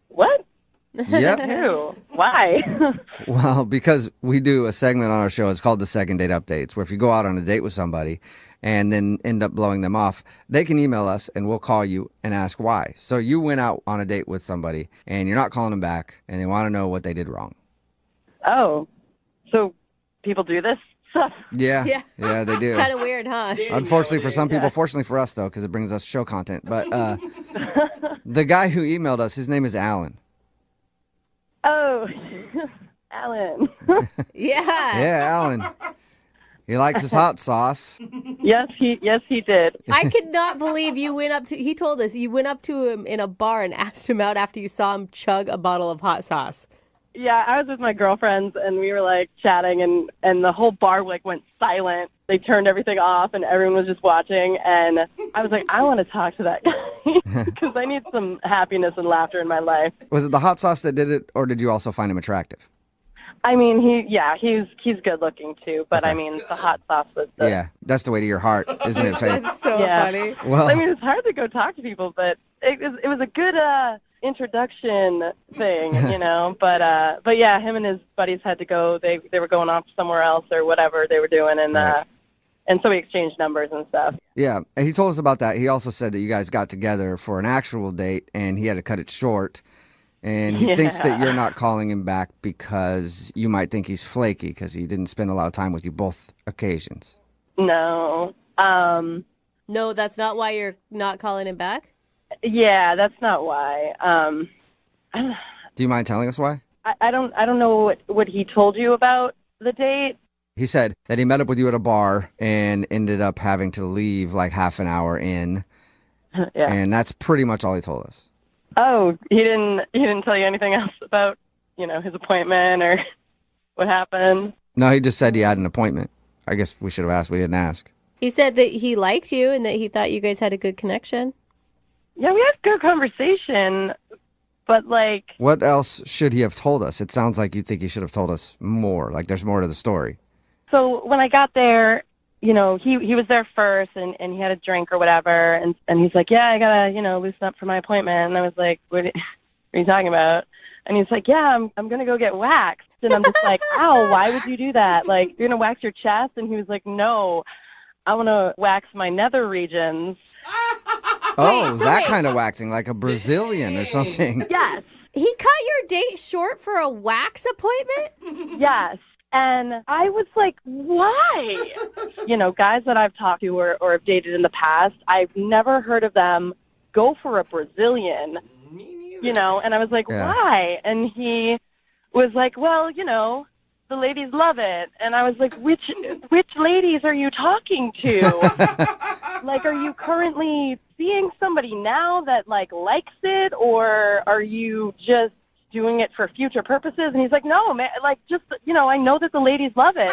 what? Yep. Who? Why? Well, because we do a segment on our show. It's called the Second Date Updates, where if you go out on a date with somebody and then end up blowing them off, they can email us and we'll call you and ask why. So you went out on a date with somebody and you're not calling them back and they want to know what they did wrong. Oh, so people do this stuff? Yeah, they do. Kind of weird, huh? Unfortunately for some people, fortunately for us, though, because it brings us show content. But the guy who emailed us, his name is Alan. Oh, Alan. Yeah, Alan. He likes his hot sauce. Yes, he did. I could not believe you went up to, he told us, you went up to him in a bar and asked him out after you saw him chug a bottle of hot sauce. Yeah, I was with my girlfriends and we were chatting and the whole bar went silent. They turned everything off and everyone was just watching and I was like, I want to talk to that guy because I need some happiness and laughter in my life. Was it the hot sauce that did it, or did you also find him attractive? I mean, he's good looking too, but I mean, the hot sauce was the... Yeah, that's the way to your heart, isn't it, Faith? That's so funny. Well, I mean, it's hard to go talk to people, but it was a good introduction thing, but yeah, him and his buddies had to go. They were going off somewhere else or whatever they were doing, and so we exchanged numbers and stuff. yeah, and he told us about that. He also said that you guys got together for an actual date, and he had to cut it short. And he thinks that you're not calling him back because you might think he's flaky because he didn't spend a lot of time with you both occasions. No. No, that's not why you're not calling him back? Yeah, that's not why. Do you mind telling us why? I don't know what he told you about the date. He said that he met up with you at a bar and ended up having to leave half an hour in. Yeah. And that's pretty much all he told us. Oh, he didn't tell you anything else about, his appointment or what happened? No, he just said he had an appointment. I guess we should have asked. We didn't ask. He said that he liked you and that he thought you guys had a good connection. Yeah, we had good conversation, but like, What else should he have told us? It sounds like you think he should have told us more. Like there's more to the story. so when I got there, he was there first and he had a drink or whatever, and he's like, yeah, I gotta, loosen up for my appointment. And I was like, what are you talking about? And he's like, yeah, I'm gonna go get waxed. And I'm just like, ow, why would you do that? Like, you're gonna wax your chest? And he was like, no, I wanna wax my nether regions. Oh, that kind of waxing, like a Brazilian or something. Yes. He cut your date short for a wax appointment? Yes. And I was like, why? Guys that I've talked to or have dated in the past, I've never heard of them go for a Brazilian, and I was like, why? And he was like, well, the ladies love it. And I was like, which ladies are you talking to? Like, are you currently seeing somebody now that likes it, or are you just doing it for future purposes? And he's like, no, man, I know that the ladies love it.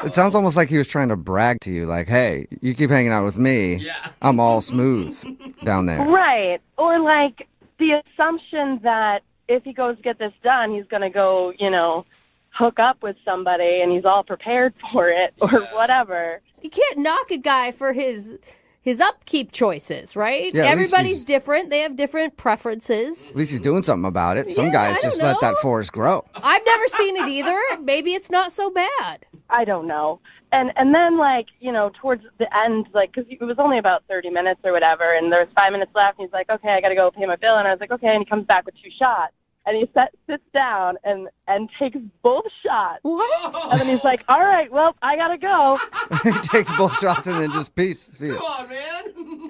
It sounds almost like he was trying to brag to you, like, hey, you keep hanging out with me. I'm all smooth down there. Right. Or like the assumption that if he goes get this done, he's going to go, hook up with somebody and he's all prepared for it or whatever. You can't knock a guy for his upkeep choices, right? Yeah, at least Everybody's he's- different. They have different preferences. At least he's doing something about it. Some Yeah, guys I just don't let that know. forest grow. I've never seen it either. Maybe it's not so bad. I don't know. And then towards the end, because it was only about 30 minutes or whatever, and there was 5 minutes left, and he's like, okay, I got to go pay my bill. And I was like, okay. And he comes back with 2 shots. And he sits down and takes both shots. What? And then he's like, all right, well, I got to go. He takes both shots and then just peace. See ya.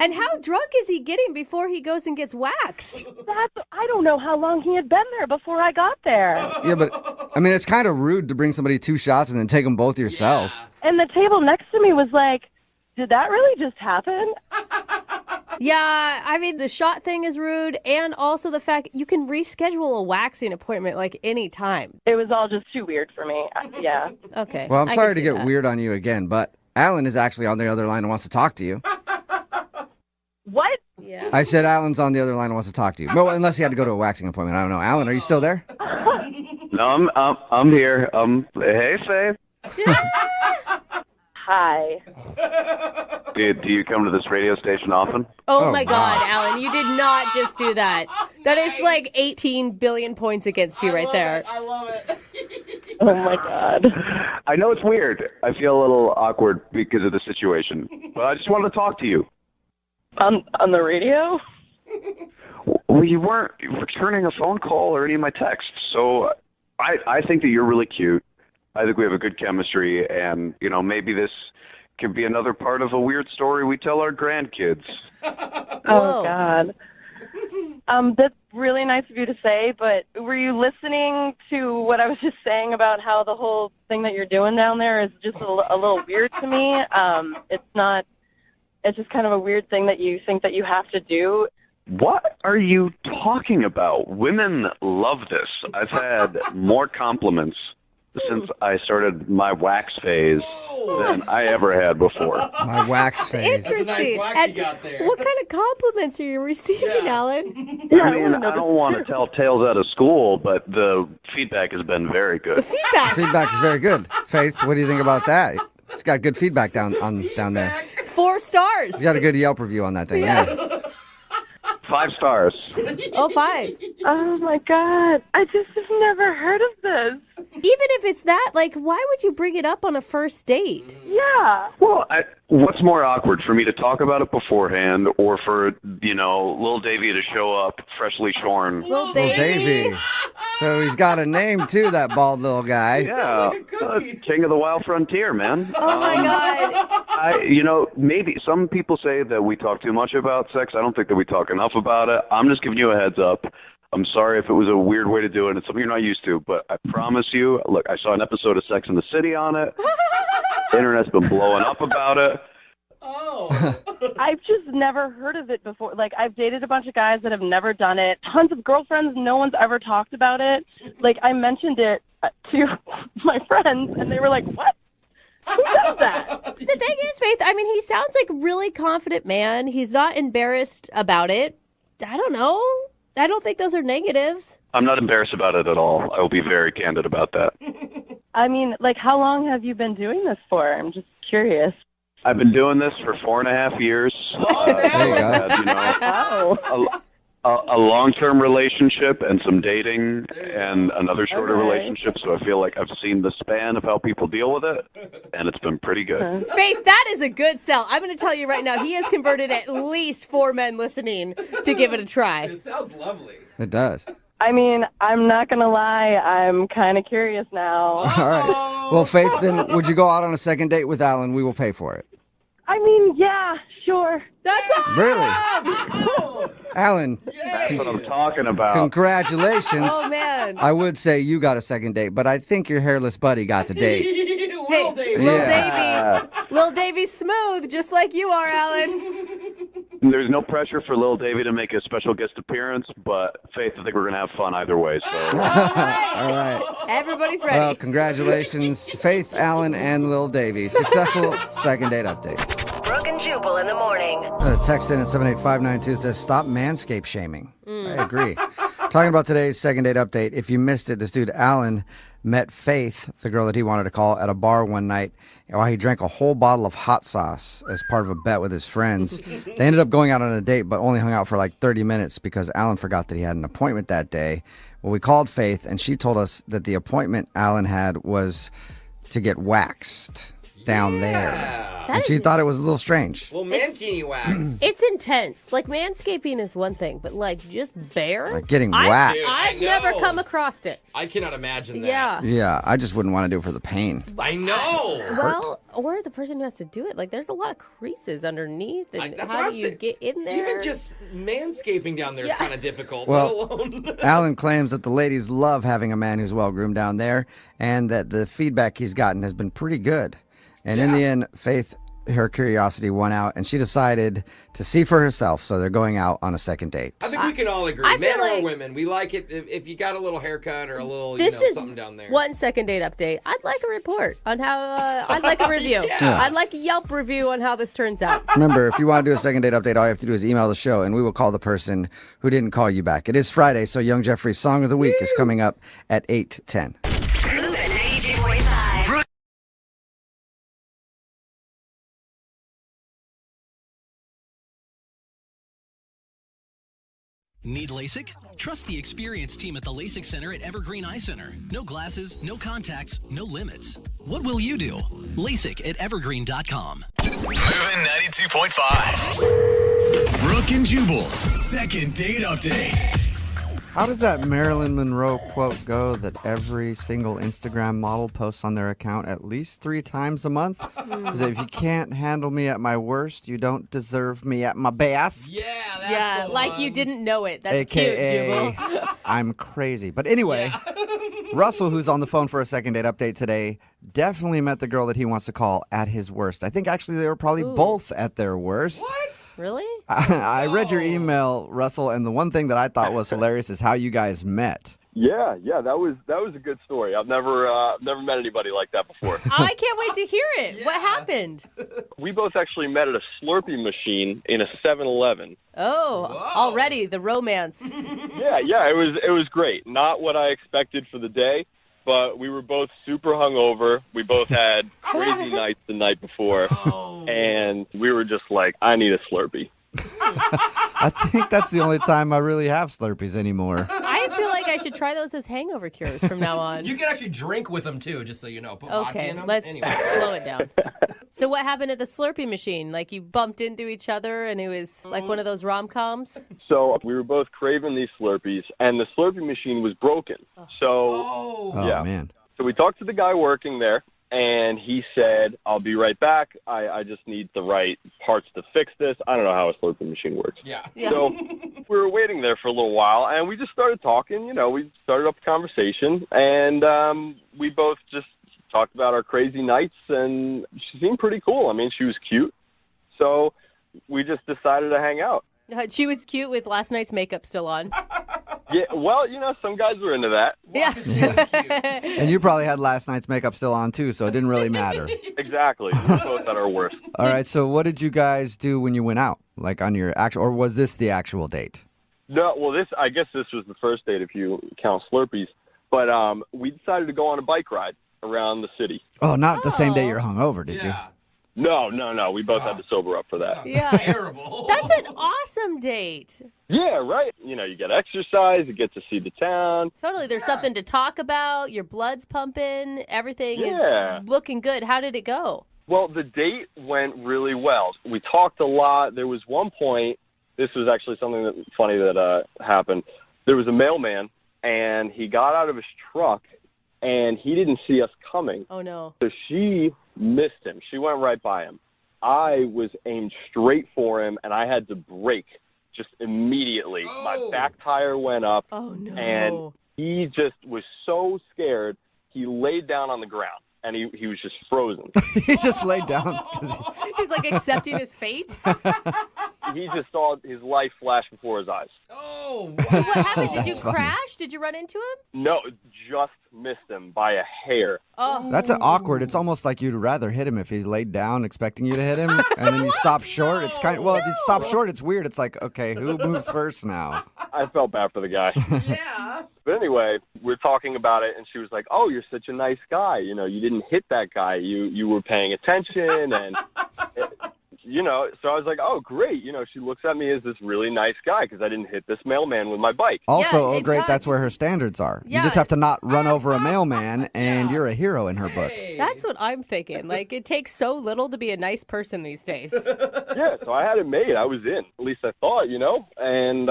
And how drunk is he getting before he goes and gets waxed? I don't know how long he had been there before I got there. Yeah, but I mean, it's kind of rude to bring somebody 2 shots and then take them both yourself. And the table next to me was like, did that really just happen? Yeah, I mean, the shot thing is rude, and also the fact you can reschedule a waxing appointment like any time. It was all just too weird for me. Yeah. Okay. Well, I'm I sorry can to see get that. weird on you again, but Alan is actually on the other line and wants to talk to you. What? Yeah. I said Alan's on the other line and wants to talk to you. Well, unless he had to go to a waxing appointment. I don't know. Alan, are you still there? No, I'm here. Hey, Faith. Hi. Do you come to this radio station often? Oh my God, Alan, you did not just do that. That is like 18 billion points against you right there. I love it. Oh my God. I know it's weird. I feel a little awkward because of the situation, but I just wanted to talk to you. On the radio? Well, you weren't returning a phone call or any of my texts, so I think that you're really cute. I think we have a good chemistry, and, maybe this could be another part of a weird story we tell our grandkids. Oh, God. That's really nice of you to say, but were you listening to what I was just saying about how the whole thing that you're doing down there is just a little weird to me? It's just kind of a weird thing that you think that you have to do. What are you talking about? Women love this. I've had more compliments since I started my wax phase than I ever had before. My wax phase. Interesting. And what kind of compliments are you receiving, Alan? I mean, I don't want to tell tales out of school, but the feedback has been very good. Feedback is very good. Faith, what do you think about that? It's got good feedback down there. 4 stars. You got a good Yelp review on that thing, yeah. 5 stars. Oh, 5. Oh my God. I just have never heard of this. Even if it's that, why would you bring it up on a first date? Yeah. Well, what's more awkward, for me to talk about it beforehand or for, little Davey to show up freshly shorn? Little Davey. So he's got a name, too, that bald little guy. Yeah, king of the wild frontier, man. Oh, my God. Maybe some people say that we talk too much about sex. I don't think that we talk enough about it. I'm just giving you a heads up. I'm sorry if it was a weird way to do it. It's something you're not used to, but I promise you, look, I saw an episode of Sex and the City on it. The internet's been blowing up about it. I've just never heard of it before. I've dated a bunch of guys that have never done it. Tons of girlfriends, no one's ever talked about it. I mentioned it to my friends, and they were like, what? Who does that? The thing is, Faith, I mean, he sounds like a really confident man. He's not embarrassed about it. I don't know. I don't think those are negatives. I'm not embarrassed about it at all. I will be very candid about that. I mean, like, how long have you been doing this for? I'm just curious. I've been doing this for 4.5 years. A long-term relationship and some dating and another shorter relationship. So I feel like I've seen the span of how people deal with it, and it's been pretty good. Faith, that is a good sell. I'm going to tell you right now, he has converted at least 4 men listening to give it a try. It sounds lovely. It does. I mean, I'm not going to lie. I'm kind of curious now. All right. Well, Faith, then would you go out on a second date with Alan? We will pay for it. I mean, yeah, sure. That's awesome. Really? Alan. That's what I'm talking about. Congratulations. Oh, man. I would say you got a second date, but I think your hairless buddy got the date. Lil Davey. Lil Davey's smooth, just like you are, Alan. There's no pressure for Lil Davey to make a special guest appearance, but Faith, I think we're going to have fun either way. So. All right. Everybody's ready. Well, congratulations to Faith, Alan, and Lil Davey. Successful second date update. Brooke and Jubal in the morning. Text in at 78592 says, stop manscape shaming. I agree. Talking about today's second date update. If you missed it, this dude, Alan, met Faith, the girl that he wanted to call, at a bar one night while he drank a whole bottle of hot sauce as part of a bet with his friends. They ended up going out on a date, but only hung out for like 30 minutes because Alan forgot that he had an appointment that day. Well, we called Faith, and she told us that the appointment Alan had was to get waxed down there. And she thought it was a little strange. Well, mankini wax. It's intense. Like, manscaping is one thing, but, like, just bare? Like getting waxed. I've never come across it. I cannot imagine that. Yeah. Yeah, I just wouldn't want to do it for the pain. I know. Well, or the person who has to do it. Like, there's a lot of creases underneath, and how do you get in there? Even just manscaping down there is kind of difficult, Well, let alone... Alan claims that the ladies love having a man who's well-groomed down there, and that the feedback he's gotten has been pretty good. And in the end, Faith, her curiosity won out, and she decided to see for herself. So they're going out on a second date. I think we can all agree, men or women, we like it if you got a little haircut or a little, something down there. 1 second date update. I'd like a report on how, I'd like a review. Yeah. I'd like a Yelp review on how this turns out. Remember, if you want to do a second date update, all you have to do is email the show, and we will call the person who didn't call you back. It is Friday, so Young Jeffrey's Song of the Week is coming up at 8:10. Moving 92.5. Need LASIK? Trust the experienced team at the LASIK Center at Evergreen Eye Center. No glasses, no contacts, no limits. What will you do? LASIK at evergreen.com. Moving 92.5. Brooke and Jubal's second date update. How does that Marilyn Monroe quote go that every single Instagram model posts on their account at least 3 times a month? Is it, if you can't handle me at my worst, you don't deserve me at my best? Yeah, like you didn't know it. That's AKA, cute, Jubal. I'm crazy. But anyway, Russell, who's on the phone for a second date update today, definitely met the girl that he wants to call at his worst. I think actually they were probably both at their worst. What? Really? I read your email, Russell, and the one thing that I thought was hilarious is how you guys met. Yeah, that was a good story. I've never met anybody like that before. I can't wait to hear it. What happened? We both actually met at a Slurpee machine in a 7-Eleven. Oh, already the romance. Yeah, it was great. Not what I expected for the day, but we were both super hungover. We both had crazy nights the night before, and we were just like, I need a Slurpee. I think that's the only time I really have Slurpees anymore. I feel like I should try those as hangover cures from now on. You can actually drink with them, too, just so you know. Put vodka in them. Let's Anyway. slow it down. So what happened at the Slurpee machine? Like you bumped into each other and it was like one of those rom-coms? So we were both craving these Slurpees, and the Slurpee machine was broken. So, man. So we talked to the guy working there, and he said, I'll be right back. I just need the right parts to fix this. I don't know how a Slurpee machine works. Yeah. So we were waiting there for a little while, and we just started talking. We started up a conversation, and we both just talked about our crazy nights, and she seemed pretty cool. I mean, she was cute. So we just decided to hang out. She was cute with last night's makeup still on. Yeah, well, some guys were into that. Yeah. And you probably had last night's makeup still on too, so it didn't really matter. Exactly. We were both at our worst. All right, so what did you guys do when you went out? Like on your actual, or was this the actual date? No, well, I guess this was the first date if you count Slurpees. But we decided to go on a bike ride around the city. Oh, not the same day you're hungover, did you? No. We both had to sober up for that. Yeah. Terrible. That's an awesome date. Yeah, right. You get exercise, you get to see the town. Totally. There's something to talk about. Your blood's pumping. Everything Yeah. is looking good. How did it go? Well, the date went really well. We talked a lot. There was one point, this was actually something funny that happened. There was a mailman, and he got out of his truck, and he didn't see us coming. Oh, no. So she missed him. She went right by him. I was aimed straight for him, and I had to brake just immediately. Oh. My back tire went up, Oh, no. and he just was so scared, he laid down on the ground, and he was just frozen. He just laid down. He's like accepting his fate. He just saw his life flash before his eyes. Oh, So what happened? Did you That's funny. crash? Did you run into him? No, just missed him by a hair. Oh. That's awkward. It's almost like you'd rather hit him if he's laid down expecting you to hit him, and then you stop short. It's kind of, well, if you stop short, it's weird. It's like, okay, who moves first now? I felt bad for the guy. yeah. But anyway, we're talking about it, and she was like, "Oh, you're such a nice guy. You didn't hit that guy. You were paying attention." And, so I was like, "Oh, great." She looks at me as this really nice guy because I didn't hit this mailman with my bike. Also, Yeah, oh, great, exactly. that's where her standards are. You Yeah. just have to not run over a mailman, and you're a hero in her book. That's what I'm thinking. Like, it takes so little to be a nice person these days. Yeah, so I had it made. I was in. At least I thought, And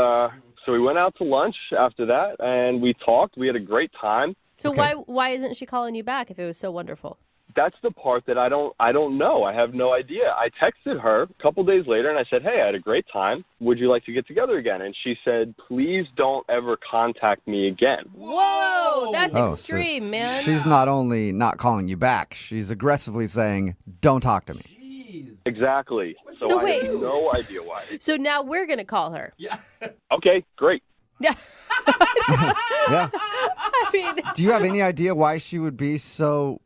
so we went out to lunch after that, and we talked. We had a great time. So why isn't she calling you back if it was so wonderful? That's the part that I don't know. I have no idea. I texted her a couple days later, and I said, "Hey, I had a great time. Would you like to get together again?" And she said, "Please don't ever contact me again." Whoa, that's Oh, so extreme, man. She's not only not calling you back, she's aggressively saying, don't talk to me. Exactly. So So I wait. have no idea why. So now we're going to call her. Yeah. Okay, great. Yeah. I mean, Do you have any idea why she would be so,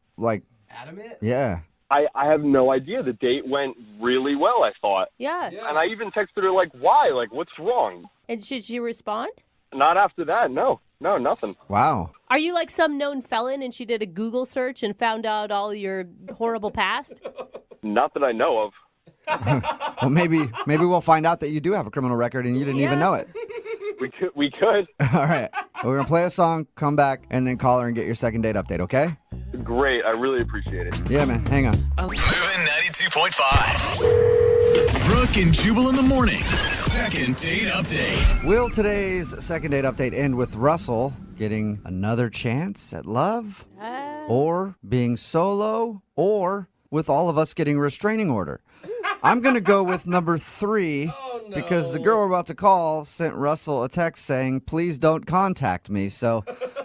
Adamant? yeah. I have no idea. The date went really well, I thought. yeah. And I even texted her, like, why? Like, what's wrong? And should she respond? Not after that. No, nothing. Wow. Are you like some known felon and she did a Google search and found out all your horrible past? Not that I know of. Well, maybe we'll find out that you do have a criminal record and you didn't even know it. We could. All right. Well, we're going to play a song, come back, and then call her and get your second date update, okay? Great. I really appreciate it. Yeah, man. Hang on. Moving 92.5. Brooke and Jubal in the mornings. Second date update. Will today's second date update end with Russell getting another chance at love? Or being solo? Or with all of us getting a restraining order? I'm going to go with number 3 because the girl we're about to call sent Russell a text saying, please don't contact me. So,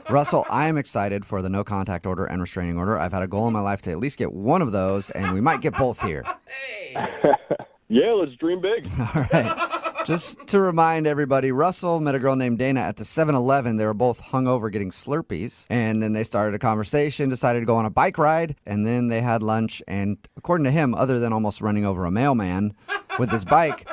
Russell, I am excited for the no contact order and restraining order. I've had a goal in my life to at least get one of those, and we might get both here. Yeah, let's dream big. All right. Just to remind everybody, Russell met a girl named Dana at the 7-Eleven. They were both hungover getting Slurpees. And then they started a conversation, decided to go on a bike ride, and then they had lunch. And according to him, other than almost running over a mailman with his bike,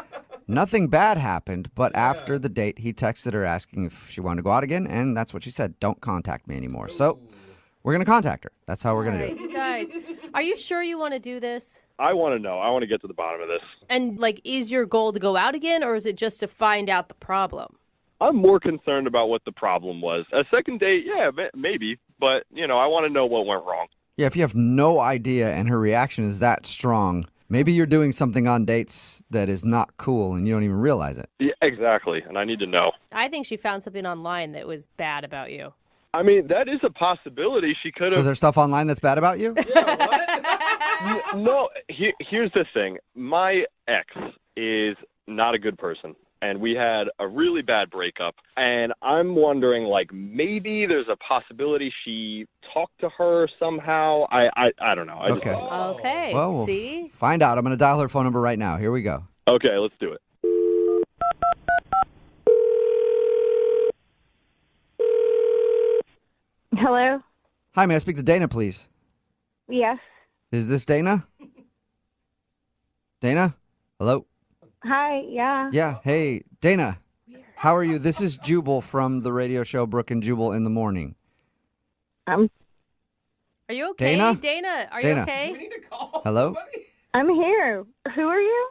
nothing bad happened. But after the date, he texted her asking if she wanted to go out again. And that's what she said. Don't contact me anymore. So we're going to contact her. That's how we're going to do it. You guys, are you sure you want to do this? I want to know. I want to get to the bottom of this. And like, is your goal to go out again, or is it just to find out the problem? I'm more concerned about what the problem was. A second date, yeah, maybe. But, I want to know what went wrong. Yeah, if you have no idea and her reaction is that strong, maybe you're doing something on dates that is not cool and you don't even realize it. Yeah, exactly. And I need to know. I think she found something online that was bad about you. I mean, that is a possibility. She could Is have... there stuff online that's bad about you? No, here's the thing. My ex is not a good person, and we had a really bad breakup. And I'm wondering, like, maybe there's a possibility she talked to her somehow. I don't know. I just Okay. don't know. Okay. Well, we'll See? find out. I'm going to dial her phone number right now. Here we go. Okay, let's do it. Hello? Hi, may I speak to Dana, please? Yes. Is this Dana? Dana? Hello? Hi, yeah. Yeah, hey, Dana. How are you? This is Jubal from the radio show Brooke and Jubal in the Morning. Are you okay, Dana? Dana? Are Dana. you okay? Do we need to call Hello? somebody? I'm here. Who are you?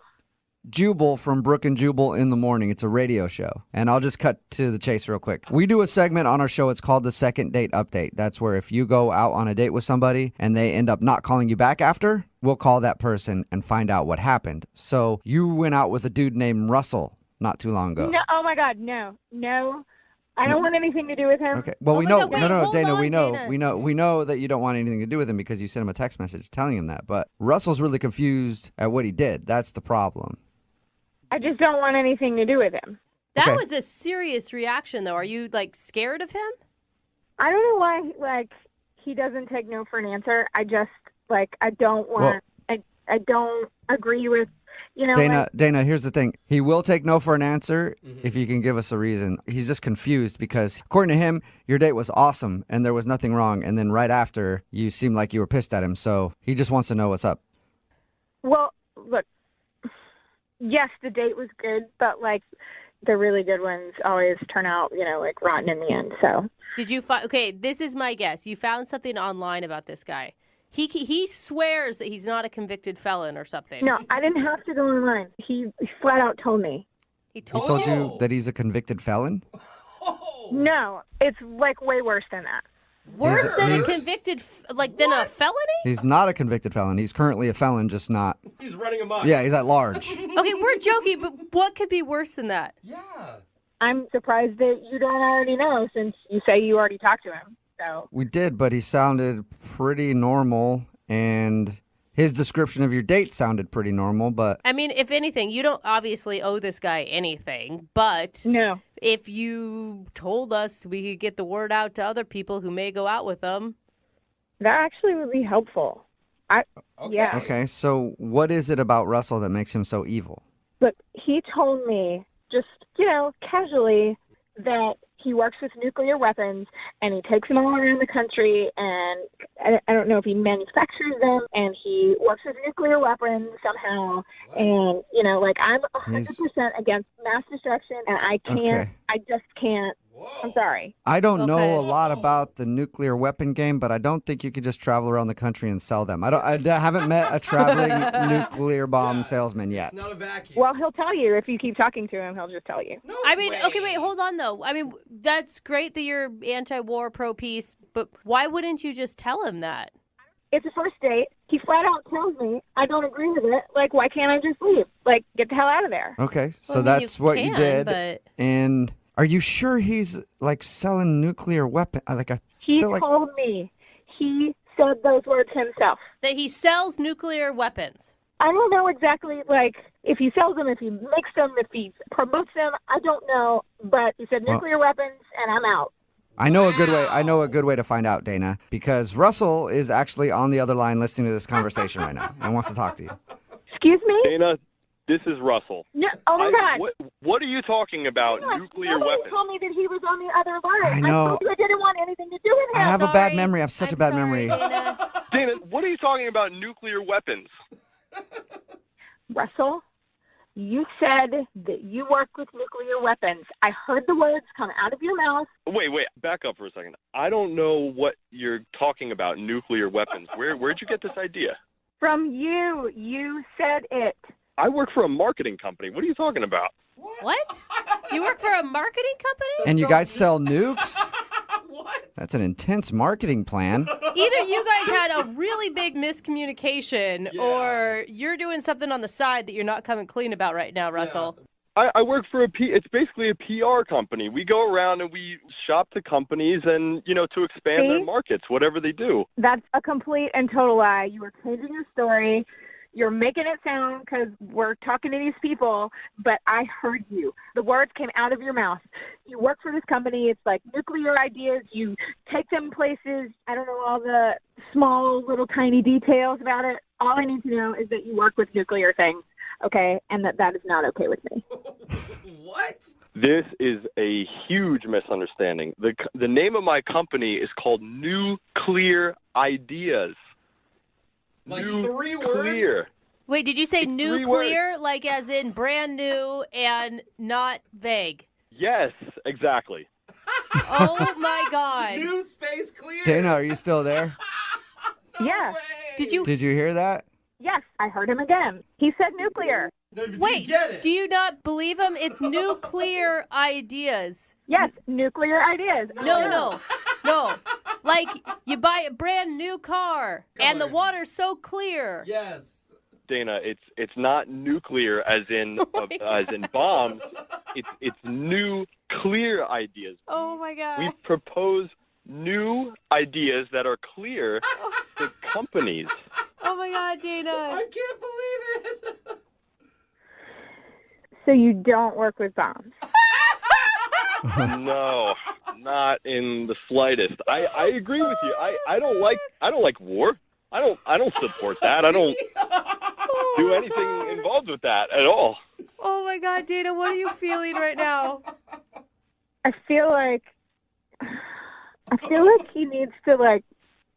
Jubal from Brooke and Jubal in the Morning. It's a radio show. And I'll just cut to the chase real quick. We do a segment on our show. It's called the Second Date Update. That's where if you go out on a date with somebody and they end up not calling you back after, we'll call that person and find out what happened. So you went out with a dude named Russell not too long ago. No, oh my God, no. I don't want anything to do with him. Okay. Well, Oh we my know. God, wait, no, hold Dana. on, We know. Dana. We know that you don't want anything to do with him because you sent him a text message telling him that. But Russell's really confused at what he did. That's the problem. I just don't want anything to do with him. That Okay. was a serious reaction, though. Are you, like, scared of him? I don't know why, like, he doesn't take no for an answer. I just, like, I don't want, I don't agree with, you know. Dana, here's the thing. He will take no for an answer if you can give us a reason. He's just confused because, according to him, your date was awesome and there was nothing wrong. And then right after, you seemed like you were pissed at him. So he just wants to know what's up. Well, look, yes, the date was good, but, like, the really good ones always turn out, you know, like, rotten in the end, so. Did you find... Okay, this is my guess. You found something online about this guy. He swears that he's not a convicted felon or something. No, I didn't have to go online. He flat out told me. He He told told you that he's a convicted felon? No, it's, like, way worse than that. Worse than a he's- convicted... Than a felony? He's not a convicted felon. He's currently a felon, just not. He's running amok. Yeah, he's at large. Okay, we're joking, but what could be worse than that? Yeah. I'm surprised that you don't already know since you say you already talked to him. So We did, but he sounded pretty normal, and his description of your date sounded pretty normal, but I mean, if anything, you don't obviously owe this guy anything, but no. If you told us we could get the word out to other people who may go out with them. That actually would be helpful. Yeah. okay, so what is it about Russell that makes him so evil? Look, he told me just, you know, casually that he works with nuclear weapons and he takes them all around the country and I don't know if he manufactures them and he works with nuclear weapons somehow. And, you know, like I'm 100% against mass destruction and I can't, Okay. I just can't. I'm sorry. I don't know a lot about the nuclear weapon game, but I don't think you could just travel around the country and sell them. I haven't met a traveling nuclear bomb salesman yet. Not a vacuum. Well, he'll tell you. If you keep talking to him, he'll just tell you. I mean, okay, wait, hold on, though. I mean, that's great that you're anti-war, pro-peace, but why wouldn't you just tell him that? It's a first date. He flat out tells me I don't agree with it. Like, why can't I just leave? Like, get the hell out of there. Okay, so Well, I mean, that's you what you can, did. but- And are you sure he's like selling nuclear weapon? Like I He feel like told me. He said those words himself. That he sells nuclear weapons. I don't know exactly, like, if he sells them, if he makes them, if he promotes them. I don't know. But he said Well- nuclear weapons, and I'm out. I know a good way. I know a good way to find out, Dana, because Russell is actually on the other line listening to this conversation right now and wants to talk to you. Excuse me? Dana, this is Russell. No, oh, my God. What are you talking about? Gosh, Nuclear nobody weapons. told me that he was on the other line. I know. told you I didn't want anything to do with I him. have a bad memory. I have such a bad memory. Dana, what are you talking about? Nuclear weapons? Russell, you said that you work with nuclear weapons. I heard the words come out of your mouth. Wait, back up for a second. I don't know what you're talking about. Nuclear weapons. Where'd you get this idea? From you. You said it. I work for a marketing company. What are you talking about? What? You work for a marketing company? And you guys sell nukes? What? That's an intense marketing plan. Either you guys had a really big miscommunication or you're doing something on the side that you're not coming clean about right now, Russell. I work for it's basically a PR company. We go around and we shop to companies and, to expand their See? markets, whatever they do. That's a complete and total lie. You were changing your story. You're making it sound because we're talking to these people, but I heard you. The words came out of your mouth. You work for this company. It's like nuclear ideas. You take them places. I don't know all the small, little, tiny details about it. All I need to know is that you work with nuclear things, okay, and that is not okay with me. What? This is a huge misunderstanding. The name of my company is called Nuclear Ideas. Like 3 words? Nuclear. Wait, did you say It's 3 nuclear, like as in brand new and not vague? Yes, exactly. Oh my God. New space clear. Dana, are you still there? Yeah. Did you? Did you hear that? Yes, I heard him again. He said nuclear. Wait, do you not believe him? It's nuclear ideas. Yes, nuclear ideas. No. Like you buy a brand new car and the water's so clear. Yes. Dana, it's not nuclear as in bombs. It's new clear ideas. Oh my God. We propose new ideas that are clear to companies. Oh my God, Dana. I can't believe it. So you don't work with bombs? No, not in the slightest. I agree with you. I don't like war. I don't support that. I don't do anything involved with that at all. Oh my God, Dana, what are you feeling right now? I feel like he needs to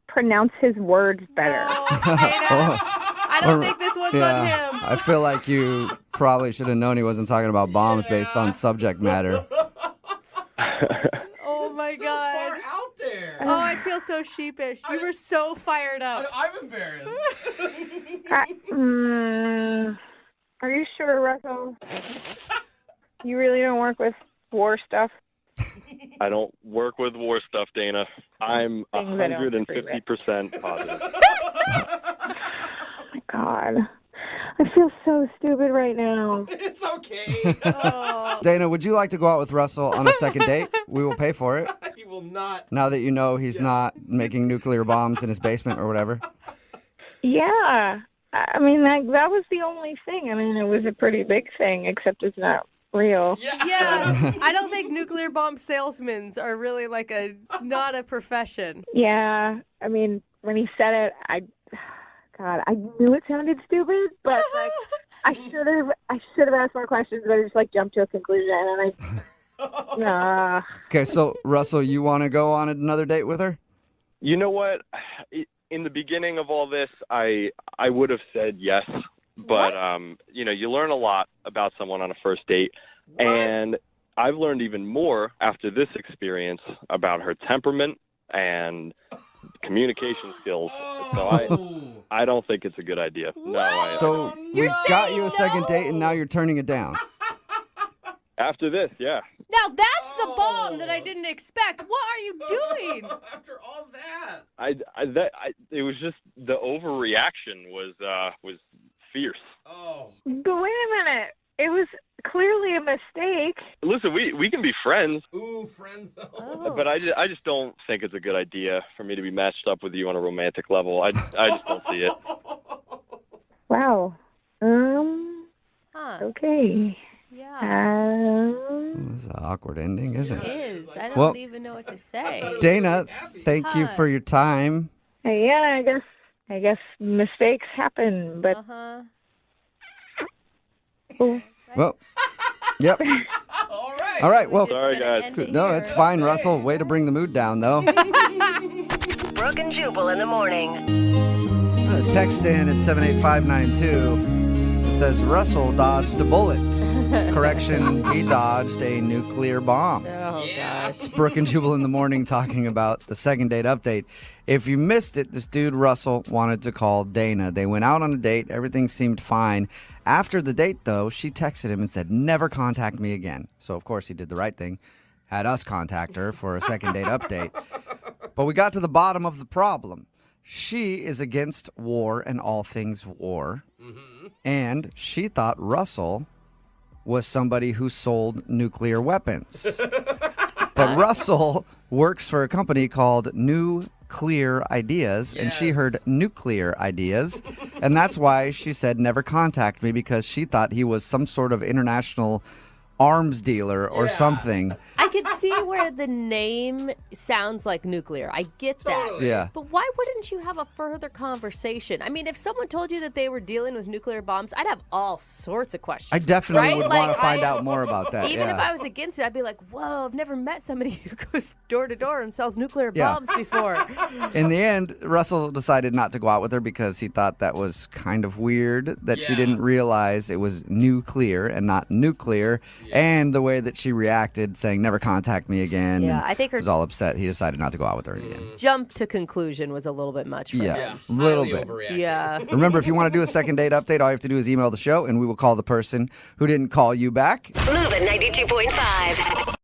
pronounce his words better. I don't think this one's on him. I feel like you probably should have known he wasn't talking about bombs based on subject matter. Oh my God. Far out there. Oh, I feel so sheepish. You were so fired up. I'm embarrassed. Are you sure, Russell? You really don't work with war stuff? I don't work with war stuff, Dana. I'm 150% positive. Oh my God. I feel so stupid right now. It's okay. Dana, would you like to go out with Russell on a second date? We will pay for it. He will not. Now that you know he's not making nuclear bombs in his basement or whatever. Yeah. I mean, that was the only thing. I mean, it was a pretty big thing, except it's not real. Yeah. I don't think nuclear bomb salesmen are really not a profession. Yeah. I mean, when he said it, I knew it sounded stupid, but I should have asked more questions, but I just jumped to a conclusion, and nah. Okay, so Russell, you want to go on another date with her? You know what? In the beginning of all this, I would have said yes, but you learn a lot about someone on a first date, and I've learned even more after this experience about her temperament and communication skills. So I don't think it's a good idea. No. So we got you a second date, and now you're turning it down. After this, yeah. Now that's the bomb that I didn't expect. What are you doing? After all that. It was just the overreaction was fierce. Oh. But wait a minute. It was clearly a mistake. Listen, we can be friends. Ooh, friends. But I just don't think it's a good idea for me to be matched up with you on a romantic level. I just don't see it. Wow. Okay. Yeah. It's an awkward ending, isn't It it? is. I don't even know what to say. Dana, thank you for your time. Yeah, I guess mistakes happen, but Well, yep. All right. Well, sorry, guys. No, it's fine, Russell. Way to bring the mood down, though. Brooke and Jubal in the morning. Text in at 78592. It says Russell dodged a bullet. Correction, he dodged a nuclear bomb. Oh, gosh. It's Brooke and Jubal in the morning talking about the second date update. If you missed it, this dude, Russell, wanted to call Dana. They went out on a date. Everything seemed fine. After the date, though, she texted him and said, never contact me again. So, of course, he did the right thing. Had us contact her for a second date update. But we got to the bottom of the problem. She is against war and all things war. Mm-hmm. And she thought Russell was somebody who sold nuclear weapons. But Russell works for a company called Nuclear Ideas, and she heard nuclear ideas, and that's why she said never contact me, because she thought he was some sort of international arms dealer or something. I could see where the name sounds like nuclear. I get that. Totally. Yeah. But why wouldn't you have a further conversation? I mean, if someone told you that they were dealing with nuclear bombs, I'd have all sorts of questions. I definitely right? would Like, want to find out more about that. Even yeah. if I was against it, I'd be like, whoa, I've never met somebody who goes door to door and sells nuclear Yeah. bombs before. In the end, Russell decided not to go out with her because he thought that was kind of weird, that she didn't realize it was nuclear and not nuclear, and the way that she reacted, saying, never contact me again. Yeah, and I think her- was all upset. He decided not to go out with her again. Jump to conclusion was a little bit much for Yeah, him. a little bit. Yeah. Remember, if you want to do a second date update, all you have to do is email the show, and we will call the person who didn't call you back. Move at 92.5.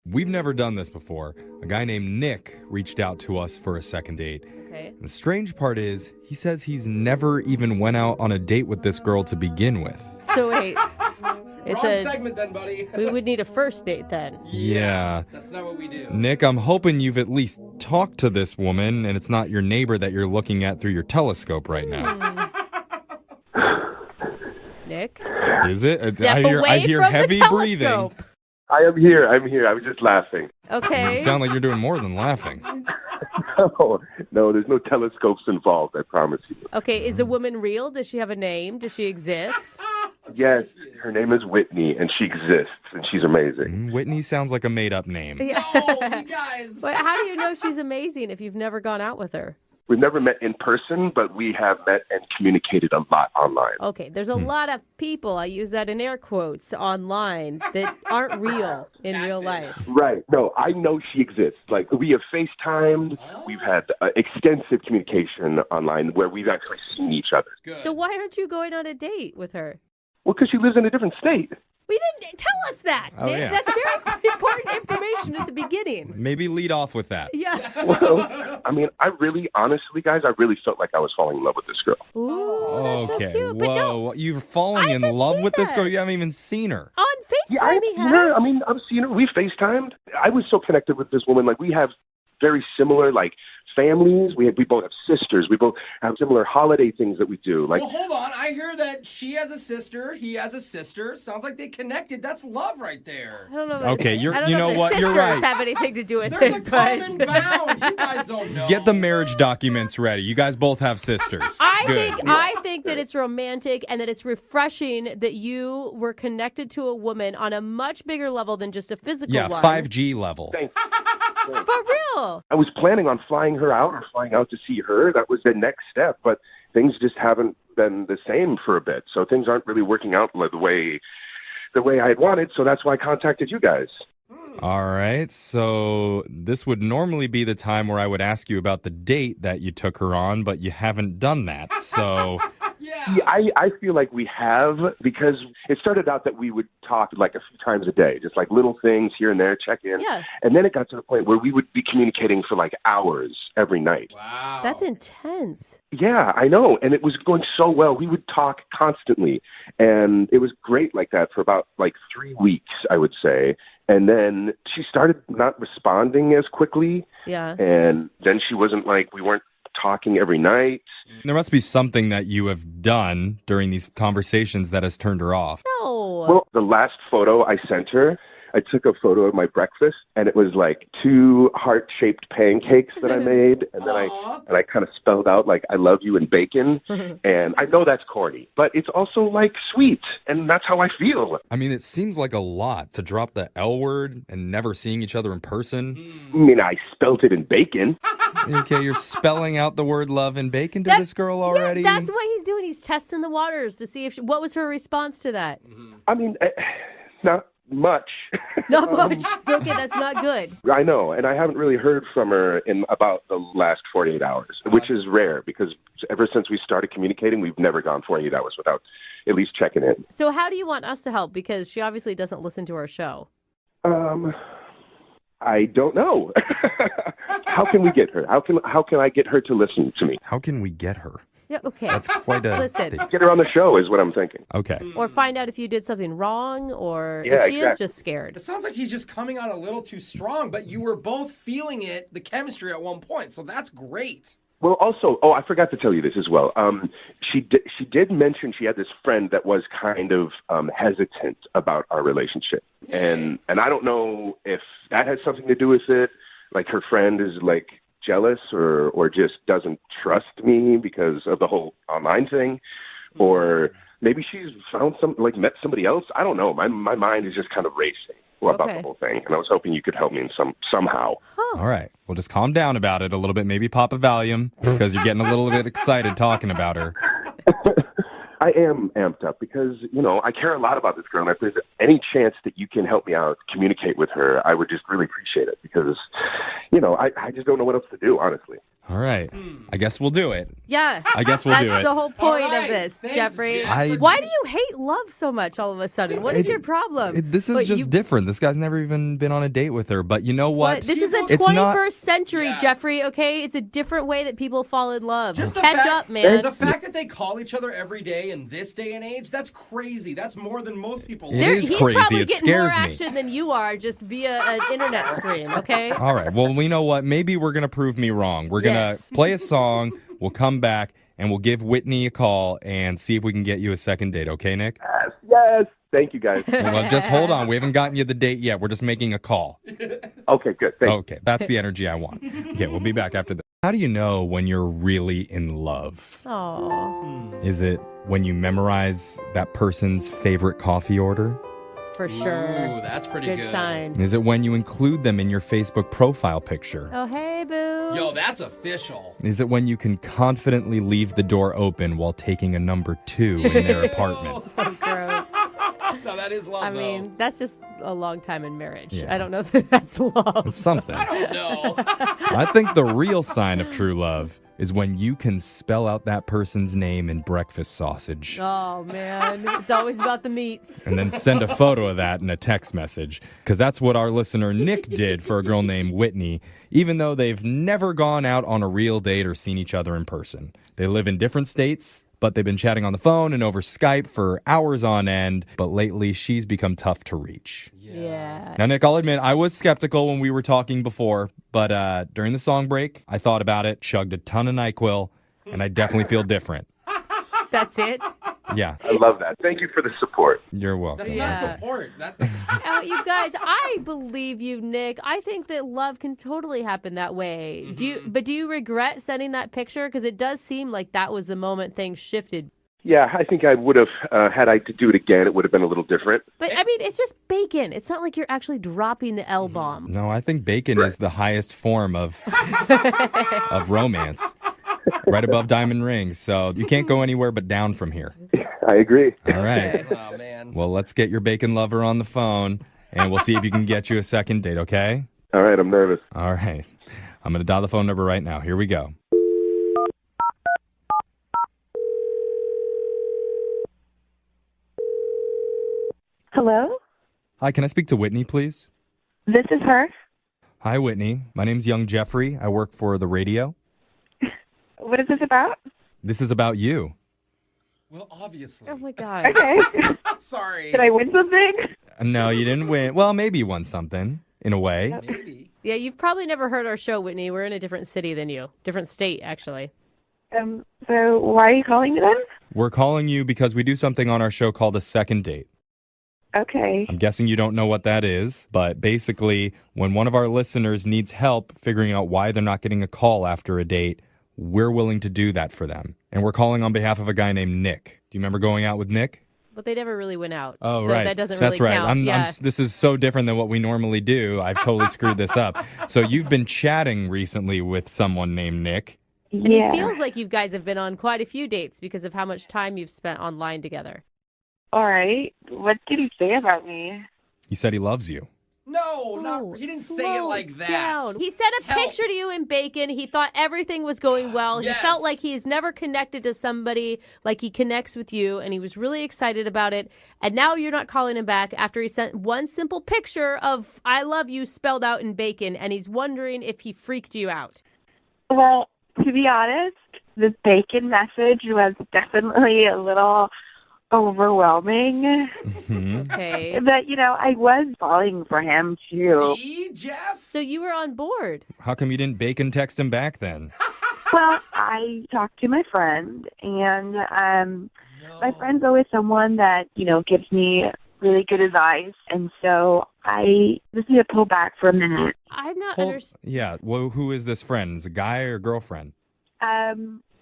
We've never done this before. A guy named Nick reached out to us for a second date. Okay. The strange part is, he says he's never even went out on a date with this girl to begin with. So wait. It's Wrong a segment then, buddy. We would need a first date then. Yeah. That's not what we do. Nick, I'm hoping you've at least talked to this woman and it's not your neighbor that you're looking at through your telescope right now. Nick? Is it? Step I hear away from heavy the breathing. telescope. I am here. I'm here. I was just laughing. Okay. You sound like you're doing more than laughing. No, there's no telescopes involved, I promise you. Okay, is the woman real? Does she have a name? Does she exist? Yes, her name is Whitney, and she exists, and she's amazing. Whitney sounds like a made-up name. Yeah. But how do you know she's amazing if you've never gone out with her? We've never met in person, but we have met and communicated a lot online. Okay, there's a lot of people, I use that in air quotes, online that aren't real in real life. Right. No, I know she exists. Like, we have FaceTimed. We've had extensive communication online where we've actually seen each other. So why aren't you going on a date with her? Well, because she lives in a different state. We didn't tell us that, Oh, Nick. yeah. That's very important information at the beginning. Maybe lead off with that. Yeah. Well, I mean, honestly, guys, I really felt like I was falling in love with this girl. Ooh, that's Okay, so cute. But no, whoa. You're falling in love with this girl? You haven't even seen her. on FaceTime I've he seen has. her. I mean, I've seen her. We FaceTimed. I was so connected with this woman. Like, we have very similar, families. We both have sisters. We both have similar holiday things that we do. Well, hold on. I hear that she has a sister. He has a sister. Sounds like they connected. That's love right there. I don't know. Okay, I don't you know know if the what? You're sisters right. have anything to do with There's a it, common but bound. You guys don't know. Get the marriage documents ready. You guys both have sisters. I think that it's romantic and that it's refreshing that you were connected to a woman on a much bigger level than just a physical Yeah, one. 5G level. For real. I was planning on flying her out or flying out to see her. That was the next step, but things just haven't been the same for a bit. So things aren't really working out the way I had wanted. So that's why I contacted you guys. All right, so this would normally be the time where I would ask you about the date that you took her on, but you haven't done that. So Yeah, I feel like we have, because it started out that we would talk a few times a day, just little things here and there, check in. Yeah. And then it got to the point where we would be communicating for hours every night. Wow. That's intense. Yeah, I know. And it was going so well. We would talk constantly. And it was great like that for about 3 weeks, I would say. And then she started not responding as quickly. Yeah. And then she wasn't we weren't talking every night. there must be something that you have done during these conversations that has turned her off. No. Well, the last photo I sent her, I took a photo of my breakfast, and it was 2 heart-shaped pancakes that I made, and then I kind of spelled out I love you and bacon. And I know that's corny, but it's also sweet, and that's how I feel. I mean, it seems like a lot to drop the L word and never seeing each other in person. I mean, I spelt it in bacon. Okay, you're spelling out the word love and bacon to this girl already? Yeah, that's what he's doing. He's testing the waters to see what was her response to that. I mean, not much. Not much. Okay, that's not good. I know, and I haven't really heard from her in about the last 48 hours, which is rare because ever since we started communicating, we've never gone 48 hours without at least checking in. So how do you want us to help? Because she obviously doesn't listen to our show. I don't know. How can we get her? How can I get her to listen to me? How can we get her? Yeah, okay. That's quite a Listen. statement. Get her on the show is what I'm thinking. Okay. Or find out if you did something wrong, or Yeah, if she is exactly. just scared. It sounds like he's just coming out a little too strong, but you were both feeling it, the chemistry at one point, so that's great. Well, also, I forgot to tell you this as well. She did mention she had this friend that was kind of hesitant about our relationship, and I don't know if that has something to do with it. Like her friend is like jealous or just doesn't trust me because of the whole online thing, or maybe she's found met somebody else. I don't know. My mind is just kind of racing about the whole thing, and I was hoping you could help me in somehow. All right. Well, just calm down about it a little bit. Maybe pop a Valium because you're getting a little bit excited talking about her. I am amped up because, I care a lot about this girl. And if there's any chance that you can help me out, communicate with her, I would just really appreciate it because, I just don't know what else to do, honestly. All right. I guess we'll do it. Yeah. I guess we'll do it. That's the whole point of this, Thanks, Jeffrey. Jeff. Why do you hate love so much all of a sudden? What is your problem? This is just different. This guy's never even been on a date with her. But you know what? This is a It's 21st not- century, Jeffrey, okay? It's a different way that people fall in love. Just Catch up, man. The fact that they call each other every day in this day and age, that's crazy. That's more than most people. It is He's crazy. probably It getting more scares me. action than you are just via an internet screen, okay? All right. Well, you know what? Maybe we're going to prove me wrong. We're going to Yes. play a song. We'll come back and we'll give Whitney a call and see if we can get you a second date. Okay, Nick? Yes. Thank you, guys. Well, just hold on. We haven't gotten you the date yet. We're just making a call. Okay, good. Thank you. Okay. That's the energy I want. Okay. We'll be back after this. How do you know when you're really in love? Oh, Is it when you memorize that person's favorite coffee order? for sure. Ooh, that's pretty good. sign. Is it when you include them in your Facebook profile picture? Oh, hey, boo. Yo, that's official. Is it when you can confidently leave the door open while taking a number 2 in their apartment? So gross. No, that is love, I mean, that's just a long time in marriage. Yeah. I don't know if that's love. It's something. I don't know. I think the real sign of true love is when you can spell out that person's name in breakfast sausage Oh, man. It's always about the meats. and then send a photo of that in a text message. Because that's what our listener Nick did for a girl named Whitney, even though they've never gone out on a real date or seen each other in person. They live in different states, but they've been chatting on the phone and over Skype for hours on end. But lately, she's become tough to reach. Yeah. Now, Nick, I'll admit, I was skeptical when we were talking before, but during the song break, I thought about it, chugged a ton of NyQuil, and I definitely feel different. That's it? Yeah, I love that. Thank you for the support. you're welcome. That's not support. That's You guys, I believe you, Nick. I think that love can totally happen that way. Do you regret sending that picture? Because it does seem like that was the moment things shifted. Yeah, I think I would have, had I to do it again, it would have been a little different. But, I mean, it's just bacon. It's not like you're actually dropping the L-bomb. No, I think bacon is the highest form of romance, right above diamond rings. So you can't go anywhere but down from here. I agree. All right. Oh, man. Well, let's get your bacon lover on the phone, and we'll see if you can get you a second date, okay? All right, I'm nervous. All right. I'm going to dial the phone number right now. Here we go. Hello? Hi, can I speak to Whitney, please? This is her. Hi, Whitney. My name's young Jeffrey. I work for the radio. What is this about? This is about you. Well, obviously. Oh, my God. Okay. Sorry. Did I win something? No, you didn't win. Well, maybe you won something, in a way. Maybe. Yeah, you've probably never heard our show, Whitney. We're in a different city than you. Different state, actually. So why are you calling me then? We're calling you because we do something on our show called a second date. Okay. I'm guessing you don't know what that is, but basically, when one of our listeners needs help figuring out why they're not getting a call after a date, we're willing to do that for them. And we're calling on behalf of a guy named Nick. Do you remember going out with Nick? But they never really went out. Oh, so right. that doesn't That's really right. count. Yeah. This is so different than what we normally do. I've totally screwed this up. So you've been chatting recently with someone named Nick. And it feels like you guys have been on quite a few dates because of how much time you've spent online together. All right. What did he say about me? He said he loves you. No, he didn't say it like that. Down. He sent a picture to you in bacon. He thought everything was going well. Yes. He felt like he's never connected to somebody like he connects with you, and he was really excited about it. And now you're not calling him back after he sent one simple picture of I love you spelled out in bacon, and he's wondering if he freaked you out. Well, To be honest, the bacon message was definitely a little overwhelming. Okay. But, I was falling for him, too. See, Jeff? So you were on board. How come you didn't bacon text him back then? Well, I talked to my friend, and my friend's always someone that, gives me really good advice. And so I just need to pull back for a minute. I'm not Yeah. Well, who is this friend? Is it a guy or a girlfriend?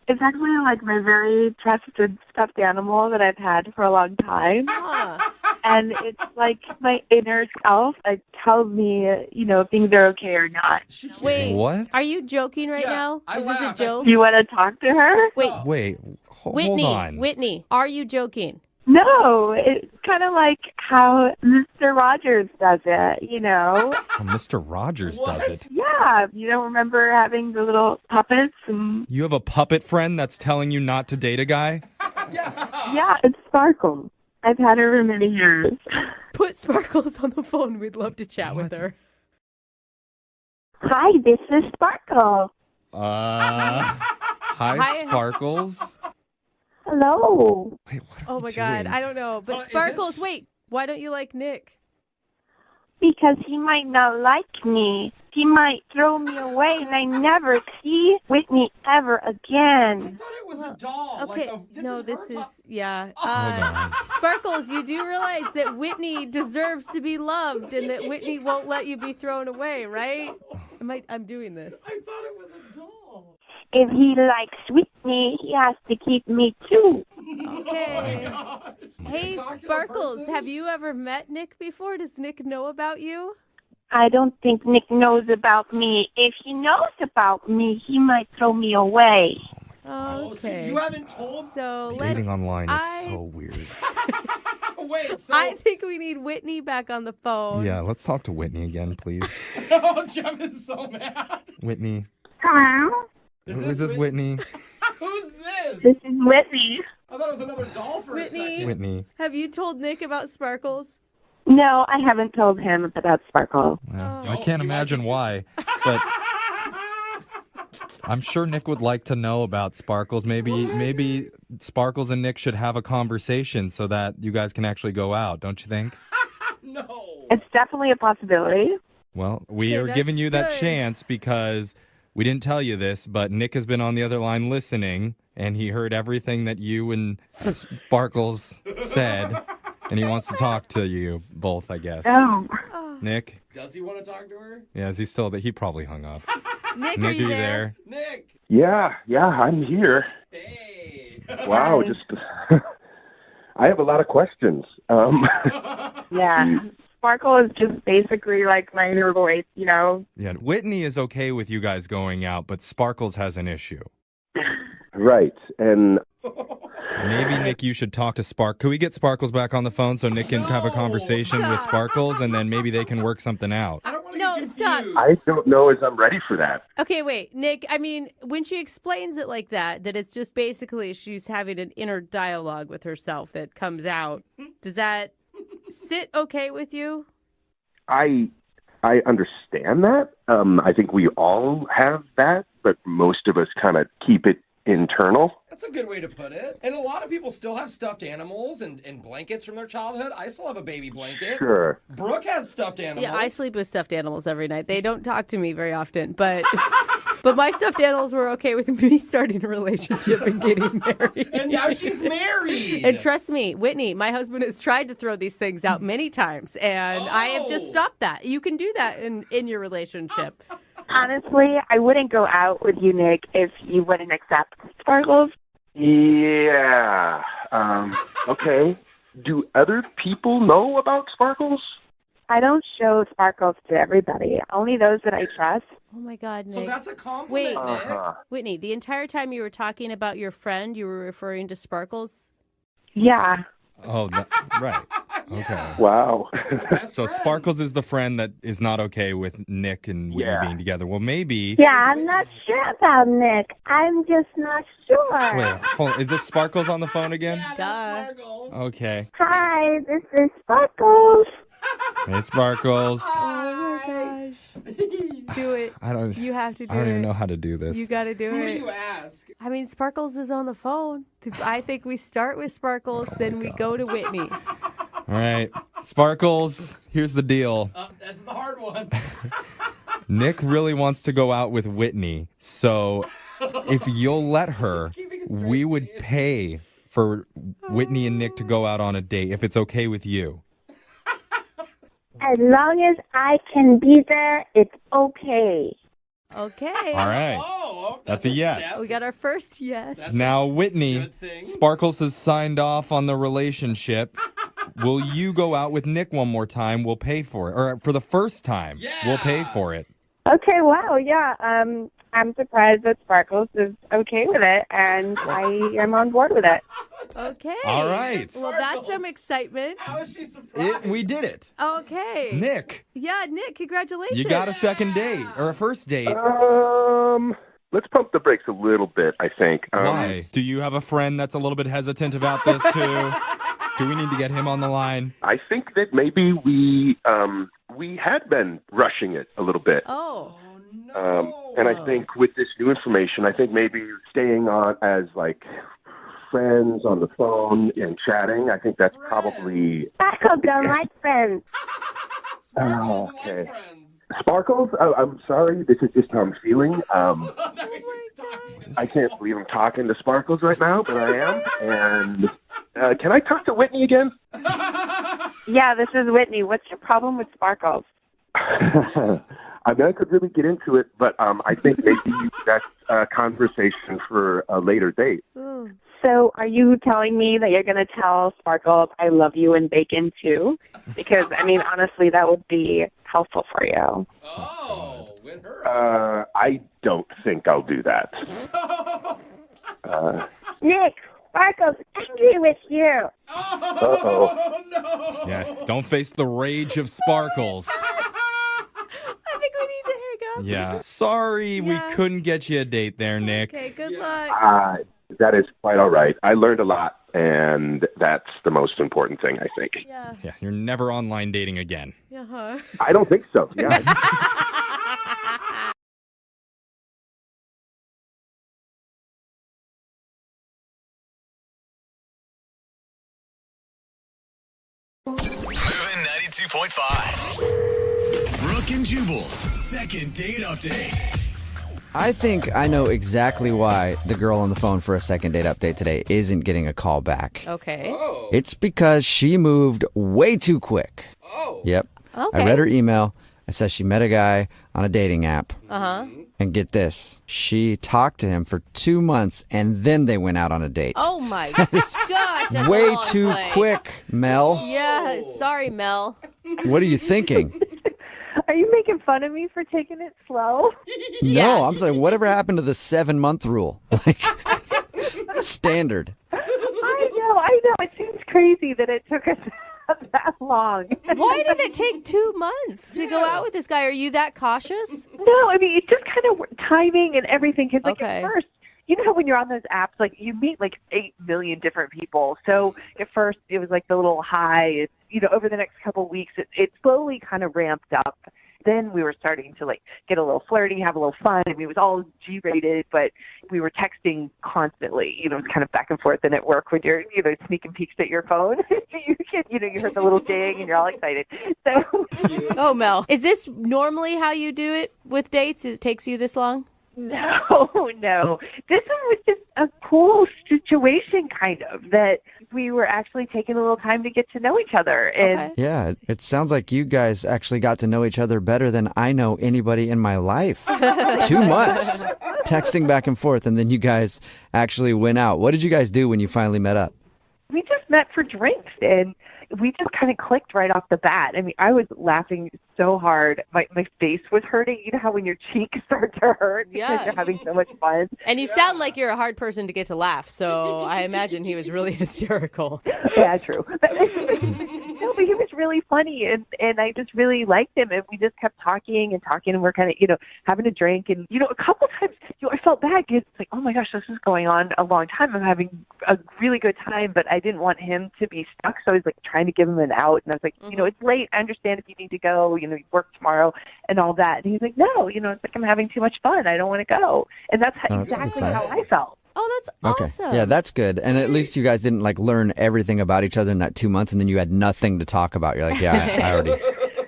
It's actually like my very trusted stuffed animal that I've had for a long time. And it's like my inner self that tells me, if things are okay or not. Wait, What? are you joking right now? Is this a joke? Do you want to talk to her? Wait, hold Whitney, on. Whitney, are you joking? No, it's kind of like how Mr. Rogers does it, Oh, Mr. Rogers does it. Yeah, you don't remember having the little puppets and... You have a puppet friend that's telling you not to date a guy? Yeah, it's Sparkle. I've had her for many years. Put Sparkles on the phone. We'd love to chat with her. Hi, this is Sparkle. Hi, Sparkles. Hello. Oh my God, I don't know. But Sparkles, wait, why don't you like Nick? Because he might not like me. He might throw me away and I never see Whitney ever again. It was a doll. Okay, this is yeah. Hold on. Sparkles, you do realize that Whitney deserves to be loved and that Whitney won't let you be thrown away, right? I'm doing this. I thought it was a doll. If he likes Whitney, he has to keep me too. Okay. Hey, Sparkles, have you ever met Nick before? Does Nick know about you? I don't think Nick knows about me. If he knows about me, he might throw me away. Okay. You haven't told? So Dating online is so weird. Wait, so... I think we need Whitney back on the phone. Yeah, let's talk to Whitney again, please. Oh, Jeff is so mad. Whitney. Hello? Who is this Whitney? Who's this? This is Whitney. I thought it was another doll for a second. Whitney. Have you told Nick about Sparkles? No, I haven't told him about Sparkle. I can't imagine why, but I'm sure Nick would like to know about Sparkles. Maybe Sparkles and Nick should have a conversation so that you guys can actually go out, don't you think? No. It's definitely a possibility. Well, we are giving you that chance because we didn't tell you this, but Nick has been on the other line listening, and he heard everything that you and Sparkles said, and he wants to talk to you both, I guess. Oh. Nick? Does he want to talk to her? Yeah, is he still there? He probably hung up. Nick, Nick, are you there? Nick. Yeah, I'm here. Hey. Wow, just I have a lot of questions. Yeah. Sparkle is just basically like my inner voice, Yeah, Whitney is okay with you guys going out, but Sparkles has an issue. Right, and maybe, Nick, you should talk to Spark. Could we get Sparkles back on the phone so Nick can have a conversation with Sparkles, and then maybe they can work something out? No, stop. I don't know if I'm ready for that. Okay, wait, Nick, I mean, when she explains it like that it's just basically she's having an inner dialogue with herself that comes out, does that sit okay with you? I understand that. I think we all have that, but most of us kind of keep it internal. That's a good way to put it. And a lot of people still have stuffed animals and blankets from their childhood. I still have a baby blanket. Sure. Brooke has stuffed animals. Yeah, I sleep with stuffed animals every night. They don't talk to me very often, but but my stuffed animals were okay with me starting a relationship and getting married. And now she's married. And trust me, Whitney, my husband has tried to throw these things out many times, and I have just stopped that. You can do that in your relationship. Honestly, I wouldn't go out with you, Nick, if you wouldn't accept Sparkles. Yeah. Okay. Do other people know about Sparkles? I don't show Sparkles to everybody, only those that I trust. Oh my God, Nick. So that's a compliment, Wait, Nick. Whitney, the entire time you were talking about your friend, you were referring to Sparkles? Yeah. Oh, right. Okay. Wow. So Sparkles is the friend that is not okay with Nick and Whitney being together. Well, maybe... Yeah, I'm not sure about Nick. I'm just not sure. Wait, hold on. Is this Sparkles on the phone again? Duh. Okay. Hi, this is Sparkles. Hey, Sparkles. Oh my gosh. Do it. I don't. You have to do I don't it. even know how to do this. You got to do it. Who do you ask? I mean, Sparkles is on the phone. I think we start with Sparkles, then we go to Whitney. All right, Sparkles. Here's the deal. That's the hard one. Nick really wants to go out with Whitney, so if you'll let her, we would pay for Whitney and Nick to go out on a date if it's okay with you. As long as I can be there, it's okay. Okay. All right. That's a yes. We got our first yes. Now, Whitney, Sparkles has signed off on the relationship. Will you go out with Nick one more time? We'll pay for it. Or for the first time, we'll pay for it. Okay, wow, yeah. I'm surprised that Sparkles is okay with it, and I am on board with it. Okay. All right. Well, that's some excitement. How is she surprised? We did it. Okay. Nick. Yeah, Nick, congratulations. You got a second date or a first date. Let's pump the brakes a little bit, I think. Why? Do you have a friend that's a little bit hesitant about this too? Do we need to get him on the line? I think that maybe we had been rushing it a little bit. Oh. And I think with this new information, I think maybe staying on as like friends on the phone and chatting, I think that's probably... Sparkles don't like friends. Oh, okay. Sparkles, I'm sorry. This is just how I'm feeling. I can't believe I'm talking to Sparkles right now, but I am. And can I talk to Whitney again? Yeah, this is Whitney. What's your problem with Sparkles? I mean, I could really get into it, but I think maybe that's a conversation for a later date. So are you telling me that you're going to tell Sparkles I love you and bacon too? Because, I mean, honestly, that would be helpful for you. Oh, win her. I don't think I'll do that. Nick, Sparkles angry with you. Uh-oh. No. Yeah, don't face the rage of Sparkles. I think we need to hang up. Yeah. Sorry we couldn't get you a date there, Nick. Okay, good luck. That is quite all right. I learned a lot, and that's the most important thing, I think. Yeah. Yeah, you're never online dating again. Uh-huh. I don't think so. Yeah. Moving 92.5. Brooke and Jubal's second date update. I think I know exactly why the girl on the phone for a second date update today isn't getting a call back. Okay. It's because she moved way too quick. Yep. Okay. I read her email. It says she met a guy on a dating app. Uh-huh. And get this, she talked to him for 2 months and then they went out on a date. Oh my gosh, that's a Way long too play. quick, Mel. Yeah, sorry, Mel. What are you thinking? Are you making fun of me for taking it slow? No, I'm saying whatever happened to the 7-month rule? Like standard. I know. It seems crazy that it took us that long. Why did it take 2 months to go out with this guy? Are you that cautious? No, I mean, it's just kind of timing and everything. Because, like, Okay. at first, you know how when you're on those apps, like, you meet, like, 8 million different people. So at first, it was, like, the little high. It's, you know, over the next couple of weeks, it slowly kind of ramped up. Then we were starting to, like, get a little flirty, have a little fun. I mean, it was all G-rated, but we were texting constantly. You know, it's kind of back and forth. And at work, when you're, you know, sneaking peeks at your phone, you heard the little ding and you're all excited. So, Oh, Mel. Is this normally how you do it with dates? It takes you this long? no. This was just a cool situation, kind of, that we were actually taking a little time to get to know each other. And Yeah, it sounds like you guys actually got to know each other better than I know anybody in my life. 2 months texting back and forth, and then you guys actually went out. What did you guys do when you finally met up? we just met for drinks, and we just kind of clicked right off the bat. I mean, I was laughing so hard. My face was hurting. You know how when your cheeks start to hurt because you're having so much fun? And you sound like you're a hard person to get to laugh, so I imagine he was really hysterical. Yeah, true. No, but he was really funny, and I just really liked him, and we just kept talking, and we're kind of, having a drink, and, a couple times, I felt bad because it's like, oh my gosh, this is going on a long time. I'm having a really good time, but I didn't want him to be stuck, so I was like trying to give him an out, and I was like, it's late. I understand if you need to go, work tomorrow and all that. And he's like, no, it's like I'm having too much fun. I don't want to go. And that's exactly how I felt. Oh, that's awesome. Yeah, that's good. And at least you guys didn't like learn everything about each other in that 2 months, and then you had nothing to talk about. You're like, yeah, I already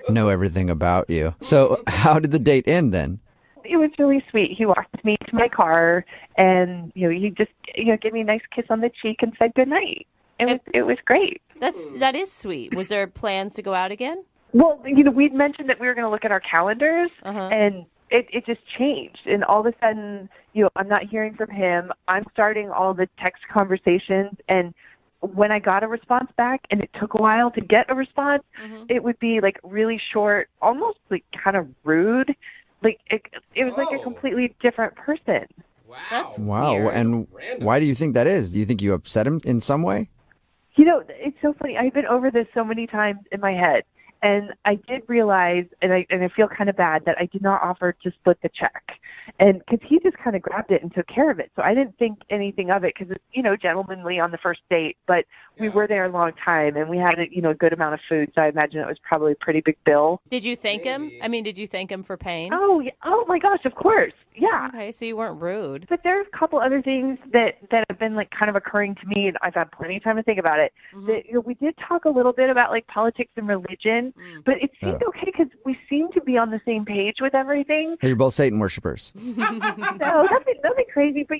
know everything about you. So how did the date end then? It was really sweet. He walked me to my car, and he just gave me a nice kiss on the cheek and said goodnight. It was great. That is sweet. Was there plans to go out again? Well, we'd mentioned that we were going to look at our calendars, and it just changed. And all of a sudden, I'm not hearing from him. I'm starting all the text conversations, and when I got a response back, and it took a while to get a response, it would be like really short, almost like kind of rude. Like it was like a completely different person. That's Wow. weird. And why do you think that is? Do you think you upset him in some way? It's so funny. I've been over this so many times in my head. And I did realize, and I feel kind of bad, that I did not offer to split the check. And because he just kind of grabbed it and took care of it. So I didn't think anything of it because it's, gentlemanly on the first date. But we were there a long time, and we had, a good amount of food. So I imagine it was probably a pretty big bill. Did you thank him? I mean, did you thank him for paying? Oh, yeah. Oh my gosh, of course. Yeah. Okay, so you weren't rude. But there are a couple other things that have been like kind of occurring to me, and I've had plenty of time to think about it. That, we did talk a little bit about like politics and religion, but it seemed okay because we seem to be on the same page with everything. You're both Satan worshipers. No, nothing crazy, but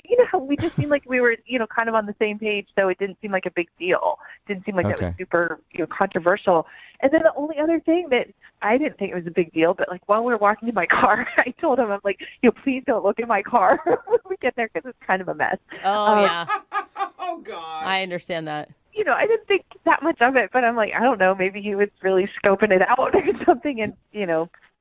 we just seemed like we were, kind of on the same page, so it didn't seem like a big deal. Didn't seem like that was super, controversial. And then the only other thing that I didn't think it was a big deal, but like while we were walking to my car, I told him, I'm like, please don't look in my car when we get there because it's kind of a mess. Oh, yeah. Oh, God. I understand that. I didn't think that much of it, but I'm like, I don't know, maybe he was really scoping it out or something and,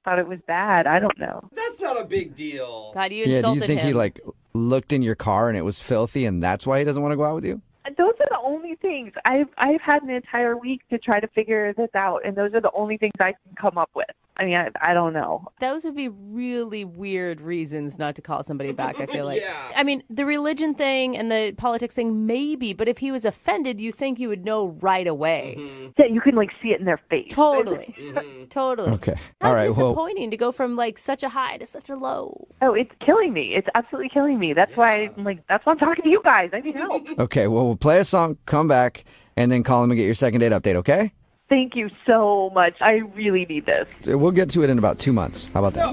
thought it was bad. I don't know. That's not a big deal. God, you Do insulted you think him. he like looked in your car and it was filthy and that's why he doesn't want to go out with you? Those are the only things. I've had an entire week to try to figure this out, and those are the only things I can come up with. I mean, I don't know. Those would be really weird reasons not to call somebody back, I feel like. I mean, the religion thing and the politics thing, maybe, but if he was offended, you think you would know right away. Yeah, you can, like, see it in their face. Totally. Totally. Okay. How All right. Well, disappointing to go from, like, such a high to such a low. Oh, it's killing me. It's absolutely killing me. That's why I'm talking to you guys. I need help. okay. Well, we'll play a song, come back, and then call him and get your second date update, okay? Thank you so much. I really need this. We'll get to it in about 2 months. How about that?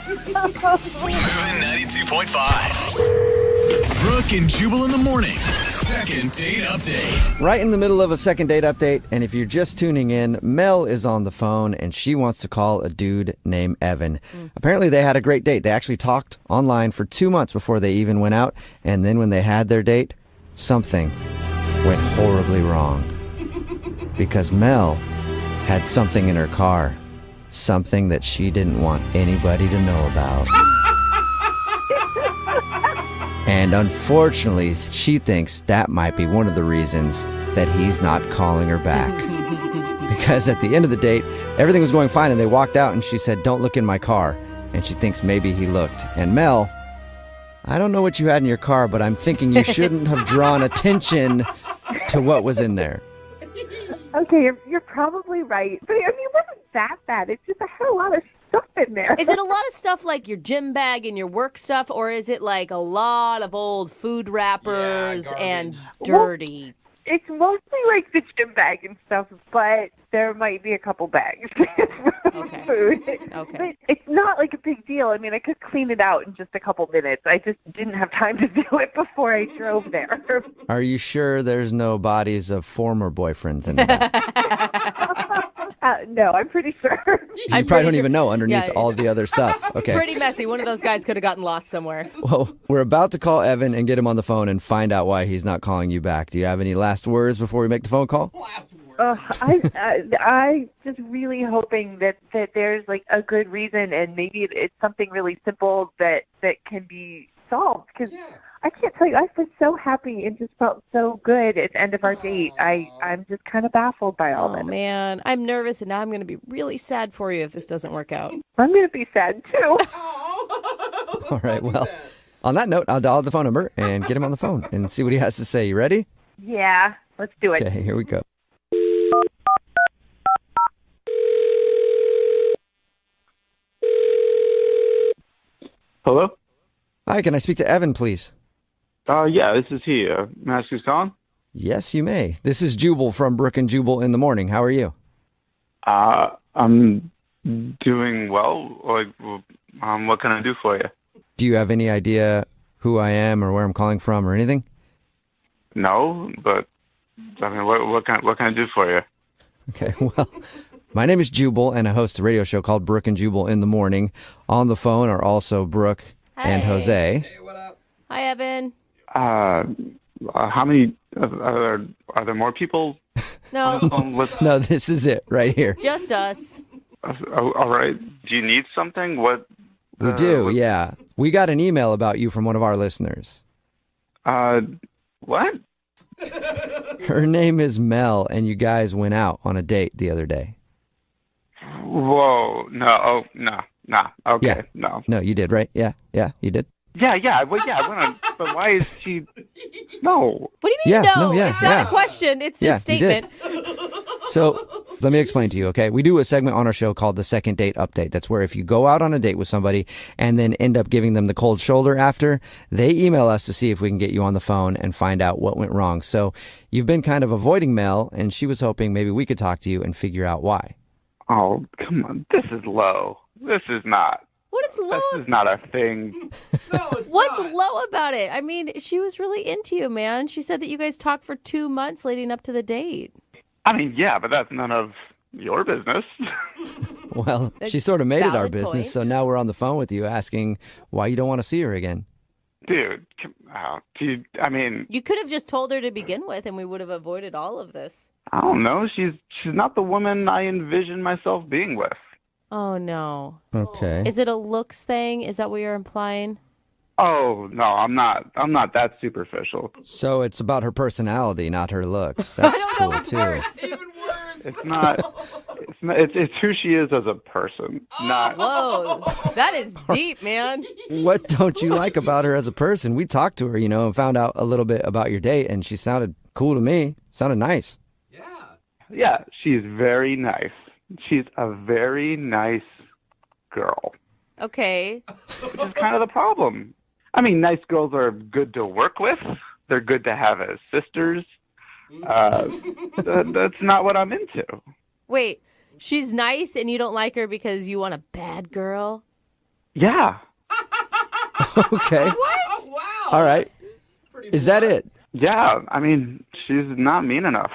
Moving 92.5. Brooke and Jubal in the mornings. Second date update. Right in the middle of a second date update, and if you're just tuning in, Mel is on the phone, and she wants to call a dude named Evan. Apparently, they had a great date. They actually talked online for 2 months before they even went out, and then when they had their date, something went horribly wrong. Because Mel had something in her car. Something that she didn't want anybody to know about. And unfortunately, she thinks that might be one of the reasons that he's not calling her back. Because at the end of the date, everything was going fine and they walked out and she said, "Don't look in my car." And she thinks maybe he looked. And Mel, I don't know what you had in your car, but I'm thinking you shouldn't have drawn attention to what was in there. Okay, you're probably right. But I mean, it wasn't that bad. It's just I had a lot of stuff in there. Is it a lot of stuff like your gym bag and your work stuff, or is it like a lot of old food wrappers and dirty? It's mostly like the gym bag and stuff, but there might be a couple bags of food. Okay. But it's not like a big deal. I mean, I could clean it out in just a couple minutes. I just didn't have time to do it before I drove there. Are you sure there's no bodies of former boyfriends in there? No, I'm pretty sure. You probably don't even know underneath all the other stuff. Okay. Pretty messy. One of those guys could have gotten lost somewhere. Well, we're about to call Evan and get him on the phone and find out why he's not calling you back. Do you have any last words before we make the phone call? I just really hoping that there's like a good reason, and maybe it's something really simple that can be solved. Because I can't tell you, I was so happy and just felt so good at the end of our date. I'm just kind of baffled by all Oh, this. man. I'm nervous, and now I'm going to be really sad for you if this doesn't work out. I'm going to be sad too. All right, well, on that note, I'll dial the phone number and get him on the phone and see what he has to say. You ready? Yeah, let's do it. Okay, here we go. Hello? Hi, can I speak to Evan, please? Yeah, this is he. May I ask who's calling? Yes, you may. This is Jubal from Brooke and Jubal in the morning. How are you? I'm doing well. What can I do for you? Do you have any idea who I am or where I'm calling from or anything? No, but I mean, what can I do for you? Okay, well, my name is Jubal, and I host a radio show called Brooke and Jubal in the morning. On the phone are also Brooke and Jose. Hi, Evan. How many are there more people? No, No, this is it right here. just us. All right. Do you need something? What? We do, yeah. We got an email about you from one of our listeners. What? Her name is Mel, and you guys went out on a date the other day. Whoa! No! Oh, no! Okay, Yeah. no. No, you did, right? Yeah, you did. Yeah. Well, yeah. I went on, but why is she? No. What do you mean, Yeah, no? no, yeah, It's not yeah. a question. It's Yeah, a statement. So let me explain to you, okay? We do a segment on our show called the Second Date Update. That's where if you go out on a date with somebody and then end up giving them the cold shoulder after, they email us to see if we can get you on the phone and find out what went wrong. So you've been kind of avoiding Mel, and she was hoping maybe we could talk to you and figure out why. Oh, come on. This is low. This is not. What is low? This is not a thing. What's low about it? I mean, she was really into you, man. She said that you guys talked for 2 months leading up to the date. I mean, yeah, but that's none of your business. Well, she sort of made it our Valid business, point. so now we're on the phone with you asking why you don't want to see her again. Dude, I mean, You could have just told her to begin with, and we would have avoided all of this. I don't know. She's not the woman I envision myself being with. Oh, no. Okay. Is it a looks thing? Is that what you're implying? Oh, no, I'm not that superficial. So it's about her personality, not her looks. That's cool, too. It's not. It's who she is as a person. Not. Whoa, that is deep, man. What don't you like about her as a person? We talked to her, and found out a little bit about your date, and she sounded cool to me. Sounded nice. Yeah, she's very nice. She's a very nice girl. Okay. Which is kind of the problem. I mean, nice girls are good to work with. They're good to have as sisters. That's not what I'm into. Wait, she's nice and you don't like her because you want a bad girl? Yeah. Okay. What? Wow. All right. Is that it? Yeah. I mean, she's not mean enough.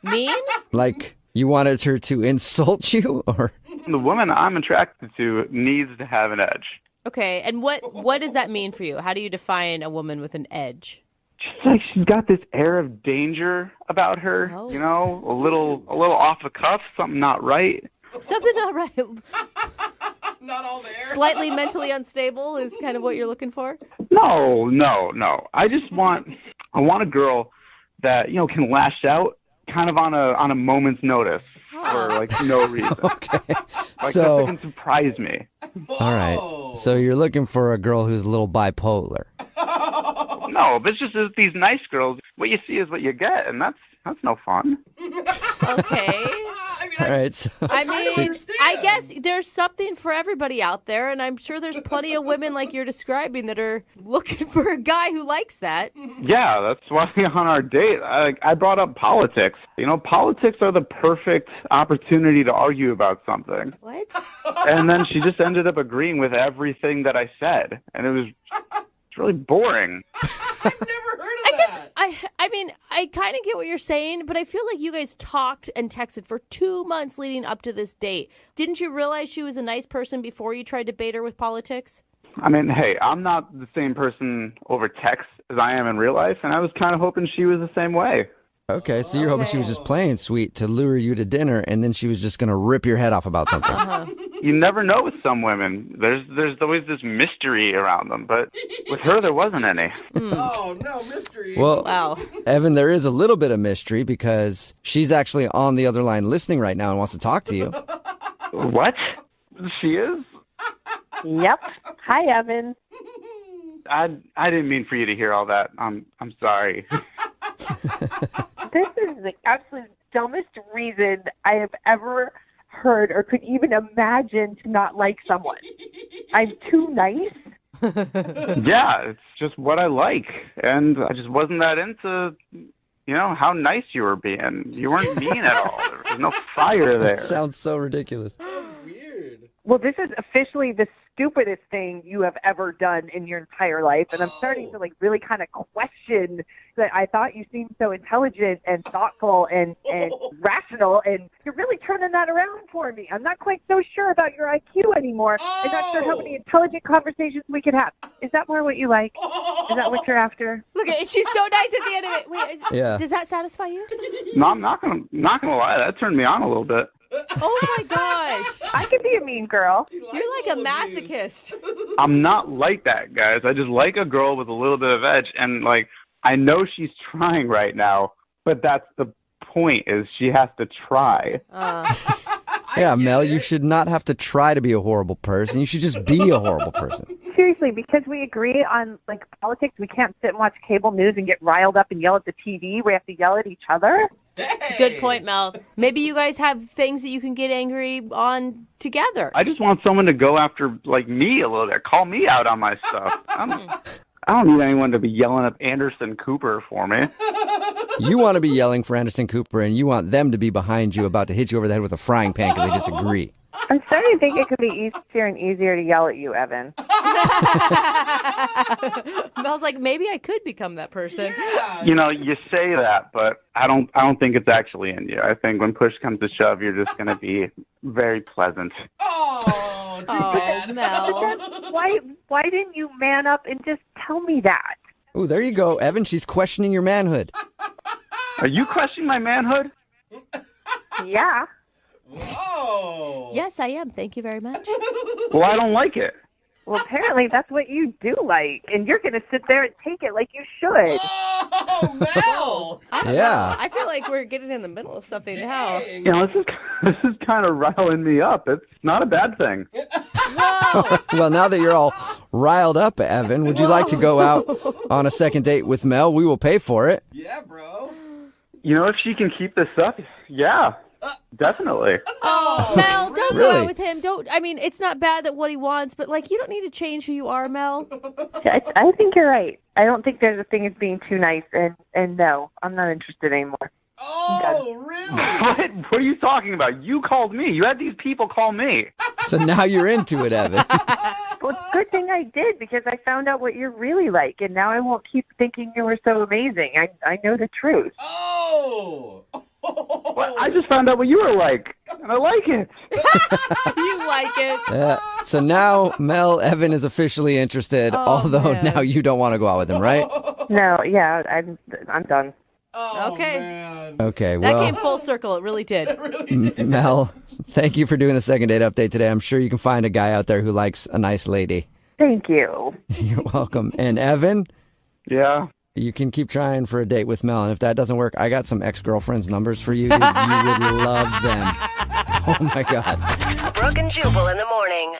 Mean? Like, you wanted her to insult you, or? The woman I'm attracted to needs to have an edge. Okay, and what does that mean for you? How do you define a woman with an edge? Just like she's got this air of danger about her, Oh. a little off the cuff, something not right. Something not right. Not all there. Slightly mentally unstable is kind of what you're looking for? No. I want a girl that, can lash out kind of on a moment's notice for like no reason. Okay. Like So- that can surprise me. All right. So you're looking for a girl who's a little bipolar. No, but it's just that these nice girls, what you see is what you get, and that's no fun. Okay. All right. So, I mean, I guess there's something for everybody out there, and I'm sure there's plenty of women like you're describing that are looking for a guy who likes that. Yeah, that's why on our date, I brought up politics. Politics are the perfect opportunity to argue about something. What? And then she just ended up agreeing with everything that I said, and it's really boring. I mean, I kind of get what you're saying, but I feel like you guys talked and texted for 2 months leading up to this date. Didn't you realize she was a nice person before you tried to bait her with politics? I mean, hey, I'm not the same person over text as I am in real life, and I was kind of hoping she was the same way. okay, so you're hoping she was just playing sweet to lure you to dinner, and then she was just going to rip your head off about something. You never know with some women. There's always this mystery around them, but with her there wasn't any. Oh, no, mystery. Well, Wow. Evan, there is a little bit of mystery because she's actually on the other line listening right now and wants to talk to you. What? She is? Yep. Hi, Evan. I didn't mean for you to hear all that. I'm sorry. This is the absolute dumbest reason I have ever heard or could even imagine to not like someone. I'm too nice. Yeah, it's just what I like. And I just wasn't that into, how nice you were being. You weren't mean at all. There was no fire there. That sounds so ridiculous. Well, this is officially the stupidest thing you have ever done in your entire life, and I'm starting to really kind of question that. I thought you seemed so intelligent and thoughtful and rational, and you're really turning that around for me. I'm not quite so sure about your IQ anymore. I'm not sure how many intelligent conversations we could have. Is that more what you like? Is that what you're after? Look at it. She's so nice at the end of it. Wait, Yeah. does that satisfy you? No, I'm not gonna lie. That turned me on a little bit. Oh my gosh. I could be a mean girl. You're like a masochist. I'm not like that, guys. I just like a girl with a little bit of edge, and I know she's trying right now, but that's the point. Is she has to try. Yeah, Mel, you should not have to try to be a horrible person. You should just be a horrible person. Seriously, because we agree on politics, we can't sit and watch cable news and get riled up and yell at the TV. We have to yell at each other. It's a good point, Mel. Maybe you guys have things that you can get angry on together. I just want someone to go after me a little bit. Call me out on my stuff. I don't need anyone to be yelling at Anderson Cooper for me. You want to be yelling for Anderson Cooper, and you want them to be behind you about to hit you over the head with a frying pan because they disagree. I'm starting to think it could be easier and easier to yell at you, Evan. Mel's like, maybe I could become that person. You say that, but I don't think it's actually in you. I think when push comes to shove, you're just going to be very pleasant. Oh, too bad. Mel. Why didn't you man up and just tell me that? Oh, there you go, Evan. She's questioning your manhood. Are you questioning my manhood? Yeah. Whoa. Yes, I am. Thank you very much. Well, I don't like it. Well, apparently that's what you do like, and you're going to sit there and take it like you should. Oh, Mel. I don't Yeah. know. I feel like we're getting in the middle of something now. This is kind of riling me up. It's not a bad thing. Whoa. Well, now that you're all riled up, Evan, would you like to go out on a second date with Mel? We will pay for it. Yeah, bro. If she can keep this up, yeah, definitely. Oh, Mel, don't go Really? out with him. It's not bad that what he wants, but you don't need to change who you are, Mel. I think you're right. I don't think there's a thing as being too nice, and no, I'm not interested anymore. Oh, really? What are you talking about? You called me. You had these people call me. So now you're into it, Evan. Well, it's a good thing I did, because I found out what you're really like, and now I won't keep thinking you were so amazing. I know the truth. Oh. Well, I just found out what you were like, and I like it. You like it. So now Mel, Evan is officially interested, although man. now you don't want to go out with him, right? No, yeah, I'm done. Oh, Okay. man. Okay, That well, came full circle. It really did. Mel, thank you for doing the second date update today. I'm sure you can find a guy out there who likes a nice lady. Thank you. You're welcome. And Evan, Yeah. you can keep trying for a date with Mel. And if that doesn't work, I got some ex-girlfriends' numbers for you. Dude. You would love them. Oh, my God. Brooke and Jubal in the morning.